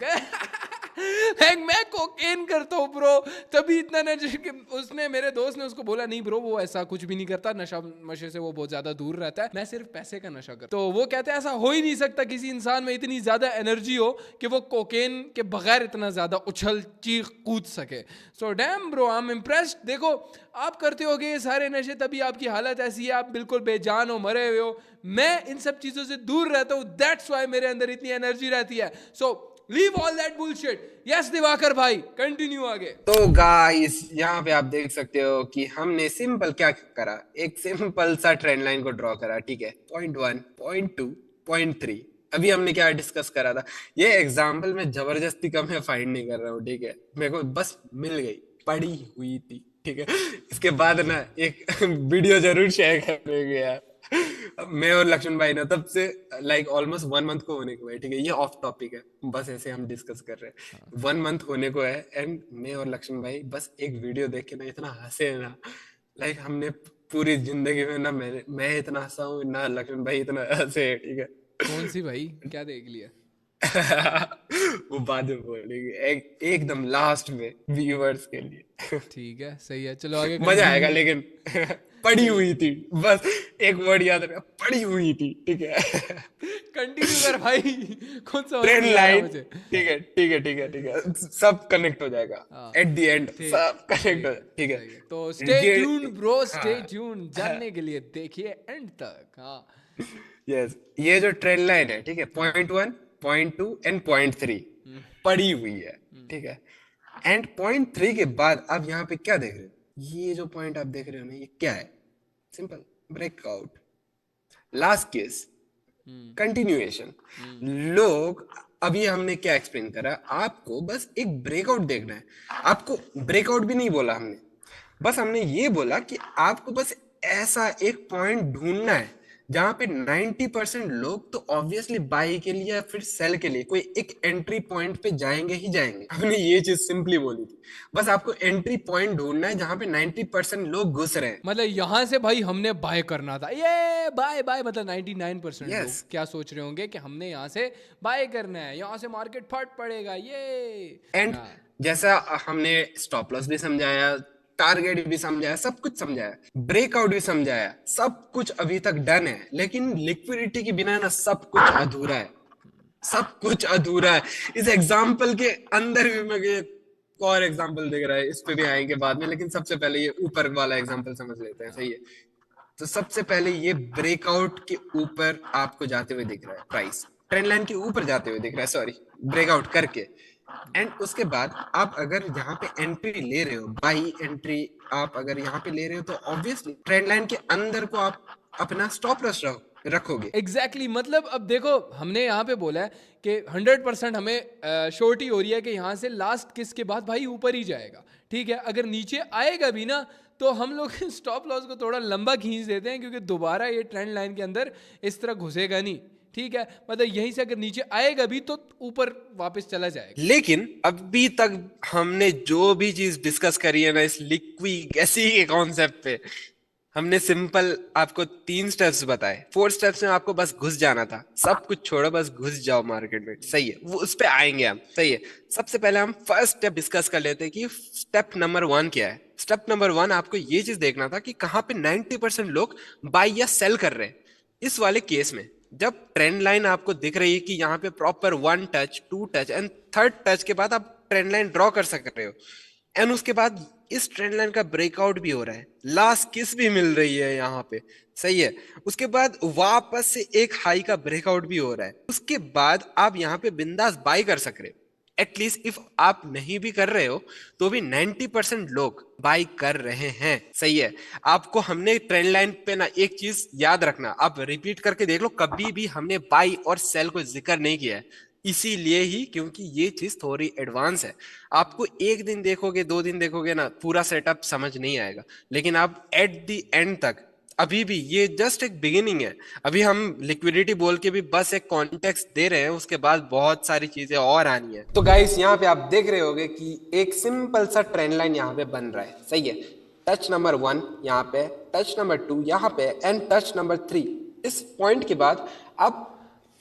मैं कोकेन करता हूँ ब्रो, तभी इतना नशे के। उसने, मेरे दोस्त ने उसको बोला नहीं ब्रो वो ऐसा कुछ भी नहीं करता, नशा नशे से वो बहुत ज्यादा दूर रहता है, मैं सिर्फ पैसे का नशा करता। तो वो कहते हैं ऐसा हो ही नहीं सकता किसी इंसान में इतनी ज्यादा एनर्जी हो कि वो कोकेन के बगैर इतना ज्यादा उछल चीख कूद सके। So damn bro, I am impressed. देखो आप करते होगे ये सारे नशे, तभी आपकी हालत ऐसी है, आप बिल्कुल बेजान हो, मरे हुए हो। मैं इन सब चीजों से दूर रहता हूँ, दैट्स व्हाई मेरे अंदर इतनी एनर्जी रहती है। So leave all that bullshit. Yes Diwakar भाई, कंटिन्यू आगे। तो गाइस यहाँ पे आप देख सकते हो कि हमने सिंपल क्या करा, एक सिंपल सा ट्रेंड लाइन को ड्रॉ करा, ठीक है, पॉइंट 1, पॉइंट 2, पॉइंट 3। अभी हमने क्या डिस्कस करा था, ये एग्जाम्पल में जबरदस्ती का मैं फाइंड नहीं कर रहा हूँ, ठीक है, मेरे को बस मिल गई, पड़ी हुई थी, ठीक है। इसके बाद ना एक वीडियो जरूर शेयर करेंगे यार। मैं और लक्ष्मण भाई ना तब से लाइक ऑलमोस्ट 1 मंथ को होने को है, ठीक है, ये ऑफ टॉपिक है, बस ऐसे हम डिस्कस कर रहे हैं। 1 मंथ होने को है एंड मैं और लक्ष्मण भाई बस एक वीडियो देख के ना इतना हंसे ना, लाइक हमने पूरी जिंदगी में ना मैं इतना हंसा हूँ ना लक्ष्मण भाई इतना हंसे, ठीक है। कौन सी भाई, क्या देख लिया? वो बाद में बोलेंगे, एकदम लास्ट में व्यूअर्स के लिए। ठीक है, सही है, चलो आगे मजा कंटिन्यू। आएगा लेकिन। पड़ी हुई थी, बस एक वर्ड याद रखा, पड़ी हुई थी, ठीक है। कंटिन्यू कर भाई, कौन सा ट्रेन नहीं आ रहा लाइन, मुझे। ठीक है ठीक है ठीक है ठीक है, सब कनेक्ट हो जाएगा हाँ, एट द एंड, ठीक, सब कनेक्ट सही हो है, जाएगा, ठीक है। सही है। तो स्टे ट्यून ब्रो, स्टे हाँ, ट्यून, जानने के लिए देखिए एंड तक। हाँ यस, ये जो ट्रेन लाइन है, ठीक है, पॉइंट 1, पॉइंट 2 एंड पॉइंट 3 पड़ी हुई है, ठीक है। एंड पॉइंट 3 के बाद आप यहाँ पे क्या देख रहे हो, ये जो पॉइंट आप देख रहे हो ना, ये क्या है, simple breakout, last case, continuation. लोग, अभी हमने क्या एक्सप्लेन करा, आपको बस एक ब्रेकआउट देखना है, आपको ब्रेकआउट भी नहीं बोला हमने, बस हमने ये बोला कि आपको बस ऐसा एक पॉइंट ढूंढना है जहां पे 90% लोग तो ऑब्वियसली बाई के लिए या फिर सेल के लिए कोई एक एंट्री पॉइंट पे जाएंगे ही जाएंगे। हमने ये चीज सिंपली बोली थी, बस आपको एंट्री पॉइंट ढूंढना है जहां पे 90% लोग घुस रहे हैं। मतलब यहाँ से भाई हमने बाय करना था, ये बाय बाय, मतलब 99% Yes. लोग क्या सोच रहे होंगे कि हमने यहाँ से बाय करना है, यहाँ से मार्केट फट पड़ेगा ये। एंड जैसा हमने स्टॉप लॉस भी समझाया, टारगेट भी समझाया, सब कुछ समझाया, ब्रेकआउट भी समझाया, सब कुछ अभी तक डन है, लेकिन लिक्विडिटी के बिना ना सब कुछ अधूरा है, सब कुछ अधूरा है। इस एग्जाम्पल के अंदर भी मैं एक और एग्जाम्पल दिख रहा है, इस पे भी आएंगे बाद में, लेकिन सबसे पहले ये ऊपर वाला एग्जाम्पल समझ लेते हैं, सही है। तो सबसे पहले ये ब्रेकआउट के ऊपर आपको जाते हुए दिख रहा है, प्राइस ट्रेंड लाइन के ऊपर जाते हुए दिख रहा है, सॉरी, ब्रेकआउट करके। एंड उसके बाद आप अगर यहाँ पे एंट्री ले रहे हो, बाई एंट्री आप अगर यहाँ पे ले रहे हो, तो ऑब्वियसली ट्रेंड लाइन के अंदर को आप अपना स्टॉप लॉस रखोगे। एग्जैक्टली मतलब अब देखो हमने यहाँ पे बोला है कि 100% हमें शॉर्टी हो रही है कि यहाँ से लास्ट किस के बाद भाई ऊपर ही जाएगा, ठीक है। अगर नीचे आएगा भी ना तो हम लोग स्टॉप लॉस को थोड़ा लंबा खींच देते हैं, क्योंकि दोबारा ये ट्रेंड लाइन के अंदर इस तरह घुसेगा नहीं, ठीक है। मतलब यहीं से अगर नीचे आएगा भी तो ऊपर वापस चला जाएगा। लेकिन अभी तक हमने जो भी चीज डिस्कस करी है ना इस लिक्विड गैसी के कॉन्सेप्ट पे, हमने सिंपल आपको 3 स्टेप्स बताए, 4 स्टेप्स में आपको बस घुस जाना था, सब कुछ छोड़ो बस घुस जाओ मार्केट में। सही है, वो उस पे आएंगे हम। सही है, सबसे पहले हम फर्स्ट स्टेप डिस्कस कर लेते हैं कि स्टेप नंबर 1 क्या है। स्टेप नंबर 1 आपको ये चीज देखना था कि कहाँ पे 90% लोग बाय या सेल कर रहे हैं। इस वाले केस में जब ट्रेंड लाइन आपको दिख रही है कि यहाँ पे proper 1 touch, 2 touch and 3rd touch के बाद आप ट्रेंड लाइन ड्रॉ कर सक रहे हो, एंड उसके बाद इस ट्रेंड लाइन का ब्रेकआउट भी हो रहा है, लास्ट किस भी मिल रही है यहाँ पे। सही है, उसके बाद वापस से एक हाई का ब्रेकआउट भी हो रहा है, उसके बाद आप यहाँ पे बिंदास बाय कर सक रहे हो। एटलीस्ट इफ आप नहीं भी कर रहे हो तो भी 90% लोग बाय कर रहे हैं। सही है, आपको हमने ट्रेंड लाइन पे ना एक चीज याद रखना, आप रिपीट करके देख लो, कभी भी हमने बाय और सेल को जिक्र नहीं किया है, इसीलिए ही क्योंकि ये चीज थोड़ी एडवांस है। आपको एक दिन देखोगे, 2 दिन देखोगे ना, पूरा सेटअप समझ नहीं आएगा, लेकिन आप एट द एंड तक, अभी भी ये जस्ट एक बिगिनिंग है, अभी हम लिक्विडिटी बोल के भी बस एक कॉन्टेक्स्ट दे रहे हैं, उसके बाद बहुत सारी चीजें और आनी है। तो गाइस यहाँ पे आप देख रहे होगे कि एक सिंपल सा ट्रेंड लाइन यहाँ पे बन रहा है। सही है, टच नंबर 1 यहाँ पे, टच नंबर 2 यहाँ पे एंड टच नंबर 3। इस पॉइंट के बाद आप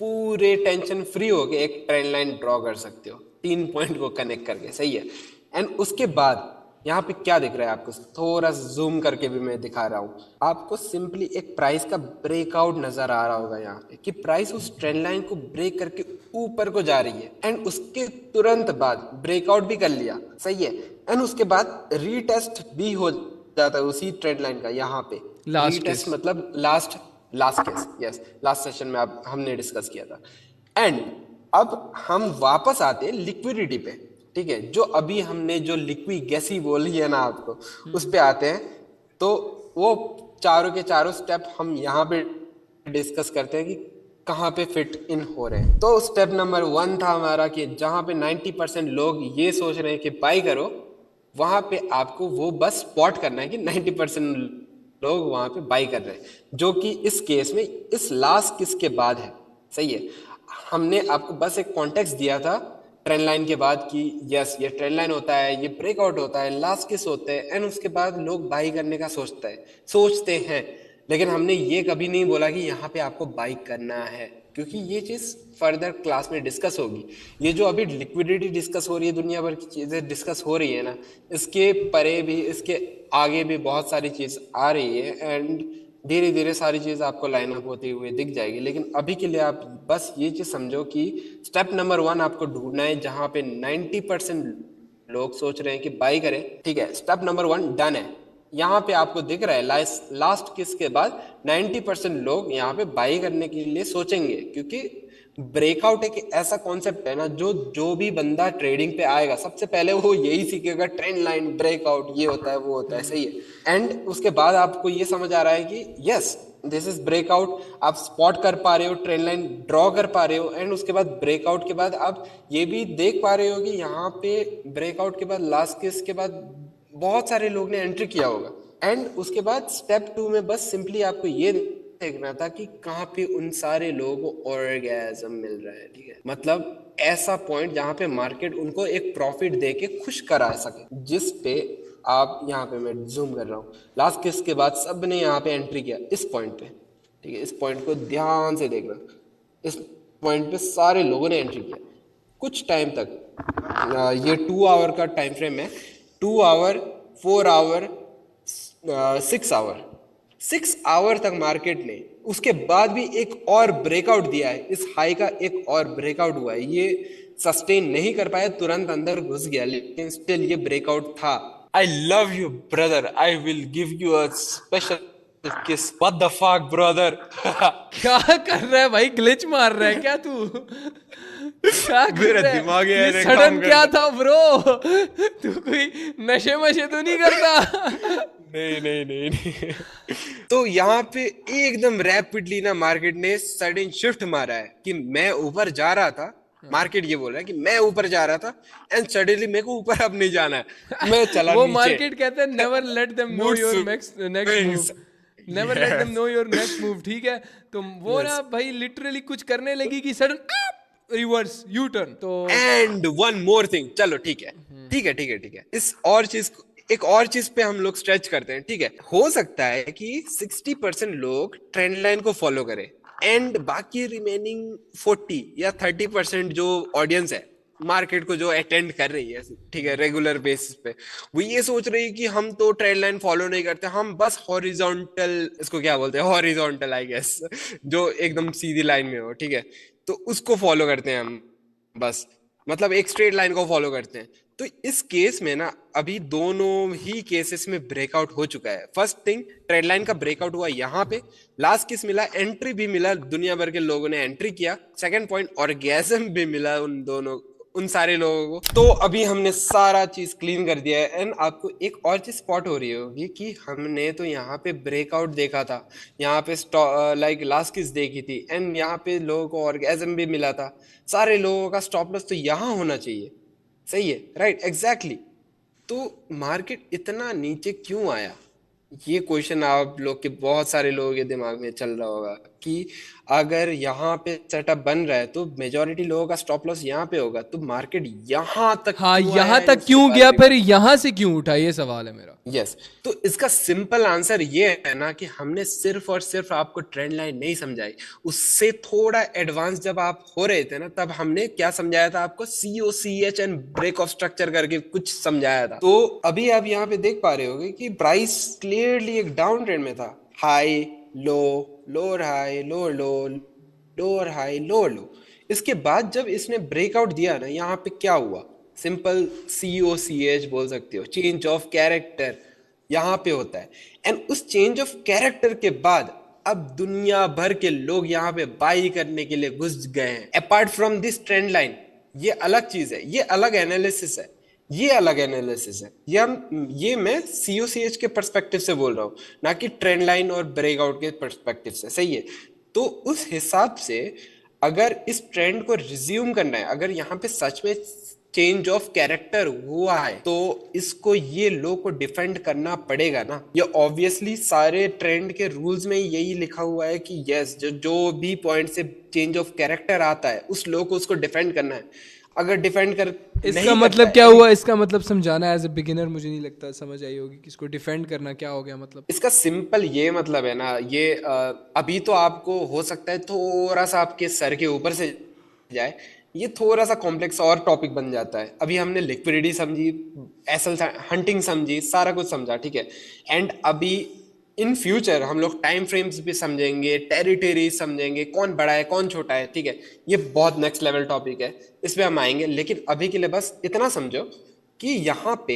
पूरे टेंशन फ्री होके एक ट्रेंड लाइन ड्रॉ कर सकते हो 3 पॉइंट को कनेक्ट करके। सही है, एंड उसके बाद यहाँ पे क्या दिख रहा है आपको, थोड़ा जूम करके भी मैं दिखा रहा हूँ आपको, सिंपली एक प्राइस का ब्रेकआउट नजर आ रहा होगा यहाँ पे कि प्राइस उस ट्रेंड लाइन को ब्रेक करके ऊपर को जा रही है, एंड उसके तुरंत बाद ब्रेकआउट भी कर लिया। सही है, एंड उसके बाद रीटेस्ट भी हो जाता है उसी ट्रेंड लाइन का यहाँ पे। रीटेस्ट मतलब last case, yes, last session में आप हमने डिस्कस किया था। एंड अब हम वापस आते हैं लिक्विडिटी पे, ठीक है, जो अभी हमने जो लिक्विड गैसी बोली है ना आपको, उस पे आते हैं। तो वो चारों के चारों स्टेप हम यहाँ पे डिस्कस करते हैं कि कहाँ पे फिट इन हो रहे हैं। तो स्टेप नंबर 1 था हमारा कि जहाँ पे 90% लोग ये सोच रहे हैं कि बाई करो, वहां पे आपको वो बस स्पॉट करना है कि 90% लोग वहां पे बाई कर रहे हैं, जो कि इस केस में इस लास्ट किस के बाद है। सही है, हमने आपको बस एक कॉन्टेक्स्ट दिया था ट्रेंड लाइन के बाद कि यस ये ट्रेंड लाइन होता है, ये ब्रेकआउट होता है, लास्ट किस होते हैं, एंड उसके बाद लोग बाई करने का सोचते हैं, लेकिन हमने ये कभी नहीं बोला कि यहाँ पे आपको बाई करना है, क्योंकि ये चीज फर्दर क्लास में डिस्कस होगी। ये जो अभी लिक्विडिटी डिस्कस हो रही है, दुनिया भर की चीजें डिस्कस हो रही है ना, इसके परे भी, इसके आगे भी बहुत सारी चीज आ रही है, एंड धीरे धीरे सारी चीज आपको लाइन अप होती हुई दिख जाएगी। लेकिन अभी के लिए आप बस ये चीज समझो कि स्टेप नंबर 1 आपको ढूंढना है जहां पे 90% लोग सोच रहे हैं कि बाई करें। ठीक है, स्टेप नंबर 1 डन है। यहाँ पे आपको दिख रहा है लास्ट किस के बाद 90% लोग यहाँ पे बाई करने के लिए सोचेंगे, क्योंकि ब्रेकआउट एक ऐसा कॉन्सेप्ट है ना, जो भी बंदा ट्रेडिंग पे आएगा सबसे पहले वो यही सीखेगा, ट्रेंड लाइन ब्रेकआउट ये होता है वो होता है। सही है, एंड उसके बाद आपको ये समझ आ रहा है कि यस दिस इज ब्रेकआउट, आप स्पॉट कर पा रहे हो, ट्रेंड लाइन ड्रॉ कर पा रहे हो, एंड उसके बाद ब्रेकआउट के बाद आप ये भी देख पा रहे हो कि यहाँ पे ब्रेकआउट के बाद लास्ट केस के बाद बहुत सारे लोग ने एंट्री किया होगा। एंड उसके बाद स्टेप 2 में बस सिंपली आपको ये देखना था कि कहाँ पे उन सारे लोगों को ऑर्गेज़म मिल रहा है। ठीक है, मतलब ऐसा पॉइंट जहाँ पे मार्केट उनको एक प्रॉफिट दे के खुश करा सके, जिस पे आप यहाँ पे मैं जूम कर रहा हूँ, लास्ट किस के बाद सब ने यहाँ पे एंट्री किया इस पॉइंट पे। ठीक है, इस पॉइंट को ध्यान से देखना, इस पॉइंट पे सारे लोगों ने एंट्री किया कुछ टाइम तक। ये 2 आवर का टाइम फ्रेम है, 2 आवर, 4 आवर, 6 आवर, 6 आवर तक मार्केट ने, उसके बाद भी एक और ब्रेकआउट दिया है, इस हाई का एक और ब्रेकआउट हुआ है, ये सस्टेन नहीं कर पाया, तुरंत अंदर घुस गया, लेकिन स्टिल ये ब्रेकआउट था। I love you brother, I will give you a special kiss. What the fuck brother. क्या कर रहा है भाई, ग्लिच मार रहा है क्या तू? क्या मेरा दिमाग ये सडन क्या था ब्रो? तू कोई नशे मशे तो नहीं करता? नहीं। तो यहाँ पे एकदम रैपिडली ना मार्केट ने सडन शिफ्ट मारा है कि मैं ऊपर जा रहा था, मार्केट ये बोल रहा है कि मैं ऊपर जा रहा था, एंड सडनली मेरे को ऊपर अब नहीं जाना है, मैं चला वो नीचे। मार्केट कहता है never let them know your next move, never let them know your next move. ठीक है, तो वो ना भाई लिटरली कुछ करने लगी कि सडन रिवर्स यू टर्न। तो एंड वन मोर थिंग, चलो ठीक है, इस और चीज एक और चीज पे हम लोग स्ट्रेच करते हैं, ठीक है, हो सकता है कि 60% लोग ट्रेंड लाइन को फॉलो करें एंड बाकी रिमेनिंग 40 या 30% जो ऑडियंस है मार्केट को जो अटेंड कर रही है, ठीक है, रेगुलर बेसिस पे, वो ये सोच रही है कि हम तो ट्रेंड लाइन फॉलो नहीं करते, हम बस हॉरिजॉन्टल, इसको क्या बोलते हैं, हॉरिजॉन्टल आई गेस, जो एकदम सीधी लाइन में हो, ठीक है, तो उसको फॉलो करते हैं हम बस, मतलब एक स्ट्रेट लाइन को फॉलो करते हैं। तो इस केस में ना अभी दोनों ही केसेस में ब्रेकआउट हो चुका है। फर्स्ट थिंग, ट्रेंड लाइन का ब्रेकआउट हुआ यहाँ पे, लास्ट किस मिला, एंट्री भी मिला, दुनिया भर के लोगों ने एंट्री किया। सेकंड पॉइंट, ऑर्गेजम भी मिला उन दोनों, उन सारे लोगों को। तो अभी हमने सारा चीज क्लीन कर दिया है एंड आपको एक और चीज स्पॉट हो रही होगी कि हमने तो यहाँ पे ब्रेकआउट देखा था, यहाँ पे लाइक लास्ट किस देखी थी एंड यहाँ पे लोगों को ऑर्गेजम भी मिला था। सारे लोगों का स्टॉप लॉस तो यहाँ होना चाहिए, सही है, राइट, एग्जैक्टली। तो मार्केट इतना नीचे क्यों आया, ये क्वेश्चन आप लोग के बहुत सारे लोगों के दिमाग में चल रहा होगा कि अगर यहाँ पे सेटअप बन रहा है तो मेजोरिटी लोगों का स्टॉप लॉस यहाँ पे होगा, तो मार्केट यहाँ तक हाँ, क्यों यहाँ आया तक इसके क्यों बारे गया, में। फिर यहाँ से क्यों उठा, ये सवाल है मेरा। यस, तो इसका सिंपल आंसर ये है ना कि हमने सिर्फ और सिर्फ आपको ट्रेंड लाइन नहीं समझाई, उससे थोड़ा एडवांस जब आप हो रहे थे ना, तब हमने क्या समझाया था आपको, COCH and break of structure करके कुछ समझाया था। तो अभी आप यहाँ पे देख पा रहे होगे कि प्राइस क्लियरली एक डाउन ट्रेंड में था, high low, lower high, lower लो, लोअर हाई, लोअर लो। इसके बाद जब इसने ब्रेकआउट दिया ना, यहाँ पे क्या हुआ, सिंपल COCH बोल सकते हो, चेंज ऑफ कैरेक्टर यहाँ पे होता है। एंड उस चेंज ऑफ कैरेक्टर के बाद अब दुनिया भर के लोग यहाँ पे बाई करने के लिए घुस गए हैं। Apart from this trend line, ये अलग चीज है, ये अलग एनालिसिस है, ये अलग एनालिसिस है, ये मैं COCH के पर्सपेक्टिव से बोल रहा हूँ, ना कि ट्रेंड लाइन और ब्रेकआउट के पर्सपेक्टिव से, सही है। तो उस हिसाब से अगर इस ट्रेंड को रिज्यूम करना है, अगर यहाँ पे सच में चेंज ऑफ कैरेक्टर हुआ है, तो इसको ये लो को डिफेंड करना पड़ेगा ना। ये ऑब्वियसली सारे ट्रेंड के रूल्स में यही लिखा हुआ है कि यस, जो भी पॉइंट से चेंज ऑफ कैरेक्टर आता है उस लो को उसको डिफेंड करना है। अगर डिफेंड कर इसका मतलब क्या हुआ, इसका मतलब समझाना, एज ए बिगिनर मुझे नहीं लगता समझ आई होगी कि इसको डिफेंड करना क्या हो गया मतलब। इसका सिंपल ये मतलब है ना, ये अभी तो आपको हो सकता है थोड़ा सा आपके सर के ऊपर से जाए, ये थोड़ा सा कॉम्प्लेक्स और टॉपिक बन जाता है। अभी हमने लिक्विडिटी समझी, एसल हंटिंग समझी, सारा कुछ समझा, ठीक है, एंड अभी इन फ्यूचर हम लोग टाइम फ्रेम्स भी समझेंगे, टेरिटरी समझेंगे, कौन बड़ा है कौन छोटा है, ठीक है, ये बहुत नेक्स्ट लेवल टॉपिक है, इस पे हम आएंगे। लेकिन अभी के लिए बस इतना समझो कि यहाँ पे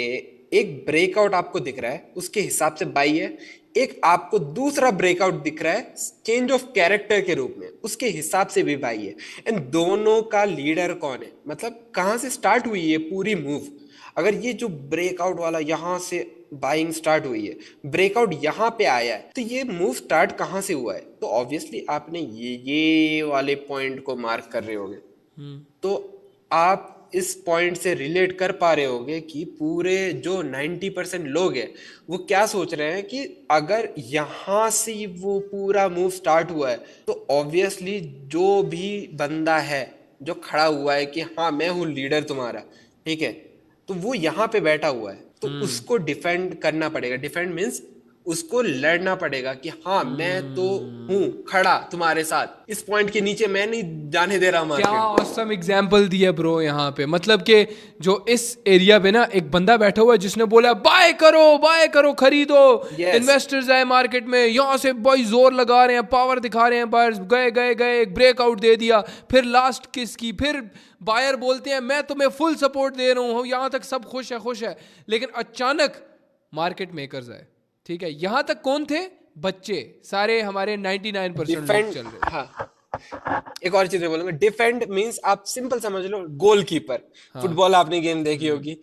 एक ब्रेकआउट आपको दिख रहा है, उसके हिसाब से बाई है, एक आपको दूसरा ब्रेकआउट दिख रहा है चेंज ऑफ कैरेक्टर के रूप में, उसके हिसाब से भी बाई है। एंड दोनों का लीडर कौन है, मतलब कहाँ से स्टार्ट हुई है पूरी मूव। अगर ये जो ब्रेकआउट वाला यहाँ से बाइंग स्टार्ट हुई है, ब्रेकआउट यहाँ पे आया है, तो ये मूव स्टार्ट कहाँ से हुआ है, तो ऑब्वियसली आपने ये वाले पॉइंट को मार्क कर रहे होगे। तो आप इस पॉइंट से रिलेट कर पा रहे होगे कि पूरे जो 90% लोग हैं वो क्या सोच रहे हैं कि अगर यहाँ से वो पूरा मूव स्टार्ट हुआ है, तो ऑब्वियसली जो भी बंदा है जो खड़ा हुआ है कि हाँ मैं हूँ लीडर तुम्हारा, ठीक है, तो वो यहाँ पे बैठा हुआ है, तो उसको डिफेंड करना पड़ेगा। डिफेंड मीन्स उसको लड़ना पड़ेगा कि हाँ मैं तो हूँ खड़ा तुम्हारे साथ, इस पॉइंट के नीचे मैं नहीं जाने दे रहा मार्केट। क्या ऑसम एग्जांपल दिया ब्रो यहाँ पे, मतलब कि जो इस एरिया पे ना एक बंदा बैठा हुआ है जिसने बोला बाय करो खरीदो, इन्वेस्टर्स आए मार्केट में, यहाँ से भाई जोर लगा रहे हैं, पावर दिखा रहे हैं, बायर्स गए एक ब्रेकआउट दे दिया, फिर लास्ट किसकी, फिर बायर बोलते हैं मैं तुम्हें फुल सपोर्ट दे रहा हूँ, यहाँ तक सब खुश है, लेकिन अचानक मार्केट मेकर्स आए, ठीक है, यहाँ तक कौन थे, बच्चे सारे हमारे 99% लोग चल रहे। हाँ, एक और चीज बोलूंगा, डिफेंड मींस आप सिंपल समझ लो गोलकीपर। हाँ। फुटबॉल आपने गेम देखी होगी,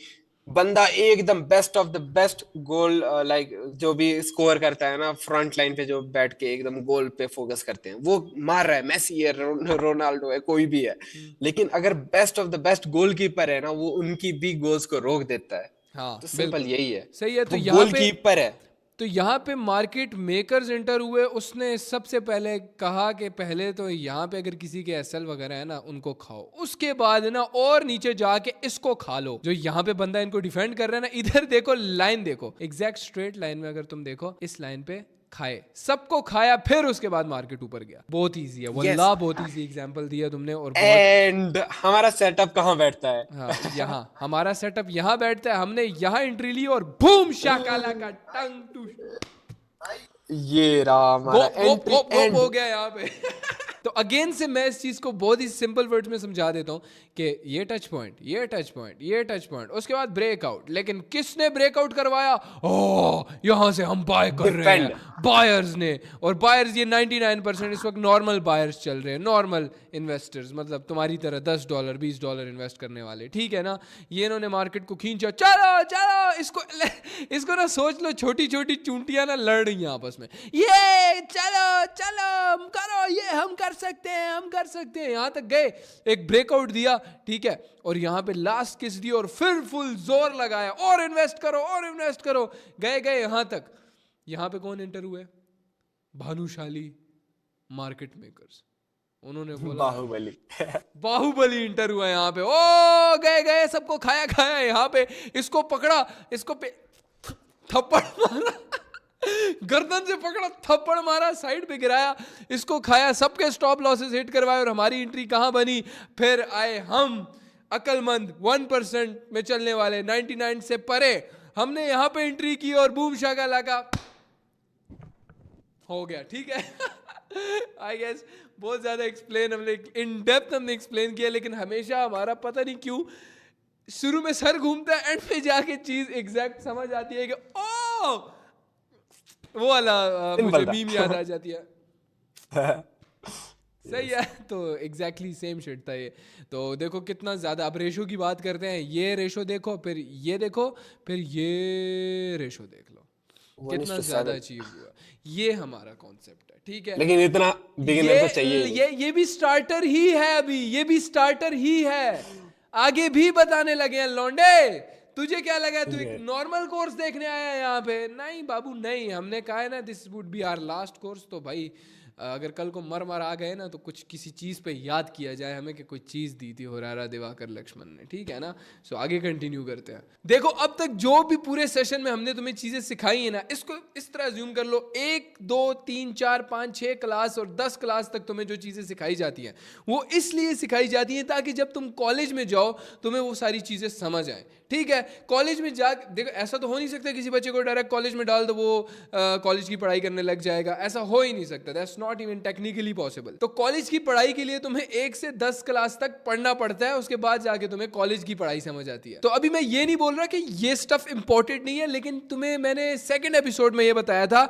बंदा एकदम best of the best goal like जो भी स्कोर करता है ना, फ्रंट लाइन पे जो बैठ के एकदम गोल पे फोकस करते हैं, वो मार रहा है, मेसी है, रोनाल्डो है, कोई भी है, लेकिन अगर best of the best goalkeeper है ना, वो उनकी भी गोल्स को रोक देता है। हाँ, तो सिंपल यही है, सही है। तो गोलकीपर है। तो यहाँ पे मार्केट मेकर्स एंटर हुए, उसने सबसे पहले कहा कि पहले तो यहाँ पे अगर किसी के एसएल वगैरह है ना उनको खाओ, उसके बाद ना और नीचे जाके इसको खा लो। जो यहाँ पे बंदा इनको डिफेंड कर रहा है ना, इधर देखो लाइन देखो, एग्जैक्ट स्ट्रेट लाइन में अगर तुम देखो, इस लाइन पे खाए, सबको खाया, फिर उसके बाद मार्केट ऊपर गया। बहुत इजी है वल्लाह, बहुत इजी एग्जांपल दिया तुमने। और एंड हमारा सेटअप कहाँ बैठता है? हाँ, यहाँ हमारा सेटअप यहाँ बैठता है। हमने यहाँ एंट्री ली और बूम शाकाला का टंग टू, ये रहा हमारा एंट्री हो गया यहाँ पे। तो अगेन से मैं इस चीज को बहुत ही सिंपल वर्ड्स में समझा देता हूँ कि ये टच पॉइंट, ये टच पॉइंट, ये टच पॉइंट, उसके बाद ब्रेकआउट। लेकिन किसने ब्रेकआउट करवाया? ओह, यहां से हम बाय कर रहे हैं, बायर्स ने। और बायर्स ये 99% इस वक्त नॉर्मल बायर्स चल रहे हैं, नॉर्मल इन्वेस्टर्स, मतलब तुम्हारी तरह $10 $20 इन्वेस्ट करने वाले, ठीक है ना। ये इन्होंने मार्केट को खींचा, चलो चलो, इसको ना सोच लो छोटी छोटी चूंटियां ना लड़ रही हैं आपस में, ये चलो चलो करो, ये हम कर सकते हैं, हम कर सकते हैं। यहां तक गए, एक ब्रेकआउट दिया, ठीक है, और यहां पे लास्ट किस दी और फिर फुल जोर लगाया, और इन्वेस्ट करो, और इन्वेस्ट करो। गए यहां तक। यहां पे कौन एंटर हुए? Bhanushali market makers. उन्होंने बोला बाहुबली इंटर हुआ यहाँ पे। ओ गए सबको खाया, यहाँ पे इसको पकड़ा, इसको पे थप्पड़ मारा, गर्दन से पकड़ा, थप्पड़ मारा, साइड पे गिराया, इसको खाया, सबके स्टॉप लॉसेस हिट करवाए। और हमारी एंट्री कहाँ बनी? फिर आए हम अकलमंद 1% में चलने वाले, 99 से परे। हमने यहाँ पे एंट्री की और बूम शाका लाका हो गया, ठीक है। आई गेस बहुत ज्यादा एक्सप्लेन हमने इन डेप्थ हमने एक्सप्लेन किया, लेकिन हमेशा हमारा पता नहीं क्यों शुरू में सर घूमता है, एंड पे जाके चीज एग्जैक्ट समझ आती है कि ओ वो वाला मुझे मीम याद आ जाती है। सही है, तो एग्जैक्टली सेम शिट था ये। तो देखो कितना ज्यादा, अब रेशो की बात करते हैं, ये रेशो देखो, फिर ये देखो, फिर ये रेशो देख लो, कितना ज्यादा अचीव हुआ। ये हमारा कॉन्सेप्ट है, ठीक है। लेकिन इतना बिगिनर को चाहिए। ये भी स्टार्टर ही है, अभी ये भी स्टार्टर ही है, आगे भी बताने लगे हैं लौंडे। तुझे क्या लगा तू एक नॉर्मल कोर्स देखने आया है यहाँ पे? नहीं बाबू नहीं, हमने कहा है ना this would be our last course. तो भाई अगर कल को मर आ गए ना, तो कुछ किसी चीज़ पे याद किया जाए हमें कि कोई चीज़ दी थी होरारा दिवाकर लक्ष्मण ने, ठीक है ना। सो आगे कंटिन्यू करते हैं। देखो अब तक जो भी पूरे सेशन में हमने तुम्हें चीज़ें सिखाई है ना, इसको इस तरह ज्यूम कर लो, 1 2 3 4 5 6 क्लास और 10 क्लास तक तुम्हें जो चीज़ें सिखाई जाती हैं वो इसलिए सिखाई जाती हैं ताकि जब तुम कॉलेज में जाओ तुम्हें वो सारी चीज़ें समझ आए, ठीक है। कॉलेज में जा देखो, ऐसा तो हो नहीं सकता किसी बच्चे को डायरेक्ट कॉलेज में डाल दो वो कॉलेज की पढ़ाई करने लग जाएगा, ऐसा हो ही नहीं सकता, that's not even technically possible. तो कॉलेज की पढ़ाई के लिए तुम्हें 1 से 10 क्लास तक पढ़ना पड़ता है, उसके बाद जाके तुम्हें कॉलेज की पढ़ाई समझ आती है। तो अभी मैं ये नहीं बोल रहा कि ये स्टफ इंपॉर्टेंट नहीं है, लेकिन तुम्हें मैंने सेकंड एपिसोड में ये बताया था,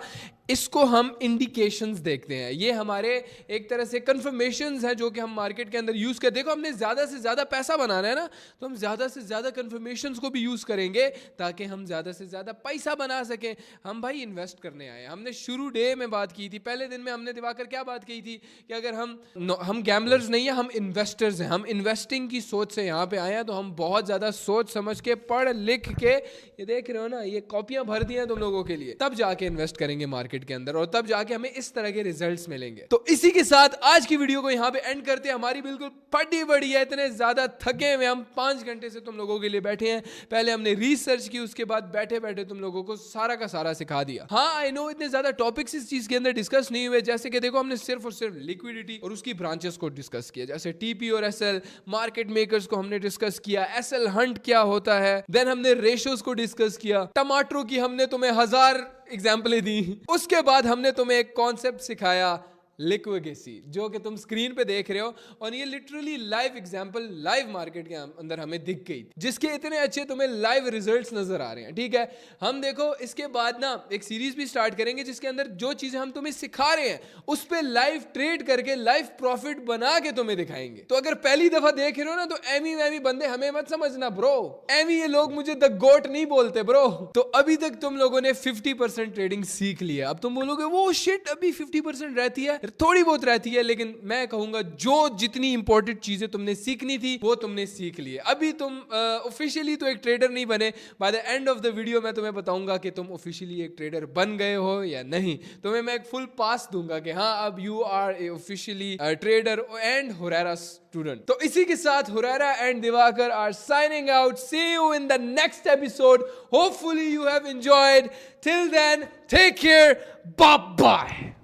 इसको हम इंडिकेशंस देखते हैं, ये हमारे एक तरह से कंफर्मेशंस हैं जो कि हम मार्केट के अंदर यूज कर। देखो हमने ज्यादा से ज्यादा पैसा बनाना है ना, तो हम ज्यादा से ज्यादा कंफर्मेशंस को भी यूज करेंगे ताकि हम ज्यादा से ज्यादा पैसा बना सकें। हम भाई इन्वेस्ट करने आए, हमने शुरू डे में बात की थी, पहले दिन में हमने दिवाकर क्या बात की थी कि अगर हम गैम्बलर्स नहीं है, हम इन्वेस्टर्स हैं, हम इन्वेस्टिंग की सोच से यहाँ पे आए हैं। तो हम बहुत ज्यादा सोच समझ के पढ़ लिख के, ये देख रहे हो ना, ये कॉपियां भर दी हैं तुम लोगों के लिए, तब जाके इन्वेस्ट करेंगे मार्केट के अंदर, और तब जाके हमें इस तरह के रिजल्ट्स मिलेंगे। तो इसी के साथ आज की वीडियो को यहाँ पे एंड करते हैं। हमारी बिल्कुल फटी बड़ी है, इतने ज्यादा थके हुए हम, 5 घंटे से तुम लोगों के लिए बैठे हैं। पहले हमने रिसर्च की, उसके बाद बैठे बैठे तुम लोगों को सारा का सारा सिखा दिया। हाँ आई नो इतने ज्यादा टॉपिक्स इस चीज के अंदर डिस्कस नहीं हुए, जैसे कि देखो हमने सिर्फ और सिर्फ लिक्विडिटी और उसकी ब्रांचेस को डिस्कस किया, जैसे टीपी और एसएल, मार्केट मेकर्स को हमने डिस्कस किया, एसएल हंट क्या होता है, देन हमने रेशोज को डिस्कस किया, टमाटरों की हमने तुम्हें 1000 एग्जाम्पलें दी, उसके बाद हमने तुम्हें एक कॉन्सेप्ट सिखाया लिक्विडेसी, जो कि तुम स्क्रीन पे देख रहे हो, और ये literally live example live market के अंदर हमें दिख गई, जिसके इतने अच्छे तुम्हें लाइव रिजल्ट्स नजर आ रहे हैं, ठीक है। हम देखो इसके बाद ना एक सीरीज भी स्टार्ट करेंगे जिसके अंदर जो चीजें हम तुम्हें सिखा रहे हैं उस पे लाइव ट्रेड करके लाइव प्रॉफिट बना के तुम्हें दिखाएंगे। तो अगर पहली दफा देख रहे हो ना, तो एमी वैमी बंदे हमें मत समझना ब्रो, एमी ये लोग मुझे द गोट नहीं बोलते ब्रो। तो अभी तक तुम लोगों ने 50% ट्रेडिंग सीख लिया, अब तुम बोलोगे वो शिट अभी 50% रहती है, थोड़ी बहुत रहती है, लेकिन मैं कहूंगा जो जितनी इंपॉर्टेंट चीजें तुमने सीखनी थी वो तुमने सीख ली। अभी तुम ऑफिशियली तो एक ट्रेडर नहीं बने, by the end of the video मैं तुम्हें बताऊंगा कि तुम ऑफिशियली एक ट्रेडर बन गए हो या नहीं। तुम्हें मैं एक फुल पास दूंगा कि हाँ अब you are a officially trader and Huraira student. तो इसी के साथ Huraira and Diwakar are signing out. See you in the next episode. Hopefully you have enjoyed. Till then, take care. Bye bye.